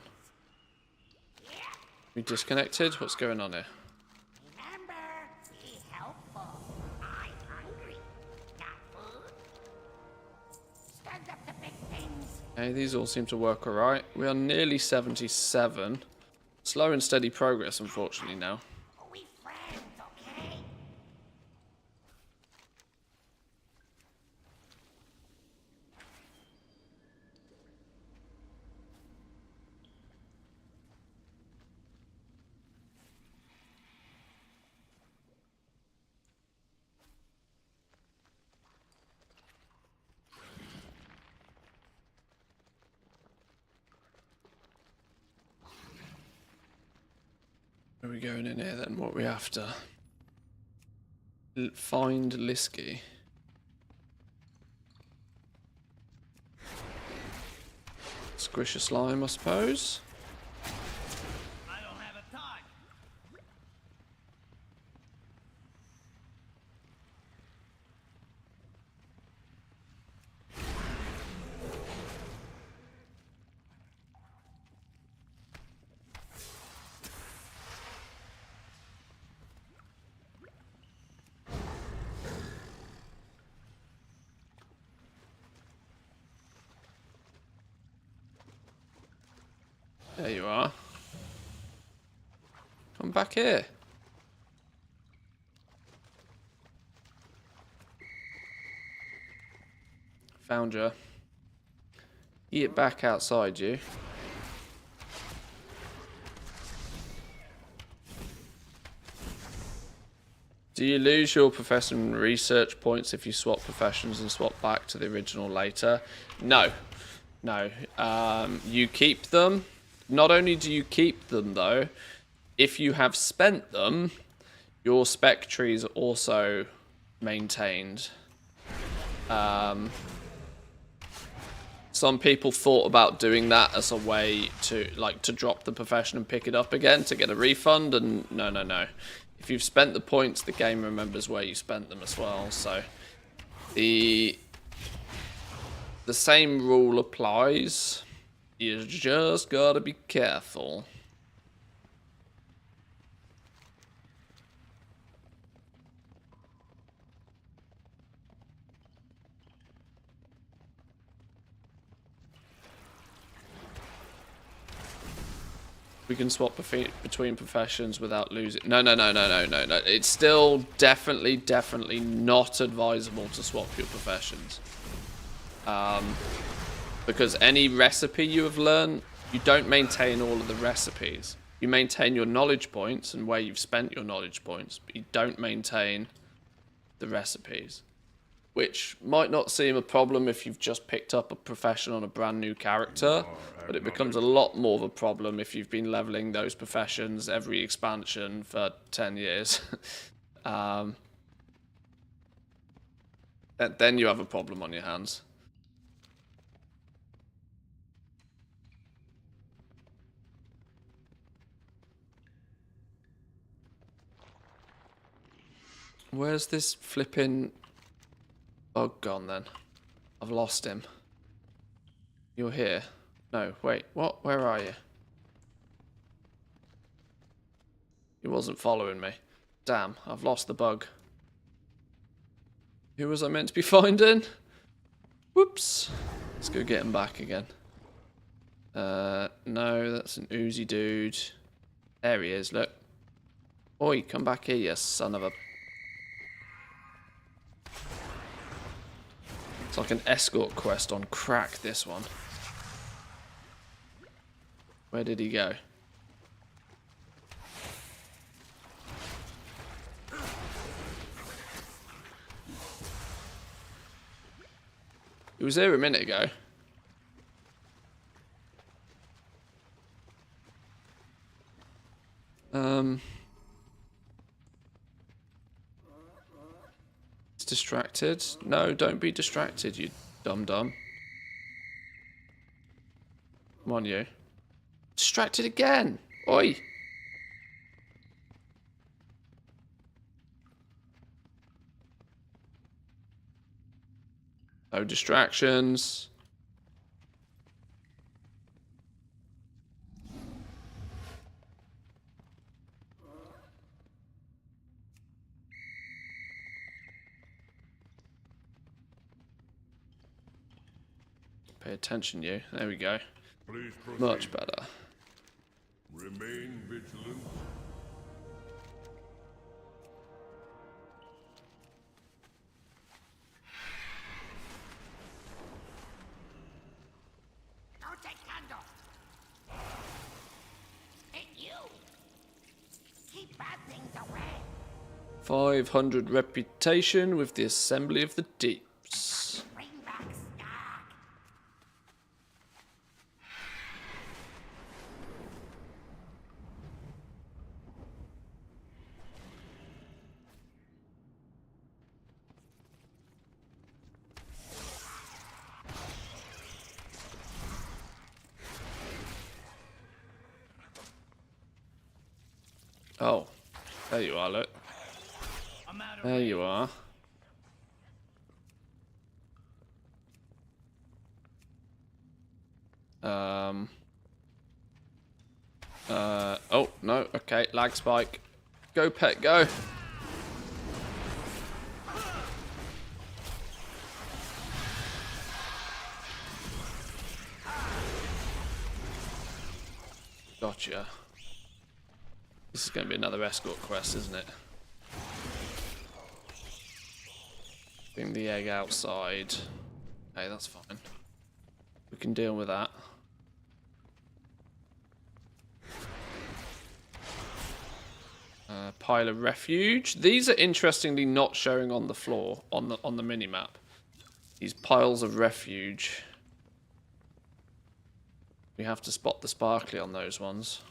We disconnected? What's going on here? Okay, these all seem to work alright. We are nearly 77. Slow and steady progress, unfortunately, now. Where are we going in here then? What are we after? Find Liskey. Squish a slime, I suppose.
I don't have a target.
There you are. Come back here. Found you. Get back outside, you. Do you lose your profession research points if you swap professions and swap back to the original later? No. No. You keep them. Not only do you keep them, though, if you have spent them, your spec trees are also maintained. Some people thought about doing that as a way to, like, to drop the profession and pick it up again to get a refund, and no, no, no. If you've spent the points, the game remembers where you spent them as well, so the same rule applies. You just gotta be careful. We can swap between professions without losing. No, no, no, no, no, no, no. It's still definitely not advisable to swap your professions. Because any recipe you have learned, you don't maintain all of the recipes. You maintain your knowledge points and where you've spent your knowledge points, but you don't maintain the recipes. Which might not seem a problem if you've just picked up a profession on a brand new character, but it becomes a lot more of a problem if you've been leveling those professions every expansion for 10 years. Then you have a problem on your hands. Where's this flipping... Oh, gone then. I've lost him. You're here. No, wait. What? Where are you? He wasn't following me. Damn, I've lost the bug. Who was I meant to be finding? Whoops. Let's go get him back again. No, that's an Uzi dude. There he is, look. Oi, come back here, you son of a... It's like an escort quest on crack, this one. Where did he go? He was here a minute ago. It's distracted. No, don't be distracted, you dum-dum. Come on, you. Distracted again. Oi. No distractions. Pay attention, you. There we go.
Please proceed.
Much better.
Remain vigilant.
Don't take handle. Hey, you. Keep bad things away.
500 reputation with the Assembly of the Deeps.
Bring back Skag.
Oh, there you are, look.
I'm out of
There you are. Oh, no, okay, lag spike. Go, pet, go. Gotcha. This is going to be another escort quest, isn't it? Bring the egg outside. Okay, that's fine. We can deal with that. Pile of refuge. These are interestingly not showing on the floor on the mini map. These piles of refuge. We have to spot the sparkly on those ones.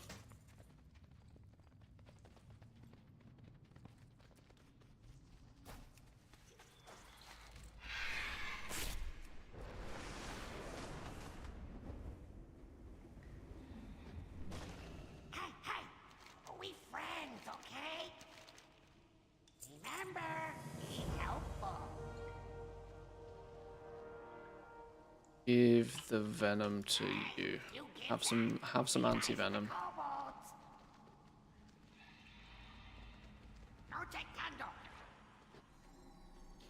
Hey, we friends, okay? Remember, be helpful.
Give the venom to you. Have some anti-venom.
Kobolds. No take candle.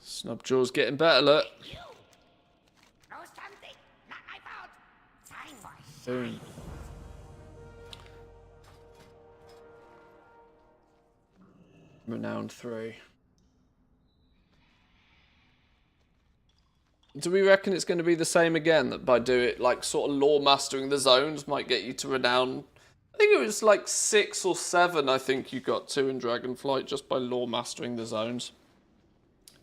Snubjaw's getting better, look.
You. Know something? Not my fault. Time for
Boom. Renowned 3. Do we reckon it's going to be the same again? That by do it like sort of lore mastering the zones might get you to renown. I think it was like 6 or 7. I think you got to in Dragonflight just by lore mastering the zones.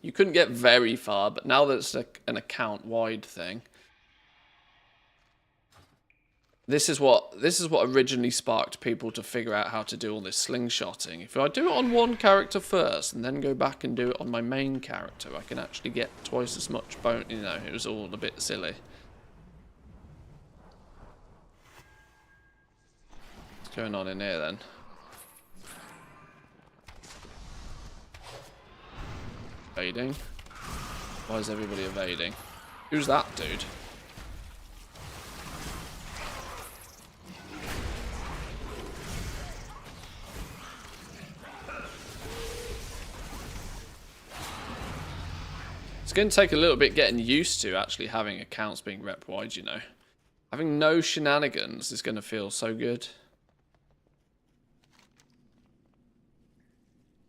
You couldn't get very far, but now that it's an account wide thing. This is what originally sparked people to figure out how to do all this slingshotting. If I do it on one character first and then go back and do it on my main character, I can actually get twice as much bone. You know, it was all a bit silly. What's going on in here then? Evading. Why is everybody evading? Who's that dude? It's going to take a little bit getting used to actually having accounts being rep wide, you know. Having no shenanigans is going to feel so good.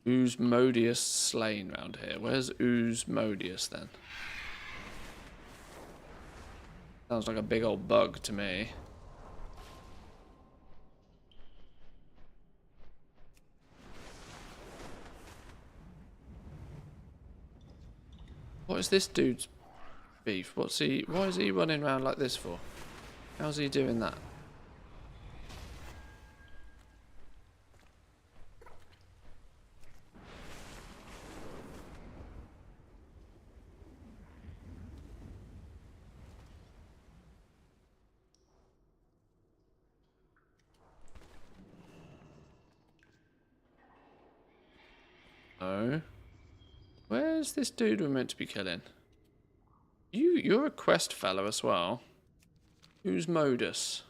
Oozmodius slain round here. Where's Oozmodius then? Sounds like a big old bug to me. What is this dude's beef? Why is he running around like this for? How's he doing that? Oh. Where's this dude we're meant to be killing? You're a quest fellow as well. Who's Modus?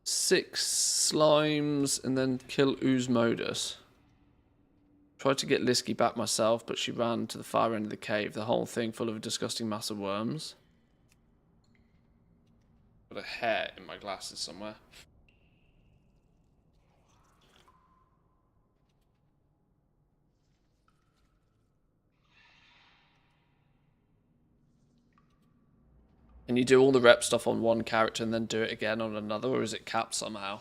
Six slimes and then kill Oozmodius. Tried to get Lisky back myself, but she ran to the far end of the cave. The whole thing full of a disgusting mass of worms. Got a hair in my glasses somewhere. Can you do all the rep stuff on one character and then do it again on another, or is it capped somehow?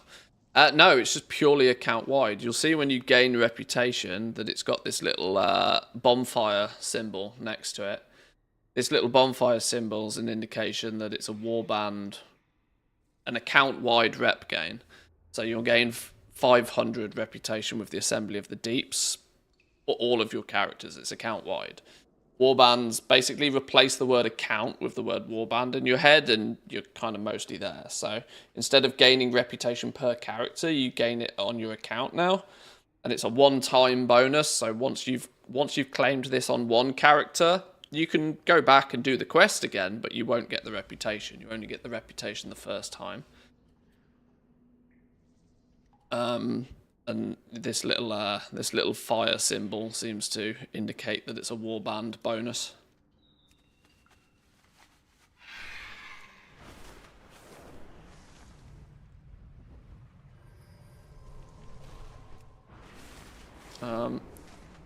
No, it's just purely account wide. You'll see when you gain reputation that it's got this little bonfire symbol next to it. This little bonfire symbol is an indication that it's a warband, an account wide rep gain. So you'll gain 500 reputation with the Assembly of the Deeps for all of your characters. It's account wide. warbands basically replace the word account with the word warband in your head, and you're kind of mostly there. So instead of gaining reputation per character, you gain it on your account now, and it's a one-time bonus. So once you've claimed this on one character, you can go back and do the quest again, but you won't get the reputation. You only get the reputation the first time. And this little fire symbol seems to indicate that it's a warband bonus.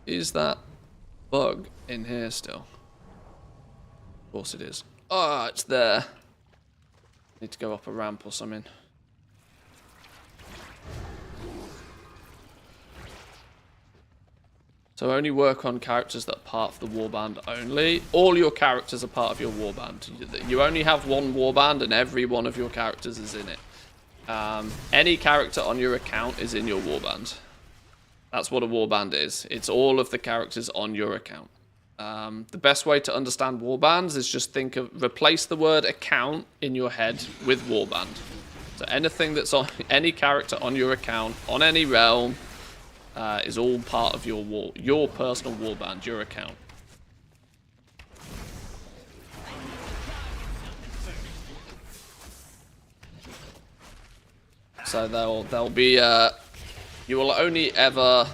Is that bug in here still? Of course it is. Ah, it's there. Need to go up a ramp or something. So only work on characters that are part of the warband only. All your characters are part of your warband. You only have one warband and every one of your characters is in it. Any character on your account is in your warband. That's what a warband is. It's all of the characters on your account. The best way to understand warbands is just replace the word account in your head with warband. So anything that's on any character on your account, on any realm, is all part of your personal warband, your account. So they'll be you will only ever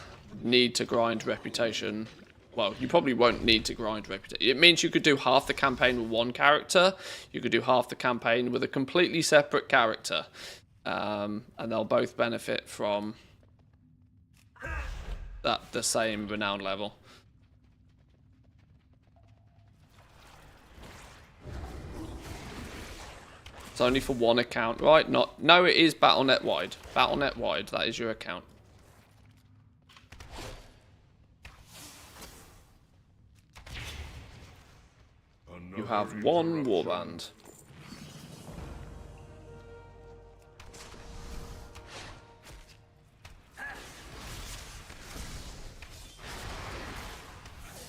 need to grind reputation. Well, you probably won't need to grind reputation. It means you could do half the campaign with one character. You could do half the campaign with a completely separate character. And they'll both benefit from the same renown level. It's only for one account, right? No, it is Battle.net wide. Battle.net wide, that is your account. You have one warband.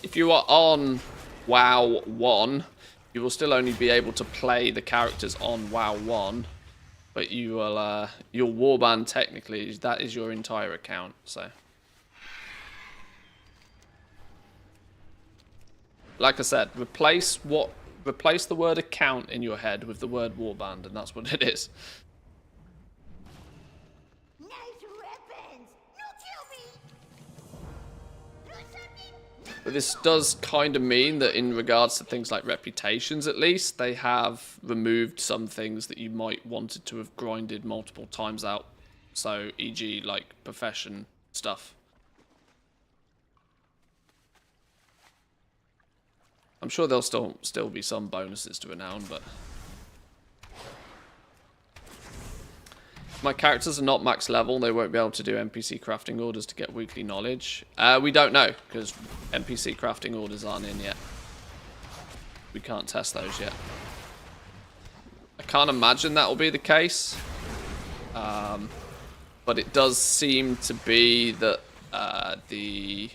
If you are on WoW 1, you will still only be able to play the characters on WoW 1, but you will your warband technically that is your entire account. So, like I said, replace the word account in your head with the word warband, and that's what it is.
Nice weapons! No kill me! Do something!
But this does kind of mean that in regards to things like reputations, at least, they have removed some things that you might wanted to have grinded multiple times out. So, e.g., like profession stuff. I'm sure there'll still be some bonuses to renown, but my characters are not max level. They won't be able to do NPC crafting orders to get weekly knowledge. We don't know, because NPC crafting orders aren't in yet. We can't test those yet. I can't imagine that will be the case. But it does seem to be that the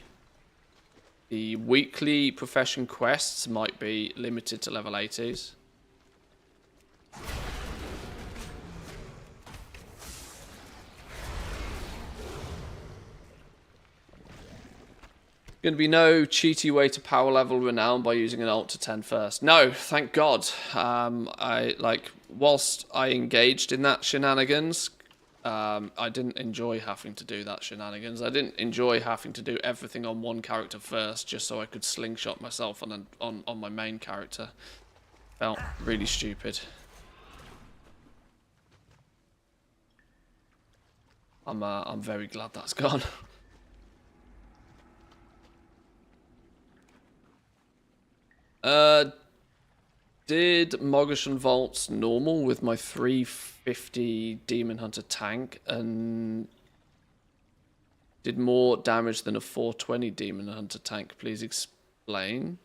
weekly profession quests might be limited to level 80s. Going to be no cheaty way to power level renown by using an alt to 10 first. No, thank God. Whilst I engaged in that shenanigans, I didn't enjoy having to do that shenanigans. I didn't enjoy having to do everything on one character first, just so I could slingshot myself on my main character. Felt really stupid. I'm very glad that's gone. Did Mogashan Vaults normal with my 350 Demon Hunter tank and did more damage than a 420 Demon Hunter tank. Please explain.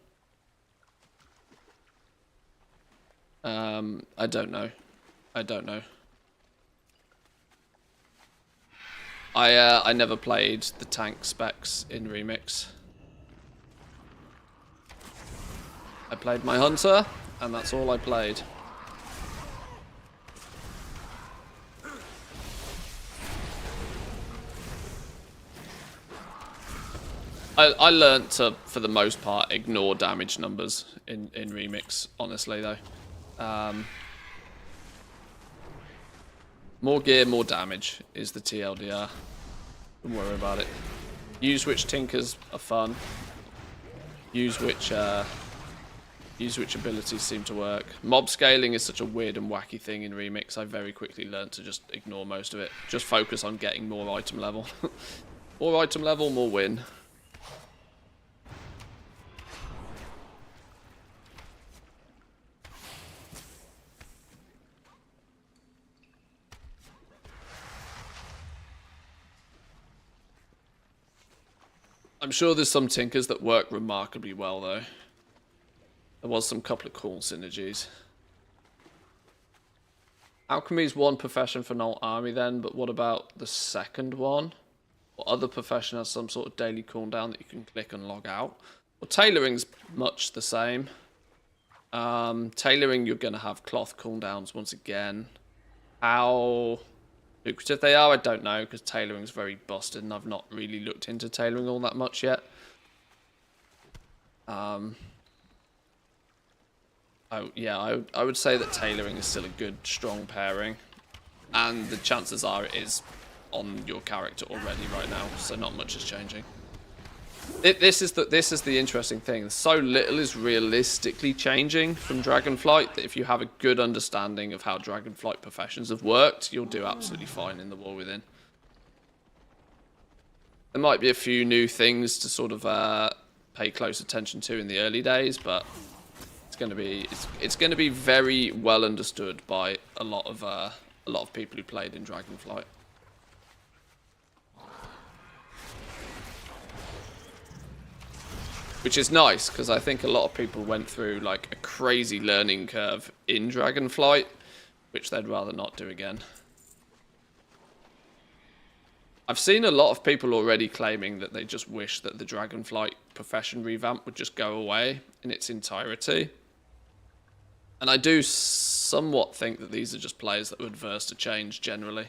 I don't know. I never played the tank specs in Remix. I played my hunter, and that's all I played. I learned to, for the most part, ignore damage numbers in Remix, honestly, though. More gear, more damage is the TLDR. Don't worry about it. Use which tinkers are fun. Use which abilities seem to work. Mob scaling is such a weird and wacky thing in Remix. I very quickly learned to just ignore most of it. Just focus on getting more item level. More item level, more win. I'm sure there's some tinkers that work remarkably well, though. There was some couple of cool synergies. Alchemy is one profession for an army then, but what about the second one? Or other profession has some sort of daily cooldown that you can click and log out. Well, tailoring's much the same. Tailoring, you're going to have cloth cooldowns once again. How lucrative they are, I don't know, because tailoring's very busted, and I've not really looked into tailoring all that much yet. Yeah, I would say that tailoring is still a good, strong pairing, and the chances are it is on your character already right now, so not much is changing. This is the interesting thing. So little is realistically changing from Dragonflight that if you have a good understanding of how Dragonflight professions have worked, you'll do absolutely fine in the War Within. There might be a few new things to sort of pay close attention to in the early days, but it's going to be very well understood by a lot of people who played in Dragonflight. Which is nice, because I think a lot of people went through like a crazy learning curve in Dragonflight, which they'd rather not do again. I've seen a lot of people already claiming that they just wish that the Dragonflight profession revamp would just go away in its entirety. And I do somewhat think that these are just players that are adverse to change generally.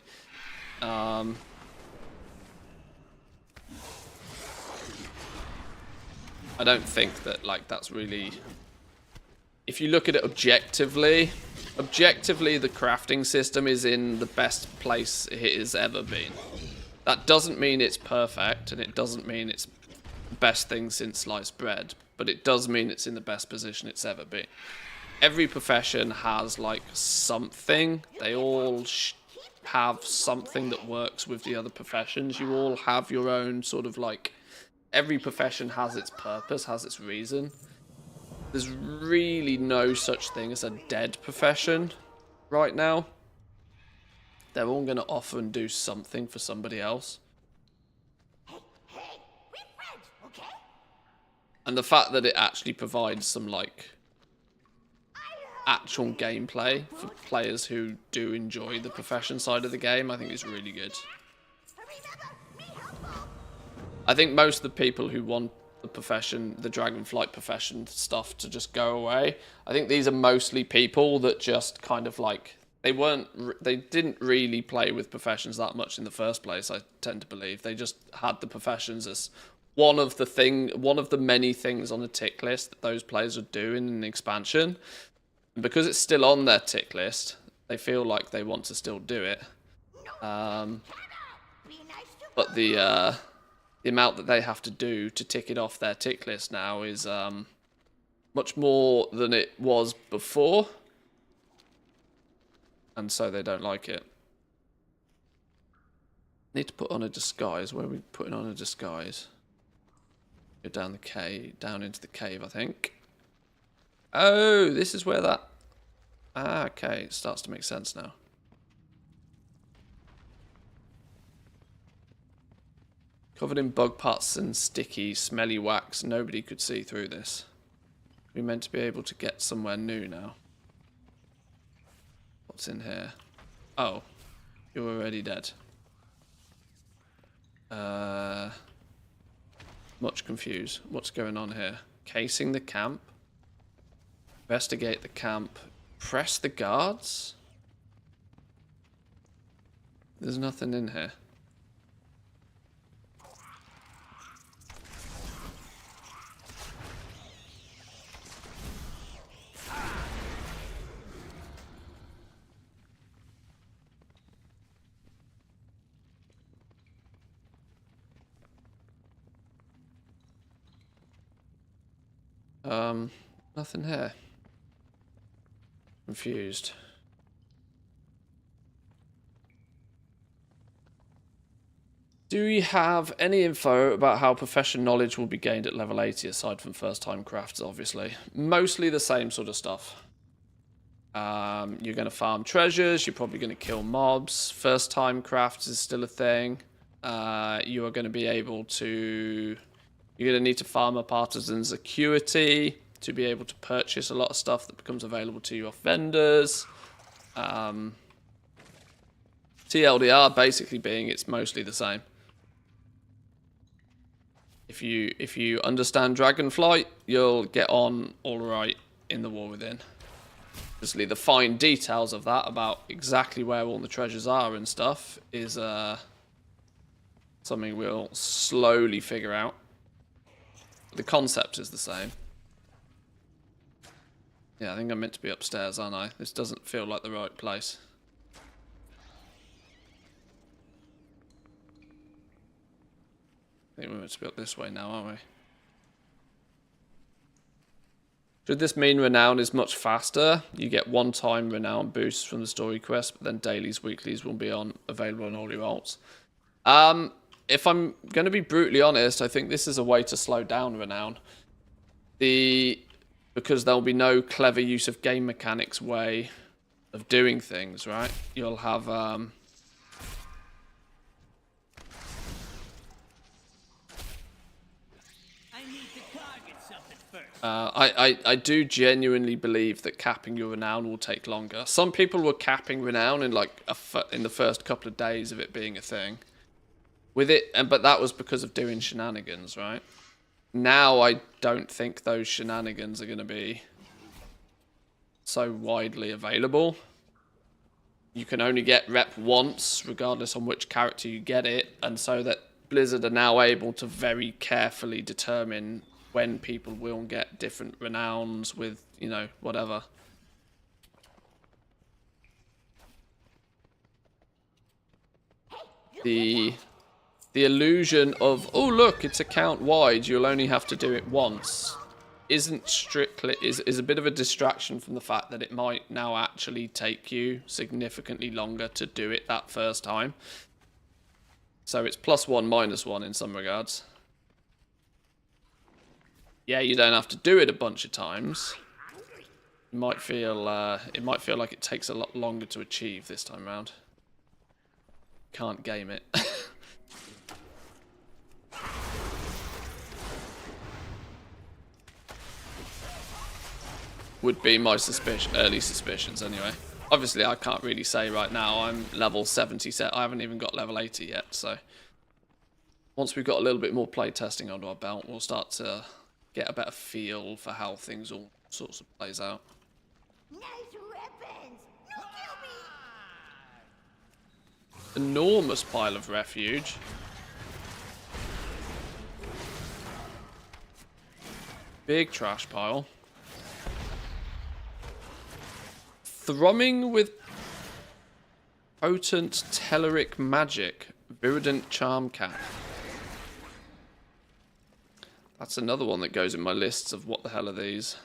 I don't think that that's really... If you look at it objectively, the crafting system is in the best place it has ever been. That doesn't mean it's perfect, and it doesn't mean it's the best thing since sliced bread, but it does mean it's in the best position it's ever been. Every profession has like something. They all have something that works with the other professions. You all have your own sort of like... Every profession has its purpose, has its reason. There's really no such thing as a dead profession right now. They're all going to offer and do something for somebody else.
Hey, we're friends, okay?
And the fact that it actually provides some like actual gameplay for players who do enjoy the profession side of the game, I think is really good. I think most of the people who want the profession, the Dragonflight profession stuff to just go away, I think these are mostly people that just kind of like, they didn't really play with professions that much in the first place, I tend to believe. They just had the professions as one of the many things on the tick list that those players would do in an expansion. And because it's still on their tick list, they feel like they want to still do it. But the amount that they have to do to tick it off their tick list now is much more than it was before. And so they don't like it. Need to put on a disguise. Where are we putting on a disguise? Go down the cave, down into the cave, I think. Oh, this is where that... Ah, okay, it starts to make sense now. Covered in bug parts and sticky, smelly wax, nobody could see through this. We're meant to be able to get somewhere new now. What's in here? Oh, you're already dead. Much confused. What's going on here? Casing the camp? Investigate the camp. Press the guards? There's nothing in here. Nothing here. Confused. Do we have any info about how profession knowledge will be gained at level 80 aside from first time crafts, obviously? Mostly the same sort of stuff. You're going to farm treasures, you're probably going to kill mobs. First time crafts is still a thing. You are going to be able to... You're going to need to farm up artisans' acuity to be able to purchase a lot of stuff that becomes available to you off vendors. TLDR basically being it's mostly the same. If you understand Dragonflight, you'll get on all right in the War Within. Obviously, the fine details of that about exactly where all the treasures are and stuff is something we'll slowly figure out. The concept is the same. Yeah, I think I'm meant to be upstairs, aren't I? This doesn't feel like the right place. I think we're meant to be up this way now, aren't we? Should this mean renown is much faster? You get one-time renown boosts from the story quest, but then dailies, weeklies will be available on all your alts. If I'm going to be brutally honest, I think this is a way to slow down renown. Because there'll be no clever use of game mechanics way of doing things, right? You'll have I do genuinely believe that capping your renown will take longer. Some people were capping renown in like in the first couple of days of it being a thing. But that was because of doing shenanigans, right? Now I don't think those shenanigans are going to be so widely available. You can only get rep once, regardless on which character you get it, and so that Blizzard are now able to very carefully determine when people will get different renowns with, you know, whatever. The illusion of, oh look, it's account wide, you'll only have to do it once, isn't strictly, is a bit of a distraction from the fact that it might now actually take you significantly longer to do it that first time. So it's +1, -1 in some regards. Yeah, you don't have to do it a bunch of times. It might feel like it takes a lot longer to achieve this time around. Can't game it. Would be my early suspicions anyway. Obviously, I can't really say right now. I'm level 70 set. I haven't even got level 80 yet. So once we've got a little bit more play testing under our belt, we'll start to get a better feel for how things all sorts of plays out.
Nice weapons! No, kill me!
Enormous pile of refuge. Big trash pile. Thrumming with potent telluric magic. Virulent charm cap. That's another one that goes in my lists of what the hell are these.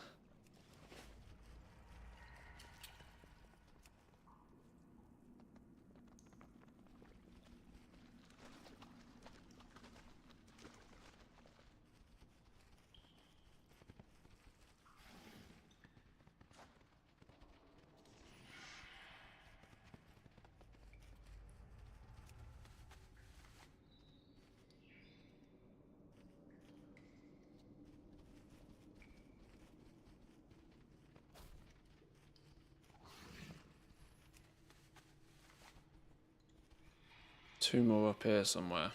Two more up here somewhere.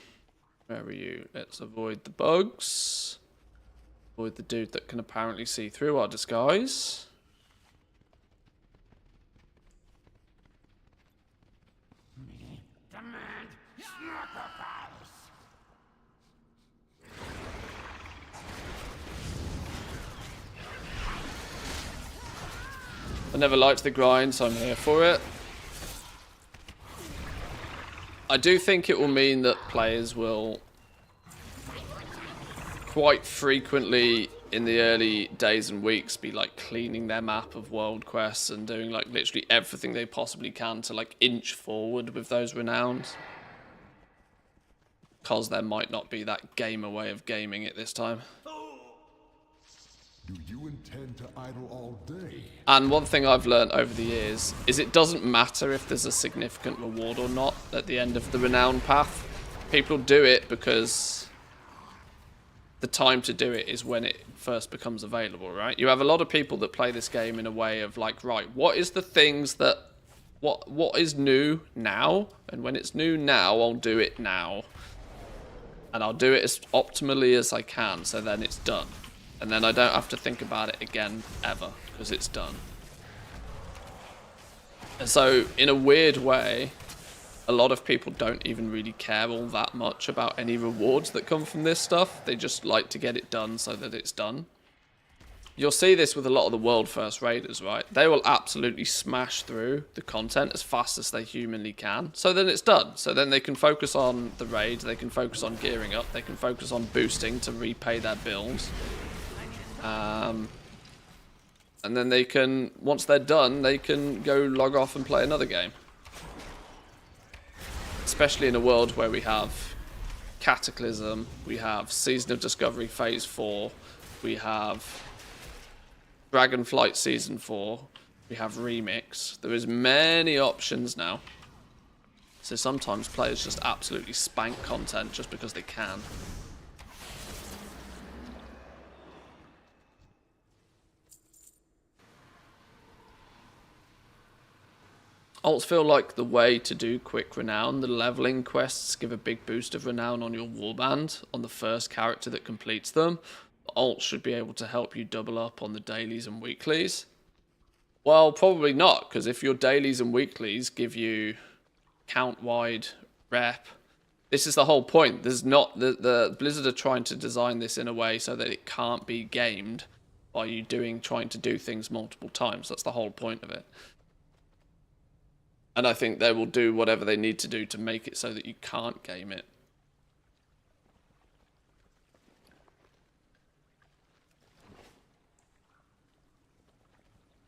Where are you? Let's avoid the bugs. Avoid the dude that can apparently see through our disguise. I never liked the grind, so I'm here for it. I do think it will mean that players will quite frequently in the early days and weeks be like cleaning their map of world quests and doing like literally everything they possibly can to like inch forward with those renowns. Because there might not be that gamer way of gaming it this time.
Do you intend to idle all day?
And one thing I've learned over the years is it doesn't matter if there's a significant reward or not at the end of the renown path. People do it because the time to do it is when it first becomes available, right? You have a lot of people that play this game in a way of like, right, what is the things that, what is new now? And when it's new now, I'll do it now. And I'll do it as optimally as I can, so then it's done. And then I don't have to think about it again, ever, because it's done. And so, in a weird way, a lot of people don't even really care all that much about any rewards that come from this stuff. They just like to get it done so that it's done. You'll see this with a lot of the world first raiders, right? They will absolutely smash through the content as fast as they humanly can. So then it's done. So then they can focus on the raid, they can focus on gearing up, they can focus on boosting to repay their bills. And then they can, once they're done, they can go log off and play another game. Especially in a world where we have Cataclysm, we have Season of Discovery Phase 4, we have Dragonflight Season 4, we have Remix. There is many options now. So sometimes players just absolutely spank content just because they can. Alts feel like the way to do quick renown. The leveling quests give a big boost of renown on your warband on the first character that completes them. Alts should be able to help you double up on the dailies and weeklies. Well, probably not, because if your dailies and weeklies give you count-wide rep, this is the whole point. There's not the Blizzard are trying to design this in a way so that it can't be gamed by you trying to do things multiple times. That's the whole point of it. And I think they will do whatever they need to do to make it so that you can't game it.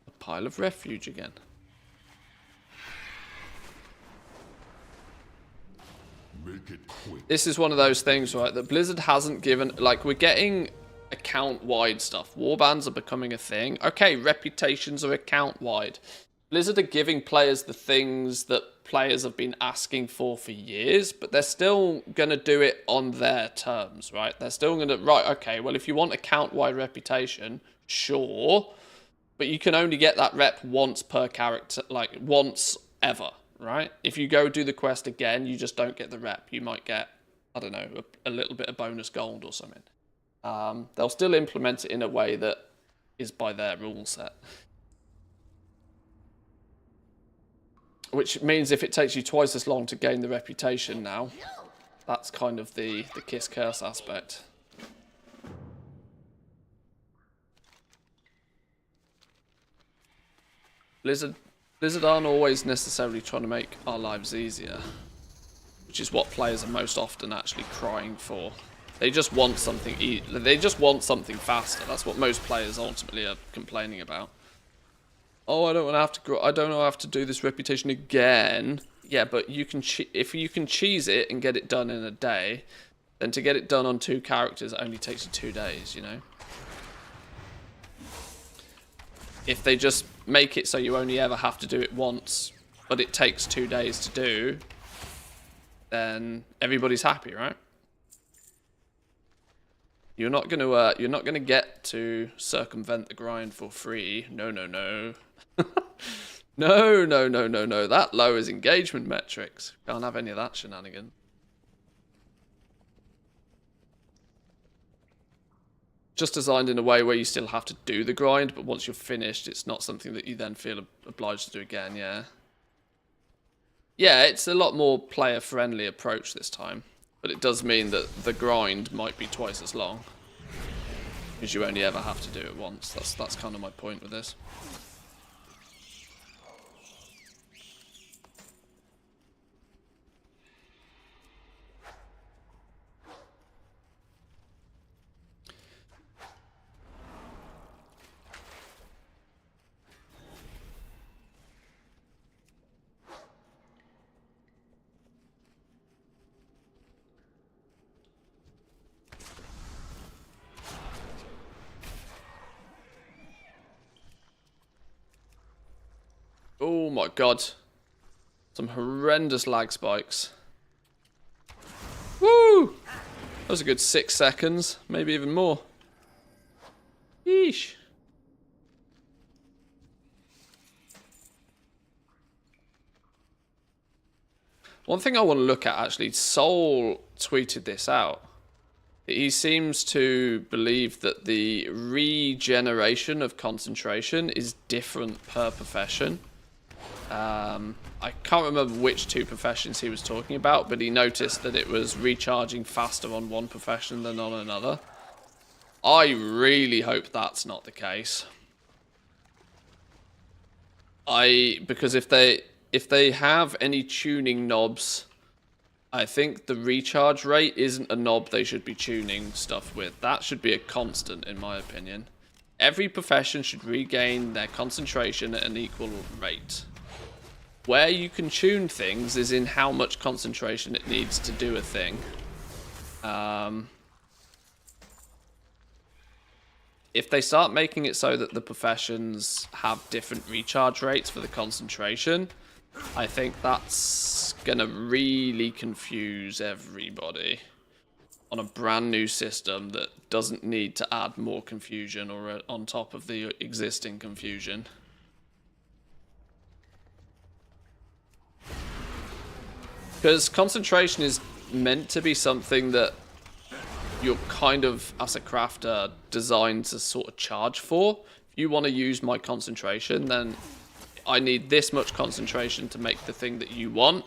A pile of refuge again.
Make it quick.
This is one of those things, right, that Blizzard hasn't given... Like, we're getting account-wide stuff. Warbands are becoming a thing. Okay, reputations are account-wide. Blizzard are giving players the things that players have been asking for years, but they're still going to do it on their terms, right? They're still going to... Right, okay, well, if you want account-wide reputation, sure, but you can only get that rep once per character, like, once ever, right? If you go do the quest again, you just don't get the rep. You might get, I don't know, a little bit of bonus gold or something. They'll still implement it in a way that is by their rule set. Which means if it takes you twice as long to gain the reputation now, that's kind of the kiss curse aspect. Blizzard aren't always necessarily trying to make our lives easier, which is what players are most often actually crying for. They just want something they just want something faster. That's what most players ultimately are complaining about. Oh, I don't want to have to. I don't have to do this reputation again. Yeah, but you can. If you can cheese it and get it done in a day, then to get it done on 2 characters it only takes you 2 days. You know. If they just make it so you only ever have to do it once, but it takes 2 days to do, then everybody's happy, right? You're not gonna get to circumvent the grind for free. No, no, no. No, no, no, no, no. That lowers engagement metrics. Can't have any of that shenanigan. Just designed in a way where you still have to do the grind, but once you're finished, it's not something that you then feel obliged to do again, yeah. Yeah, it's a lot more player-friendly approach this time. But it does mean that the grind might be twice as long. Because you only ever have to do it once. That's kind of my point with this. Oh my god. Some horrendous lag spikes. Woo! That was a good 6 seconds, maybe even more. Yeesh. One thing I want to look at, actually, Soul tweeted this out. He seems to believe that the regeneration of concentration is different per profession. I can't remember which 2 professions he was talking about, but he noticed that it was recharging faster on one profession than on another. I really hope that's not the case. Because if they have any tuning knobs, I think the recharge rate isn't a knob they should be tuning stuff with. That should be a constant, in my opinion. Every profession should regain their concentration at an equal rate. Where you can tune things is in how much concentration it needs to do a thing. If they start making it so that the professions have different recharge rates for the concentration, I think that's gonna really confuse everybody on a brand new system that doesn't need to add more confusion or on top of the existing confusion. Because concentration is meant to be something that you're kind of, as a crafter, designed to sort of charge for. If you want to use my concentration, then I need this much concentration to make the thing that you want,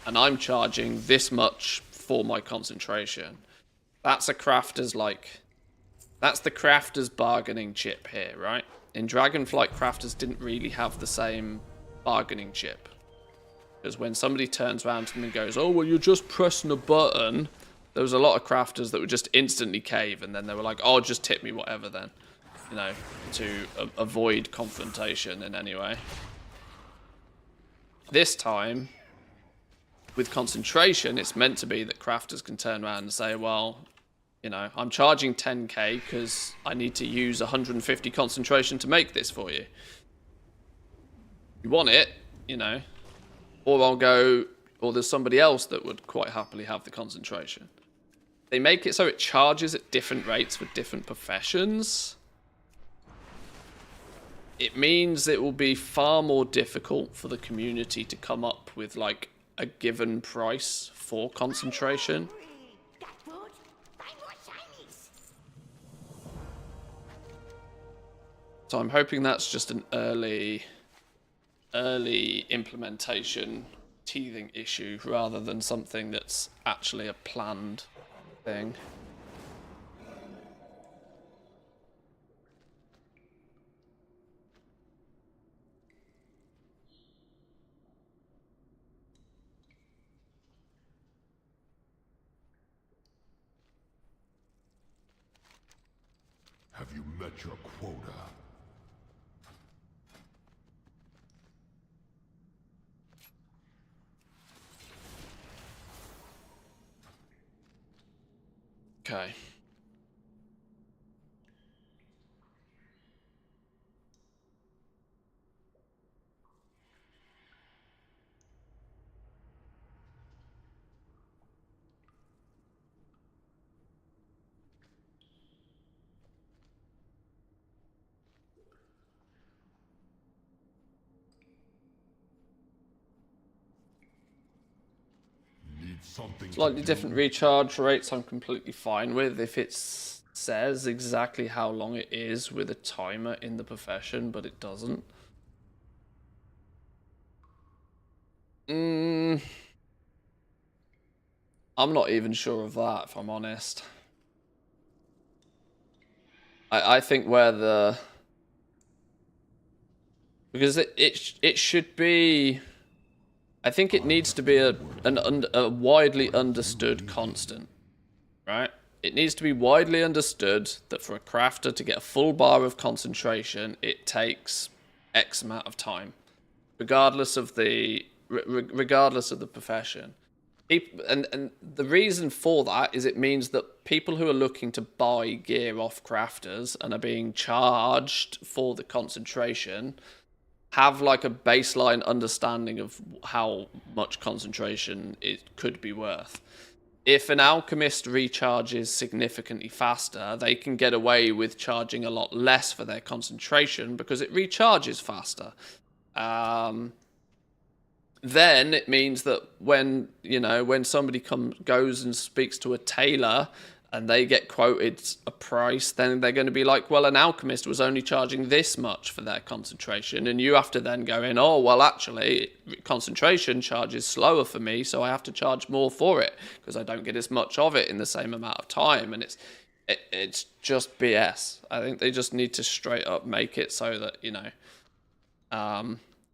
and I'm charging this much for my concentration. That's a crafter's, like, that's the crafter's bargaining chip here, right? In Dragonflight, crafters didn't really have the same bargaining chip. Because when somebody turns around to them and goes, oh, well, you're just pressing a button, there was a lot of crafters that would just instantly cave, and then they were like, oh, just tip me whatever then, you know, to avoid confrontation in any way. This time, with concentration, it's meant to be that crafters can turn around and say, well, you know, I'm charging 10k because I need to use 150 concentration to make this for you. You want it, you know, or I'll go, or there's somebody else that would quite happily have the concentration. They make it so it charges at different rates for different professions. It means it will be far more difficult for the community to come up with, like, a given price for concentration.
Got food? Find more shinies.
So I'm hoping that's just an early implementation teething issue rather than something that's actually a planned thing.
Have you met your quota?
Okay.
Need something
Slightly
to
different
do?
recharge rates I'm completely fine with if it says exactly how long it is with a timer in the profession, but it doesn't. I'm not even sure of that, if I'm honest. I think where the... Because it should be... I think it needs to be a widely understood constant, right? It needs to be widely understood that for a crafter to get a full bar of concentration, it takes X amount of time, regardless of the profession. And the reason for that is it means that people who are looking to buy gear off crafters and are being charged for the concentration have like a baseline understanding of how much concentration it could be worth. If an alchemist recharges significantly faster, they can get away with charging a lot less for their concentration because it recharges faster. Then it means that when somebody goes and speaks to a tailor and they get quoted a price, then they're going to be like, well, an alchemist was only charging this much for their concentration, and you have to then go in, oh, well, actually, concentration charges slower for me, so I have to charge more for it because I don't get as much of it in the same amount of time, and it's just BS. I think they just need to straight up make it so that,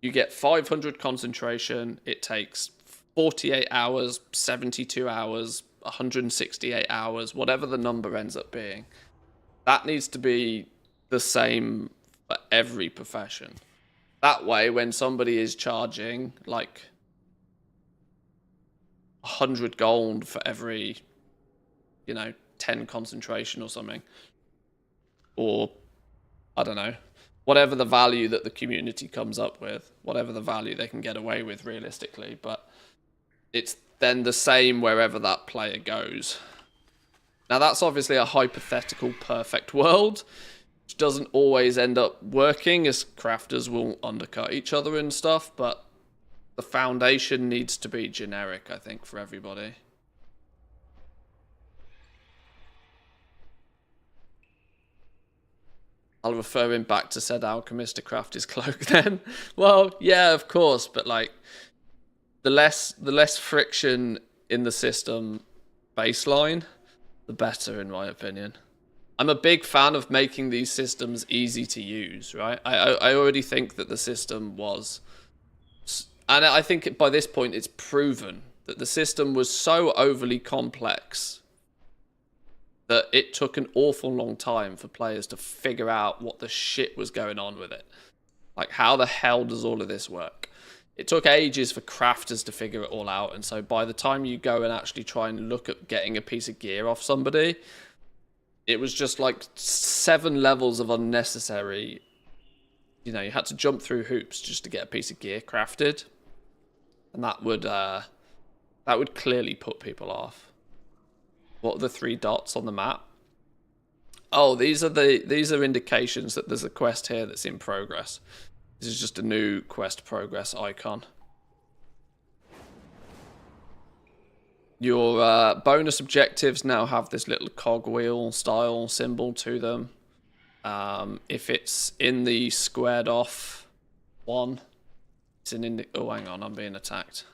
you get 500 concentration, it takes 48 hours, 72 hours, 168 hours, whatever the number ends up being. That needs to be the same for every profession. That way, when somebody is charging like 100 gold for every, 10 concentration or something, or I don't know, whatever the value that the community comes up with, whatever the value they can get away with realistically, but it's then the same wherever that player goes. Now that's obviously a hypothetical perfect world, which doesn't always end up working as crafters will undercut each other and stuff, but the foundation needs to be generic, I think, for everybody. I'll refer him back to said alchemist to craft his cloak then. Well, yeah, of course, but like the less friction in the system baseline, the better, in my opinion. I'm a big fan of making these systems easy to use, right? I already think that the system was, and I think by this point it's proven that the system was so overly complex that it took an awful long time for players to figure out what the shit was going on with it. Like, how the hell does all of this work? It took ages for crafters to figure it all out, and so by the time you go and actually try and look at getting a piece of gear off somebody, it was just like 7 levels of unnecessary. You had to jump through hoops just to get a piece of gear crafted, and that would clearly put people off. What are the 3 dots on the map? Oh, these are indications that there's a quest here that's in progress. This is just a new quest progress icon. Your bonus objectives now have this little cogwheel style symbol to them. If it's in the squared off one, it's an oh, hang on, I'm being attacked.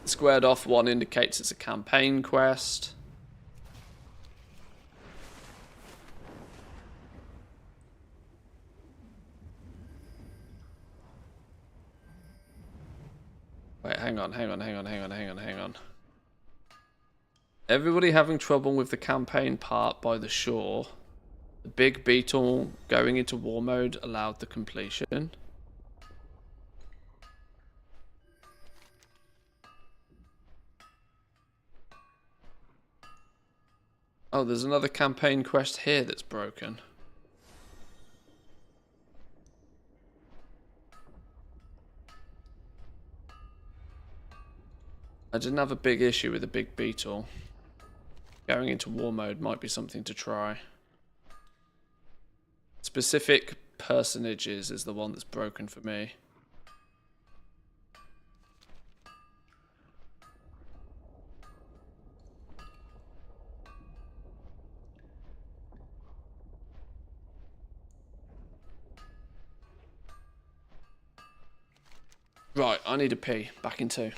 The squared off one indicates it's a campaign quest. Wait, hang on. Everybody having trouble with the campaign part by the shore. The big beetle going into war mode allowed the completion. Oh, there's another campaign quest here that's broken. I didn't have a big issue with the big beetle. Going into war mode might be something to try. Specific personages is the one that's broken for me. Right, I need a pee. Back in 2.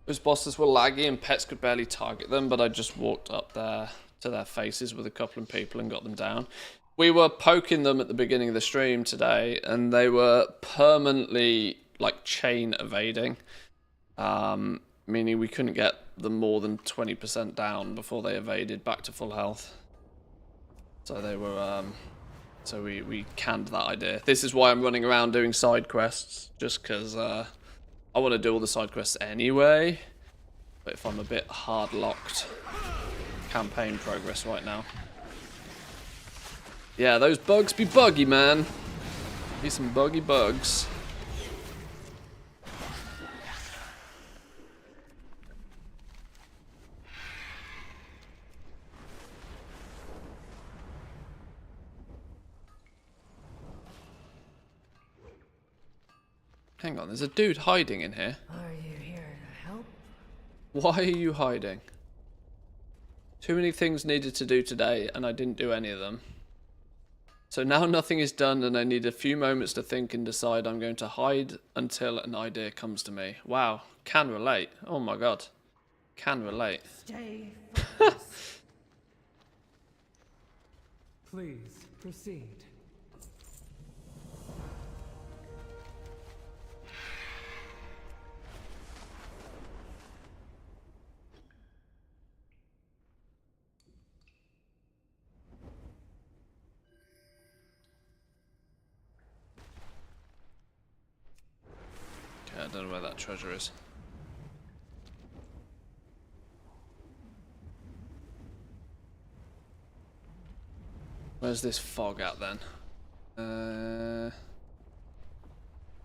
Those bosses were laggy and pets could barely target them, but I just walked up there to their faces with a couple of people and got them down. We were poking them at the beginning of the stream today, and they were permanently like chain evading, meaning we couldn't get them more than 20% down before they evaded back to full health. So they were, so we canned that idea. This is why I'm running around doing side quests, just because I want to do all the side quests anyway. But if I'm a bit hard locked campaign progress right now. Yeah, those bugs be buggy, man. Be some buggy bugs. Hang on, there's a dude hiding in here.
Are you here to help?
Why are you hiding? Too many things needed to do today, and I didn't do any of them. So now nothing is done, and I need a few moments to think and decide. I'm going to hide until an idea comes to me. Wow, can relate. Oh my god. Can relate.
Stay focused.
Please proceed.
Okay, I don't know where that treasure is. Where's this fog at then?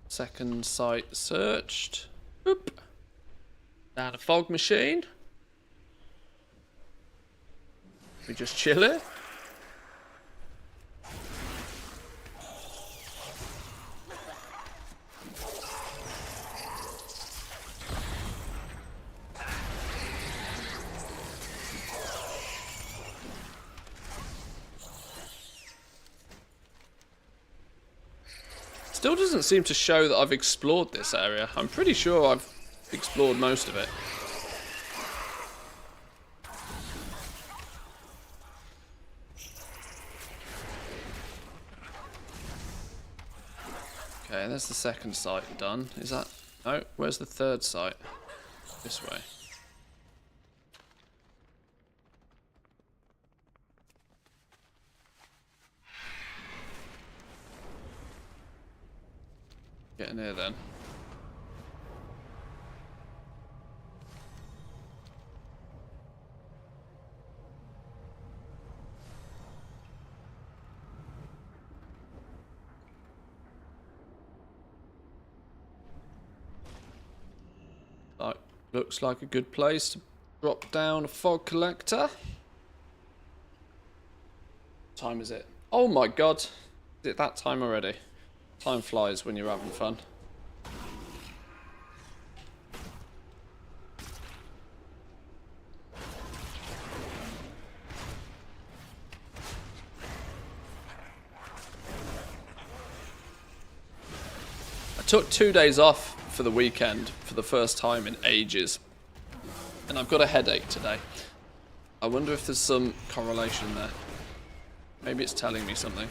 Second site searched. Oop. Down a fog machine. We just chill it. Still doesn't seem to show that I've explored this area. I'm pretty sure I've explored most of it. Okay, there's the second site done. Is that... No, where's the third site? This way. Get in here then. Looks like a good place to drop down a fog collector. What time is it? Oh my god. Is it that time already? Time flies when you're having fun. I took 2 days off for the weekend for the first time in ages. And I've got a headache today. I wonder if there's some correlation there. Maybe it's telling me something.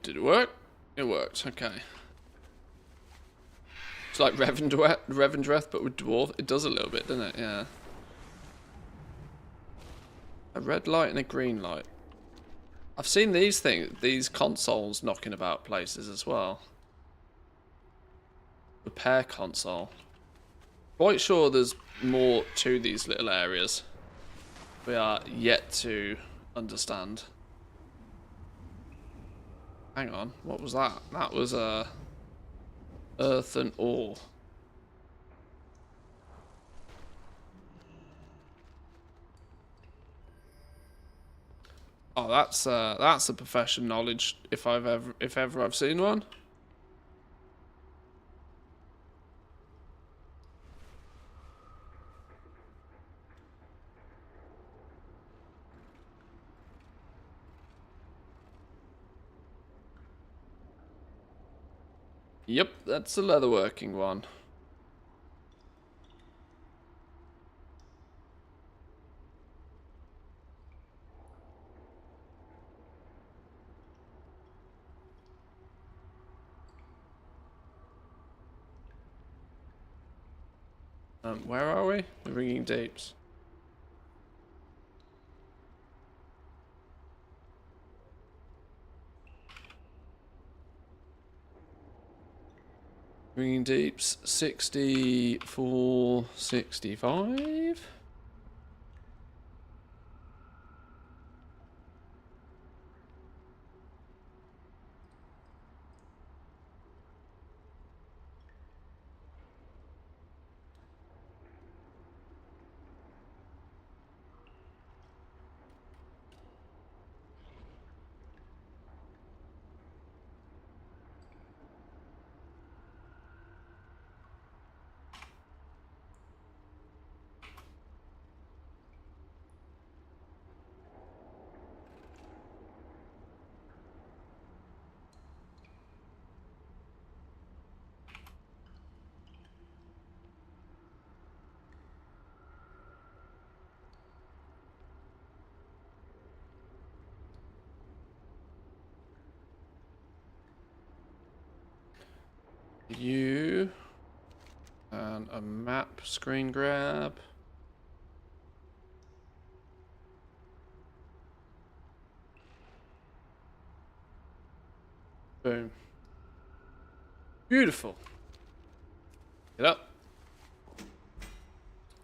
Did it work? It worked, okay. It's like Revendreth, but with dwarf. It does a little bit, doesn't it? Yeah. A red light and a green light. I've seen these consoles knocking about places as well. Repair console. Quite sure there's more to these little areas. We are yet to understand. Hang on, what was that? That was earth and ore. Oh, that's a profession knowledge if ever I've seen one. Yep, that's a leatherworking one. Where are we? The Ringing Deeps. Ringing Deeps, 64, 65. You and a map screen grab. Boom. Beautiful. Get up.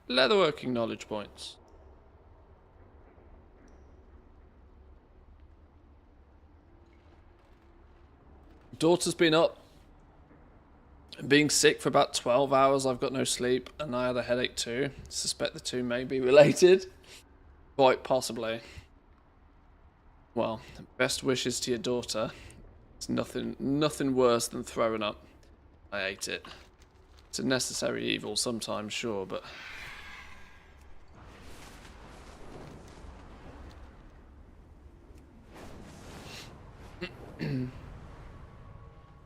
Leatherworking knowledge points. Daughter's been up. Being sick for about 12 hours, I've got no sleep, and I had a headache too. Suspect the two may be related. Quite possibly. Well, best wishes to your daughter. It's nothing worse than throwing up. I hate it. It's a necessary evil sometimes, sure, but...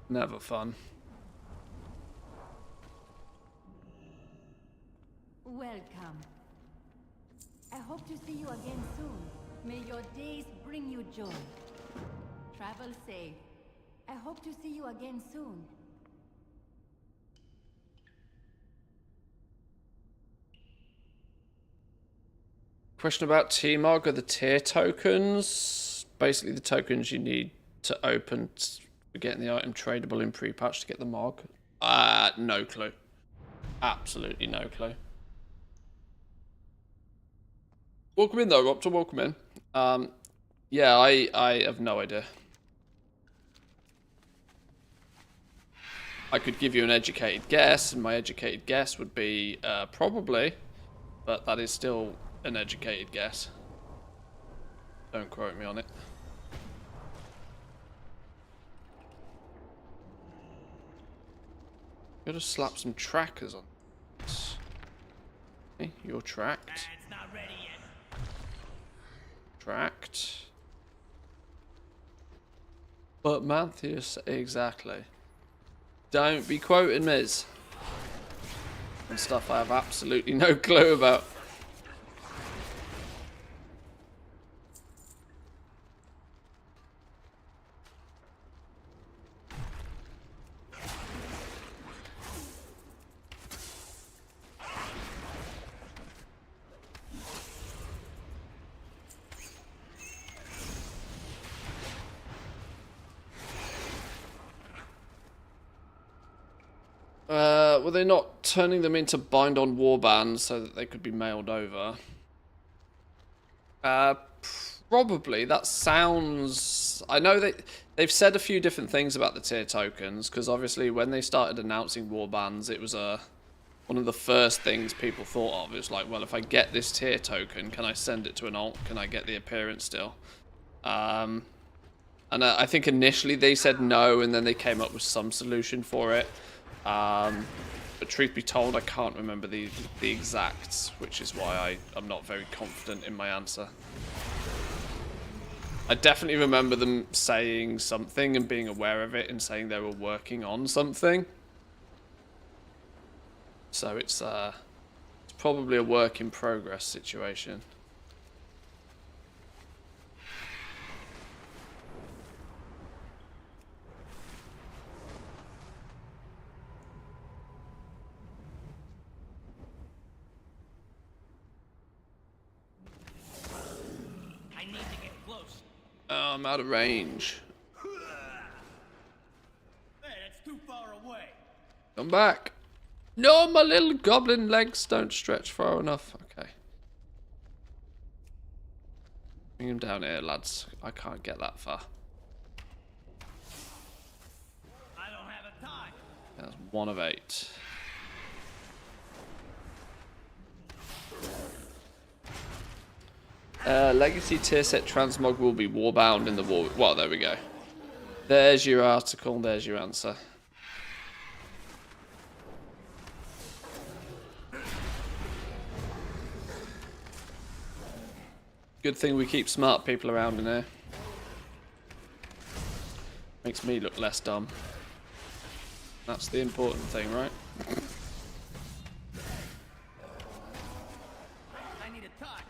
never fun.
Welcome. I hope to see you again soon. May your days bring you joy. Travel safe. I hope to see you again soon.
Question about T-Mog are the tier tokens. Basically the tokens you need to open for getting the item tradable in pre-patch to get the Mog. No clue. Absolutely no clue. Welcome in though, Raptor, welcome in. Yeah, I have no idea. I could give you an educated guess, and my educated guess would be probably, but that is still an educated guess. Don't quote me on it. Gotta slap some trackers on this. Okay, you're tracked.
It's not ready yet.
Tracked. But Matthews, exactly. Don't be quoting Miz. And stuff I have absolutely no clue about. Were they not turning them into bind-on warbands so that they could be mailed over? Probably. That sounds... I know they've said a few different things about the tier tokens, because obviously when they started announcing warbands, it was one of the first things people thought of. It was like, well, if I get this tier token, can I send it to an alt? Can I get the appearance still? And I think initially they said no, and then they came up with some solution for it. But truth be told, I can't remember the exacts, which is why I'm not very confident in my answer. I definitely remember them saying something and being aware of it and saying they were working on something. So it's probably a work in progress situation.
I need to get close.
Oh, I'm out of range.
Hey, that's too far away.
Come back. No, my little goblin legs don't stretch far enough. Okay. Bring him down here, lads. I can't get that far.
I don't have a time.
That's 1 of 8. Legacy tier set transmog will be warbound in the war. Well, there we go. There's your article. There's your answer. Good thing we keep smart people around in here. Makes me look less dumb. That's the important thing, right?
I need a target.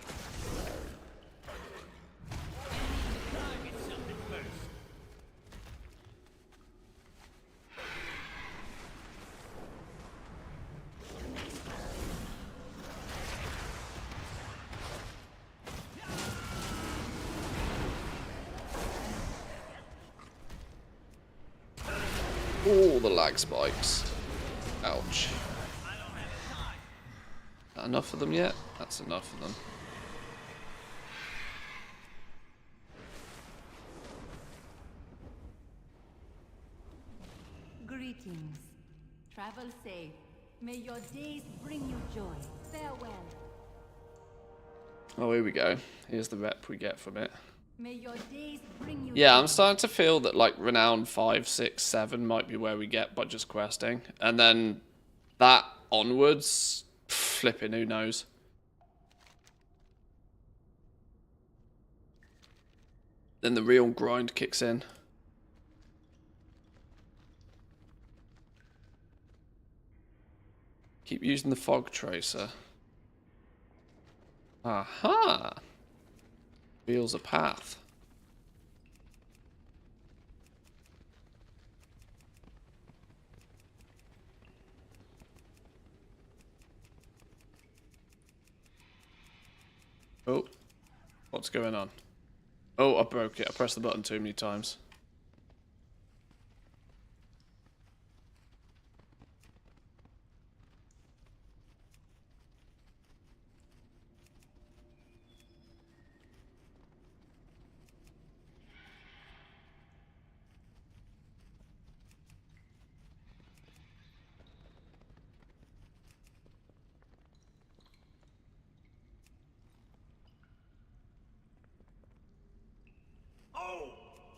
I need to target something first.
Oh, the lag spikes. Ouch. Not enough of them yet? That's enough of them.
Greetings. Travel safe. May your days bring you joy. Farewell.
Oh, here we go. Here's the rep we get from it.
May your days bring you
Yeah,
joy.
I'm starting to feel that like renown 5, 6, 7 might be where we get by just questing. And then that onwards, flipping, who knows? Then the real grind kicks in. Keep using the fog tracer. Aha! Reveals a path. Oh, what's going on? Oh, I broke it. I pressed the button too many times.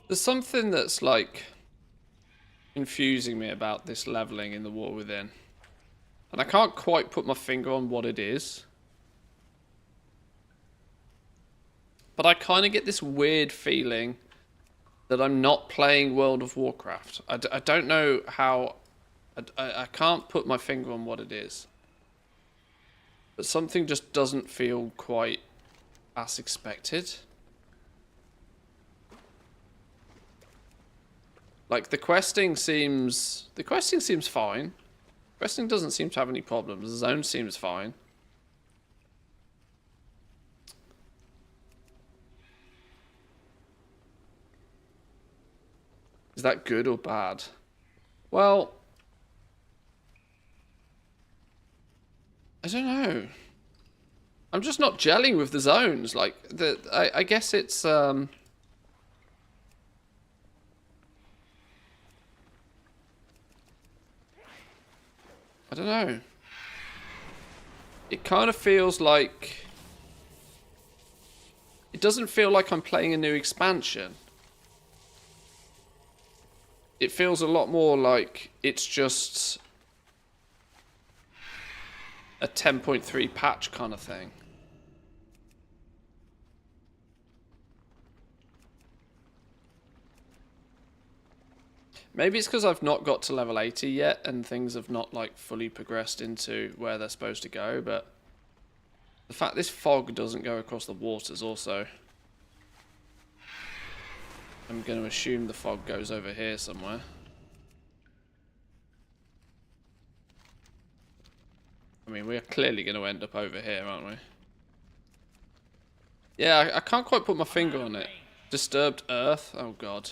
There's something that's like confusing me about this leveling in the War Within. And I can't quite put my finger on what it is. But I kind of get this weird feeling that I'm not playing World of Warcraft. I don't know how... I can't put my finger on what it is. But something just doesn't feel quite as expected. Like, the questing seems fine. Questing doesn't seem to have any problems. The zone seems fine. Is that good or bad? Well, I don't know. I'm just not gelling with the zones. Like, I guess it's I don't know. It kind of feels like... It doesn't feel like I'm playing a new expansion. It feels a lot more like it's just a 10.3 patch kind of thing. Maybe it's because I've not got to level 80 yet and things have not like fully progressed into where they're supposed to go, but the fact this fog doesn't go across the waters also. I'm going to assume the fog goes over here somewhere. I mean, we're clearly going to end up over here, aren't we? Yeah, I can't quite put my finger on it. Disturbed Earth? Oh, God.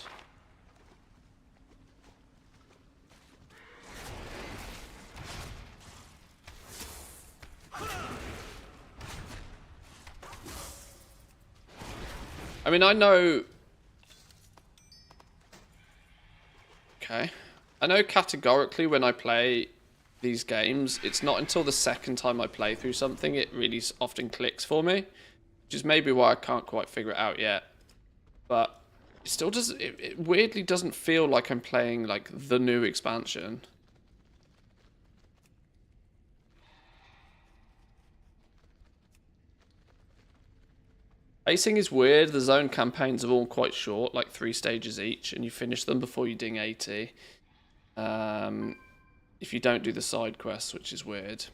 I mean, I know... Okay. I know categorically when I play these games, it's not until the second time I play through something it really often clicks for me. Which is maybe why I can't quite figure it out yet. But it still doesn't... It weirdly doesn't feel like I'm playing, like, the new expansion. Pacing is weird. The zone campaigns are all quite short, like 3 stages each, and you finish them before you ding 80. If you don't do the side quests, which is weird.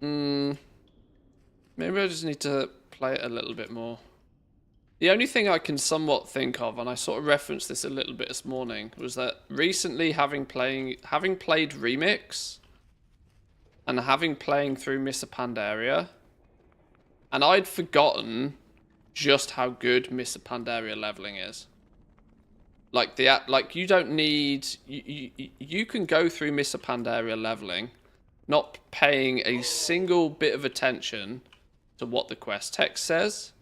Maybe I just need to play it a little bit more. The only thing I can somewhat think of, and I sort of referenced this a little bit this morning, was that recently having played Remix and having playing through Mists of Pandaria, and I'd forgotten just how good Mists of Pandaria leveling is. Like you don't need you can go through Mists of Pandaria leveling, not paying a single bit of attention to what the quest text says.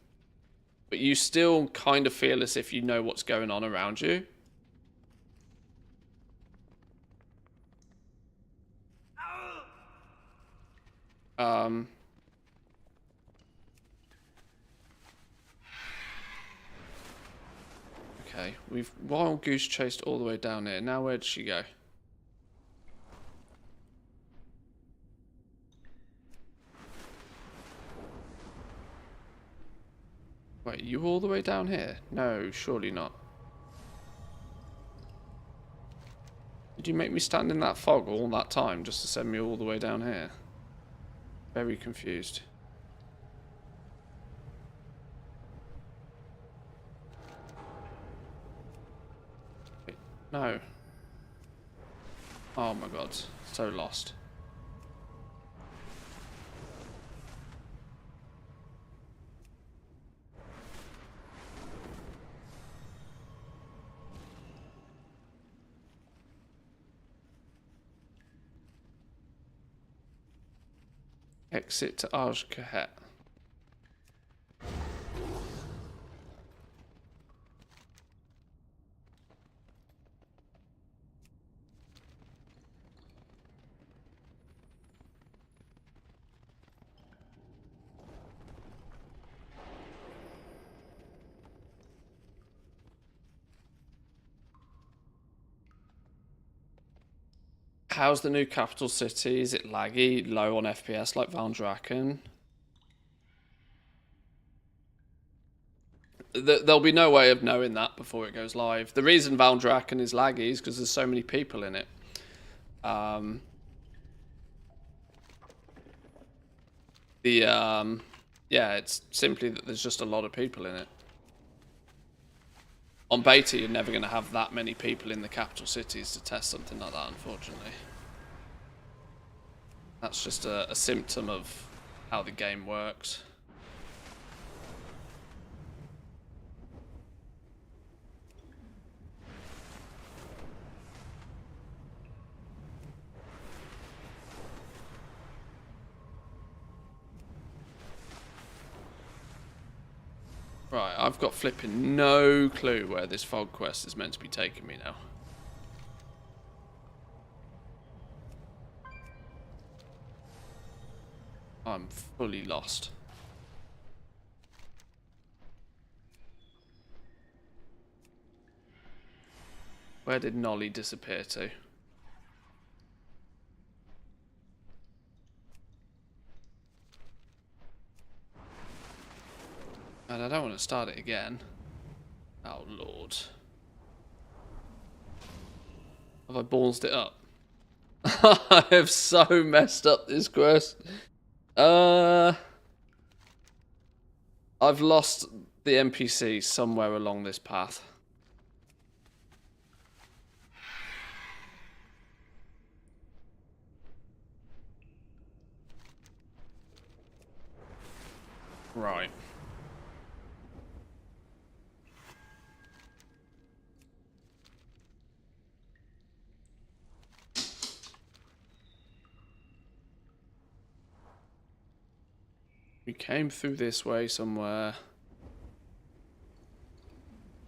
But you still kind of feel as if you know what's going on around you. Okay, we've wild goose chased all the way down here. Now where did she go? Wait, you all the way down here? No, surely not. Did you make me stand in that fog all that time just to send me all the way down here? Very confused. Wait, no. Oh my god, so lost. Exit to Ajkahet. How's the new capital city? Is it laggy, low on FPS like Valdrakken? There'll be no way of knowing that before it goes live. The reason Valdrakken is laggy is because there's so many people in it. Yeah, it's simply that there's just a lot of people in it. On beta, you're never going to have that many people in the capital cities to test something like that, unfortunately. That's just a symptom of how the game works. Right, I've got flipping no clue where this fog quest is meant to be taking me now. I'm fully lost. Where did Nolly disappear to? I don't want to start it again. Oh, Lord. Have I ballsed it up? I have so messed up this quest. I've lost the NPC somewhere along this path. Right. We came through this way somewhere.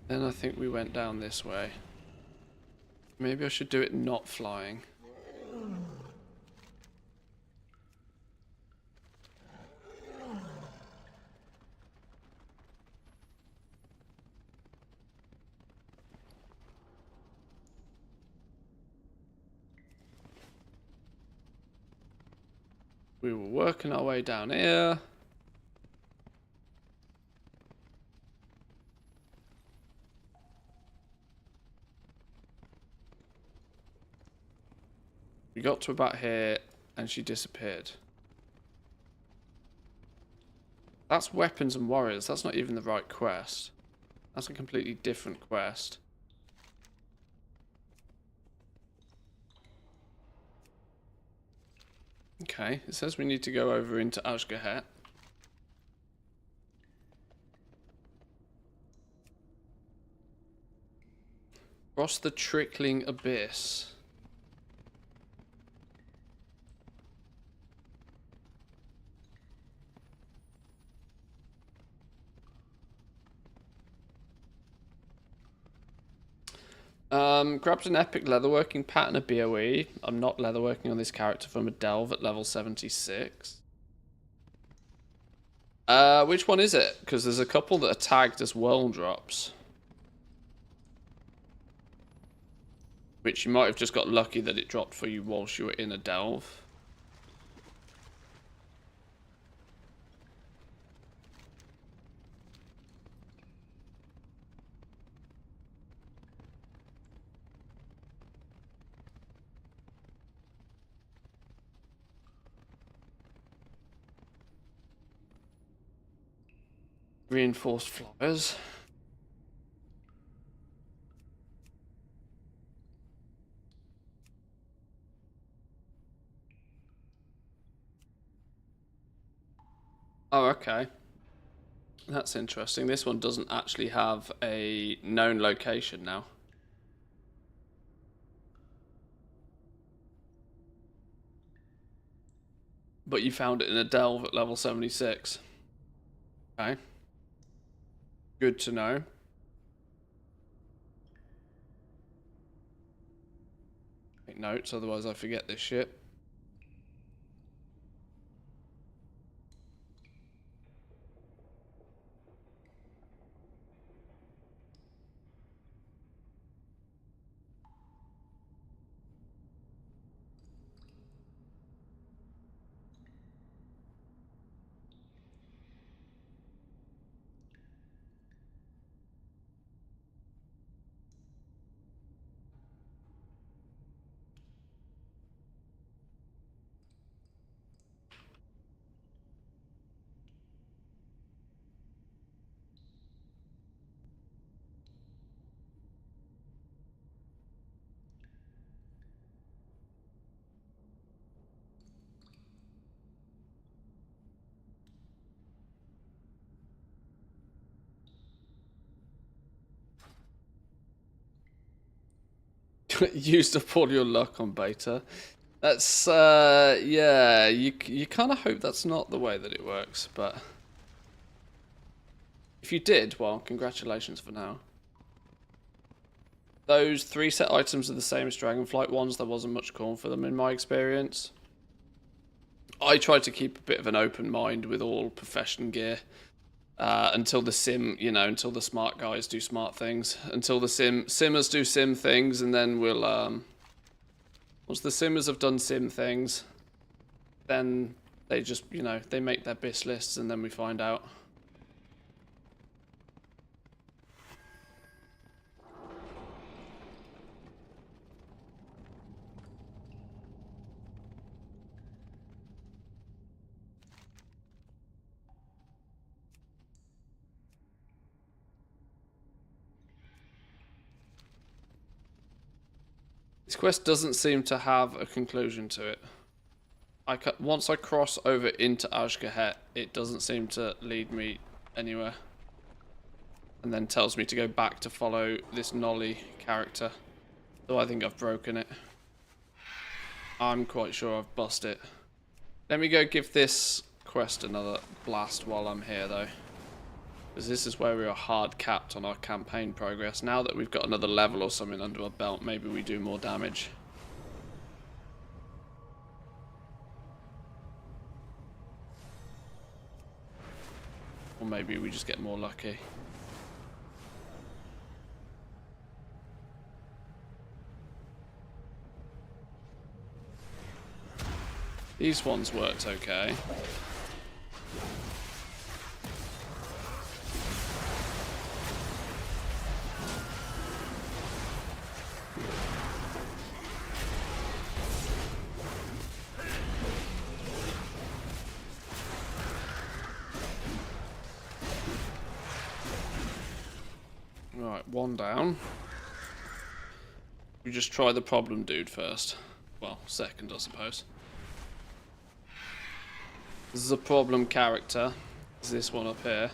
Then I think we went down this way. Maybe I should do it not flying. We were working our way down here. We got to about here and she disappeared. That's weapons and warriors. That's not even the right quest. That's a completely different quest. Okay, it says we need to go over into Ashgahet. Cross the trickling abyss. Grabbed an epic leatherworking pattern of BOE. I'm not leatherworking on this character from a delve at level 76. Which one is it? Because there's a couple that are tagged as world drops. Which you might have just got lucky that it dropped for you whilst you were in a delve. Reinforced flyers. Oh, okay. That's interesting. This one doesn't actually have a known location now. But you found it in a delve at level 76. Okay. Good to know. Take notes, otherwise I forget this shit. Used up all your luck on beta. That's yeah, you kind of hope that's not the way that it works, but if you did, well, congratulations for now. Those 3 set items are the same as Dragonflight ones. There wasn't much call for them in my experience. I try to keep a bit of an open mind with all profession gear. Until the sim, you know, until the smart guys do smart things. Until the simmers do sim things, and then we'll, once the simmers have done sim things, then they just, you know, they make their BIS lists, and then we find out. This quest doesn't seem to have a conclusion to it. Once I cross over into Ashgahet, it doesn't seem to lead me anywhere. And then tells me to go back to follow this Nolly character. So I think I've broken it. I'm quite sure I've busted it. Let me go give this quest another blast while I'm here though. Because this is where we are hard capped on our campaign progress. Now that we've got another level or something under our belt, maybe we do more damage. Or maybe we just get more lucky. These ones worked okay. Right, one down. We just try the problem dude first. Well, second, I suppose. This is a problem character. Is this one up here?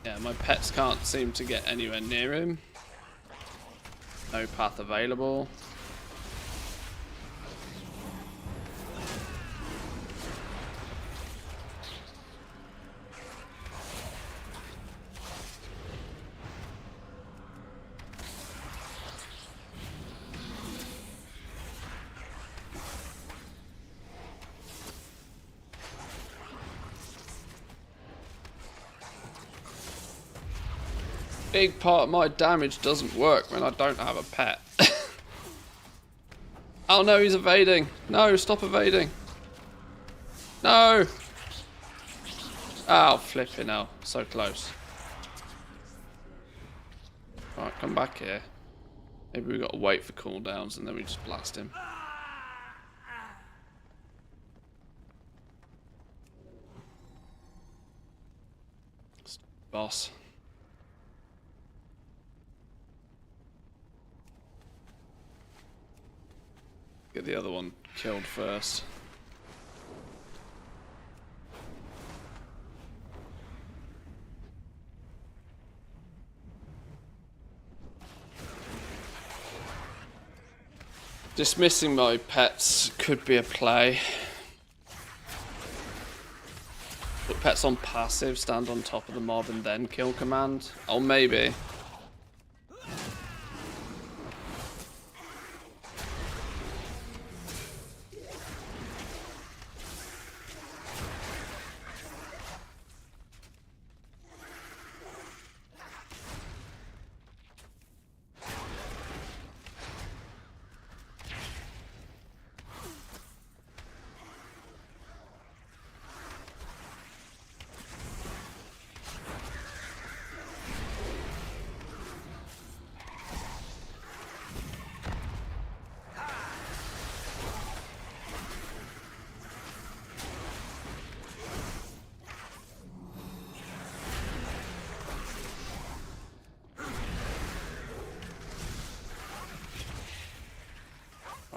Yeah, my pets can't seem to get anywhere near him. No path available. Big part of my damage doesn't work when I don't have a pet. Oh no, he's evading. No, stop evading. No. Oh, flipping hell. So close. Alright, come back here. Maybe we got to wait for cooldowns and then we just blast him. Boss. Get the other one killed first. Dismissing my pets could be a play. Put pets on passive, stand on top of the mob and then kill command. Oh, maybe.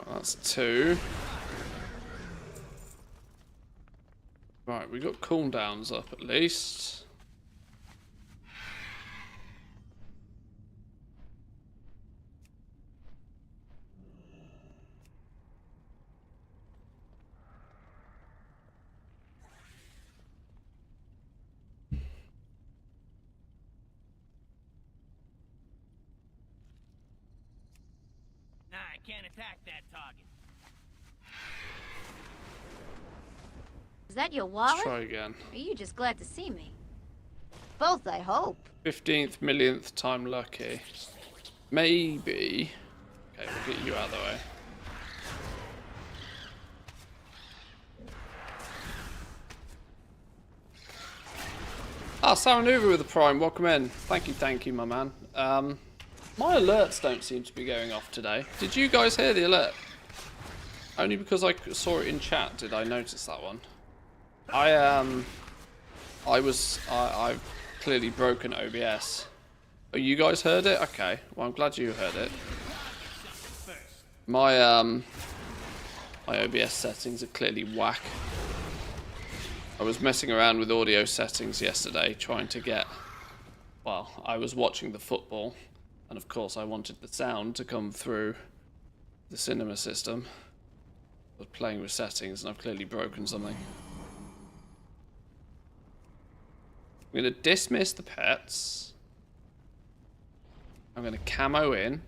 That's 2. Right, we got cooldowns up at least.
Nah, I can't attack that target.
Is that your
Let's
wallet?
try again.
Or are you just glad to see me? Both, I hope.
15th millionth time lucky. Maybe. Okay, we'll get you out of the way. Ah, Saranuva with the Prime, welcome in. Thank you, my man. My alerts don't seem to be going off today. Did you guys hear the alert? Only because I saw it in chat did I notice that one. I've clearly broken OBS. Oh, you guys heard it? Okay. Well, I'm glad you heard it. My my OBS settings are clearly whack. I was messing around with audio settings yesterday, trying to get... Well, I was watching the football, and of course I wanted the sound to come through the cinema system. I was playing with settings, and I've clearly broken something. I'm going to dismiss the pets. I'm going to camo in.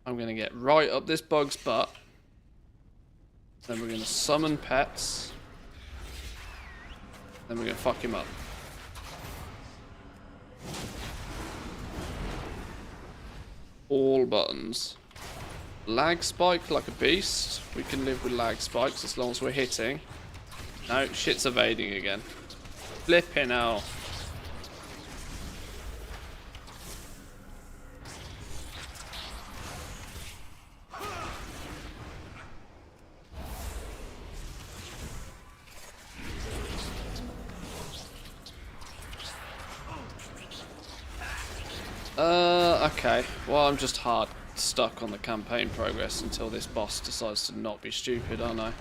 I'm going to get right up this bug's butt. Then we're going to summon pets. Then we're going to fuck him up. All buttons. Lag spike like a beast. We can live with lag spikes as long as we're hitting. No, shit's evading again. Flipping out. Okay. Well, I'm just hard stuck on the campaign progress until this boss decides to not be stupid, aren't I?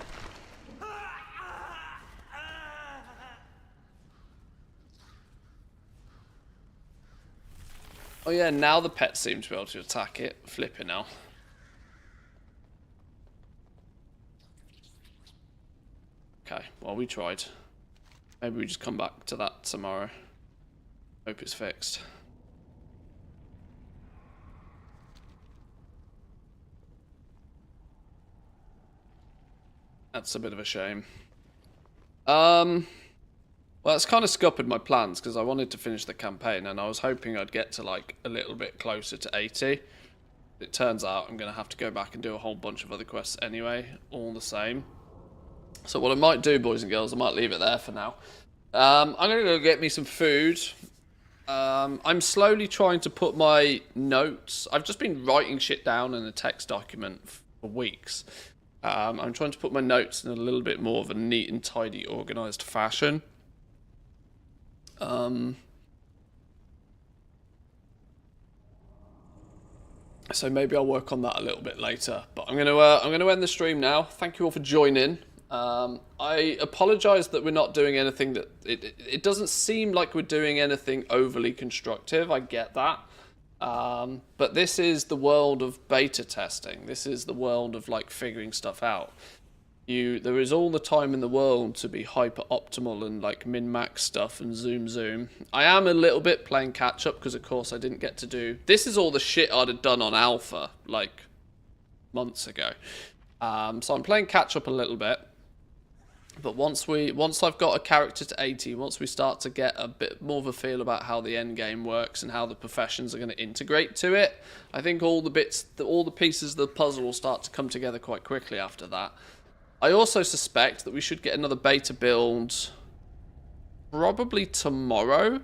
Oh yeah, now the pets seem to be able to attack it. Flipping now. Okay, well we tried. Maybe we just come back to that tomorrow. Hope it's fixed. That's a bit of a shame. Well, it's kind of scuppered my plans because I wanted to finish the campaign and I was hoping I'd get to like a little bit closer to 80. It turns out I'm going to have to go back and do a whole bunch of other quests anyway, all the same. So what I might do, boys and girls, I might leave it there for now. I'm going to go get me some food. I'm slowly trying to put my notes. I've just been writing shit down in a text document for weeks. I'm trying to put my notes in a little bit more of a neat and tidy, organised fashion. So maybe I'll work on that a little bit later. But I'm gonna end the stream now. Thank you all for joining. I apologise that we're not doing anything that it doesn't seem like we're doing anything overly constructive. I get that. But this is the world of beta testing. This is the world of like figuring stuff out. There is all the time in the world to be hyper optimal and like min-max stuff and zoom. I am a little bit playing catch up because of course I didn't get to do... This is all the shit I'd have done on alpha like months ago. So I'm playing catch up a little bit. But once I've got a character to 80, once we start to get a bit more of a feel about how the end game works and how the professions are going to integrate to it, I think all the pieces of the puzzle will start to come together quite quickly after that. I also suspect that we should get another beta build probably tomorrow.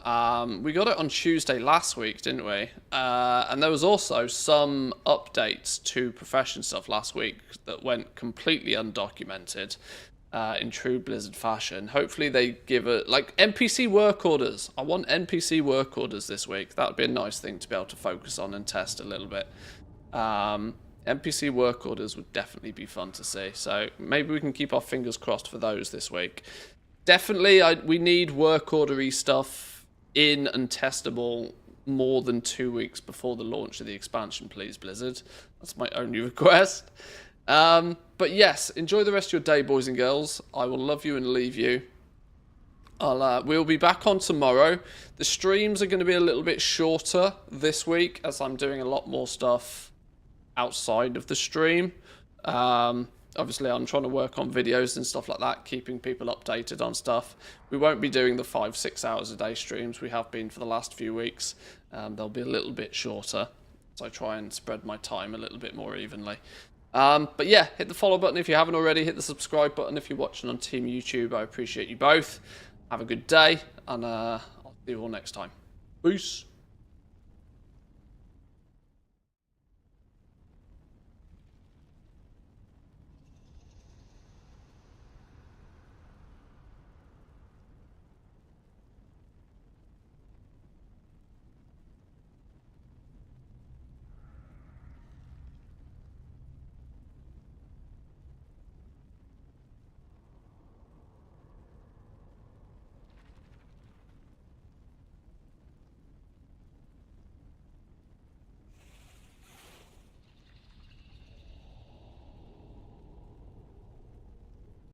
We got it on Tuesday last week, didn't we? And there was also some updates to profession stuff last week that went completely undocumented in true Blizzard fashion. Hopefully they give it, like, NPC work orders. I want NPC work orders this week. That would be a nice thing to be able to focus on and test a little bit. NPC work orders would definitely be fun to see. So maybe we can keep our fingers crossed for those this week. Definitely, we need work ordery stuff in and testable more than 2 weeks before the launch of the expansion, please, Blizzard. That's my only request. But yes, enjoy the rest of your day, boys and girls. I will love you and leave you. We'll be back on tomorrow. The streams are going to be a little bit shorter this week as I'm doing a lot more stuff outside of the stream. Obviously, I'm trying to work on videos and stuff like that, keeping people updated on stuff. We won't be doing the 5-6 hours a day streams we have been for the last few weeks. They'll be a little bit shorter, so I try and spread my time a little bit more evenly. But yeah, hit the follow button if you haven't already. Hit the subscribe button if you're watching on Team YouTube. I appreciate you both. Have a good day, and I'll see you all next time. Peace.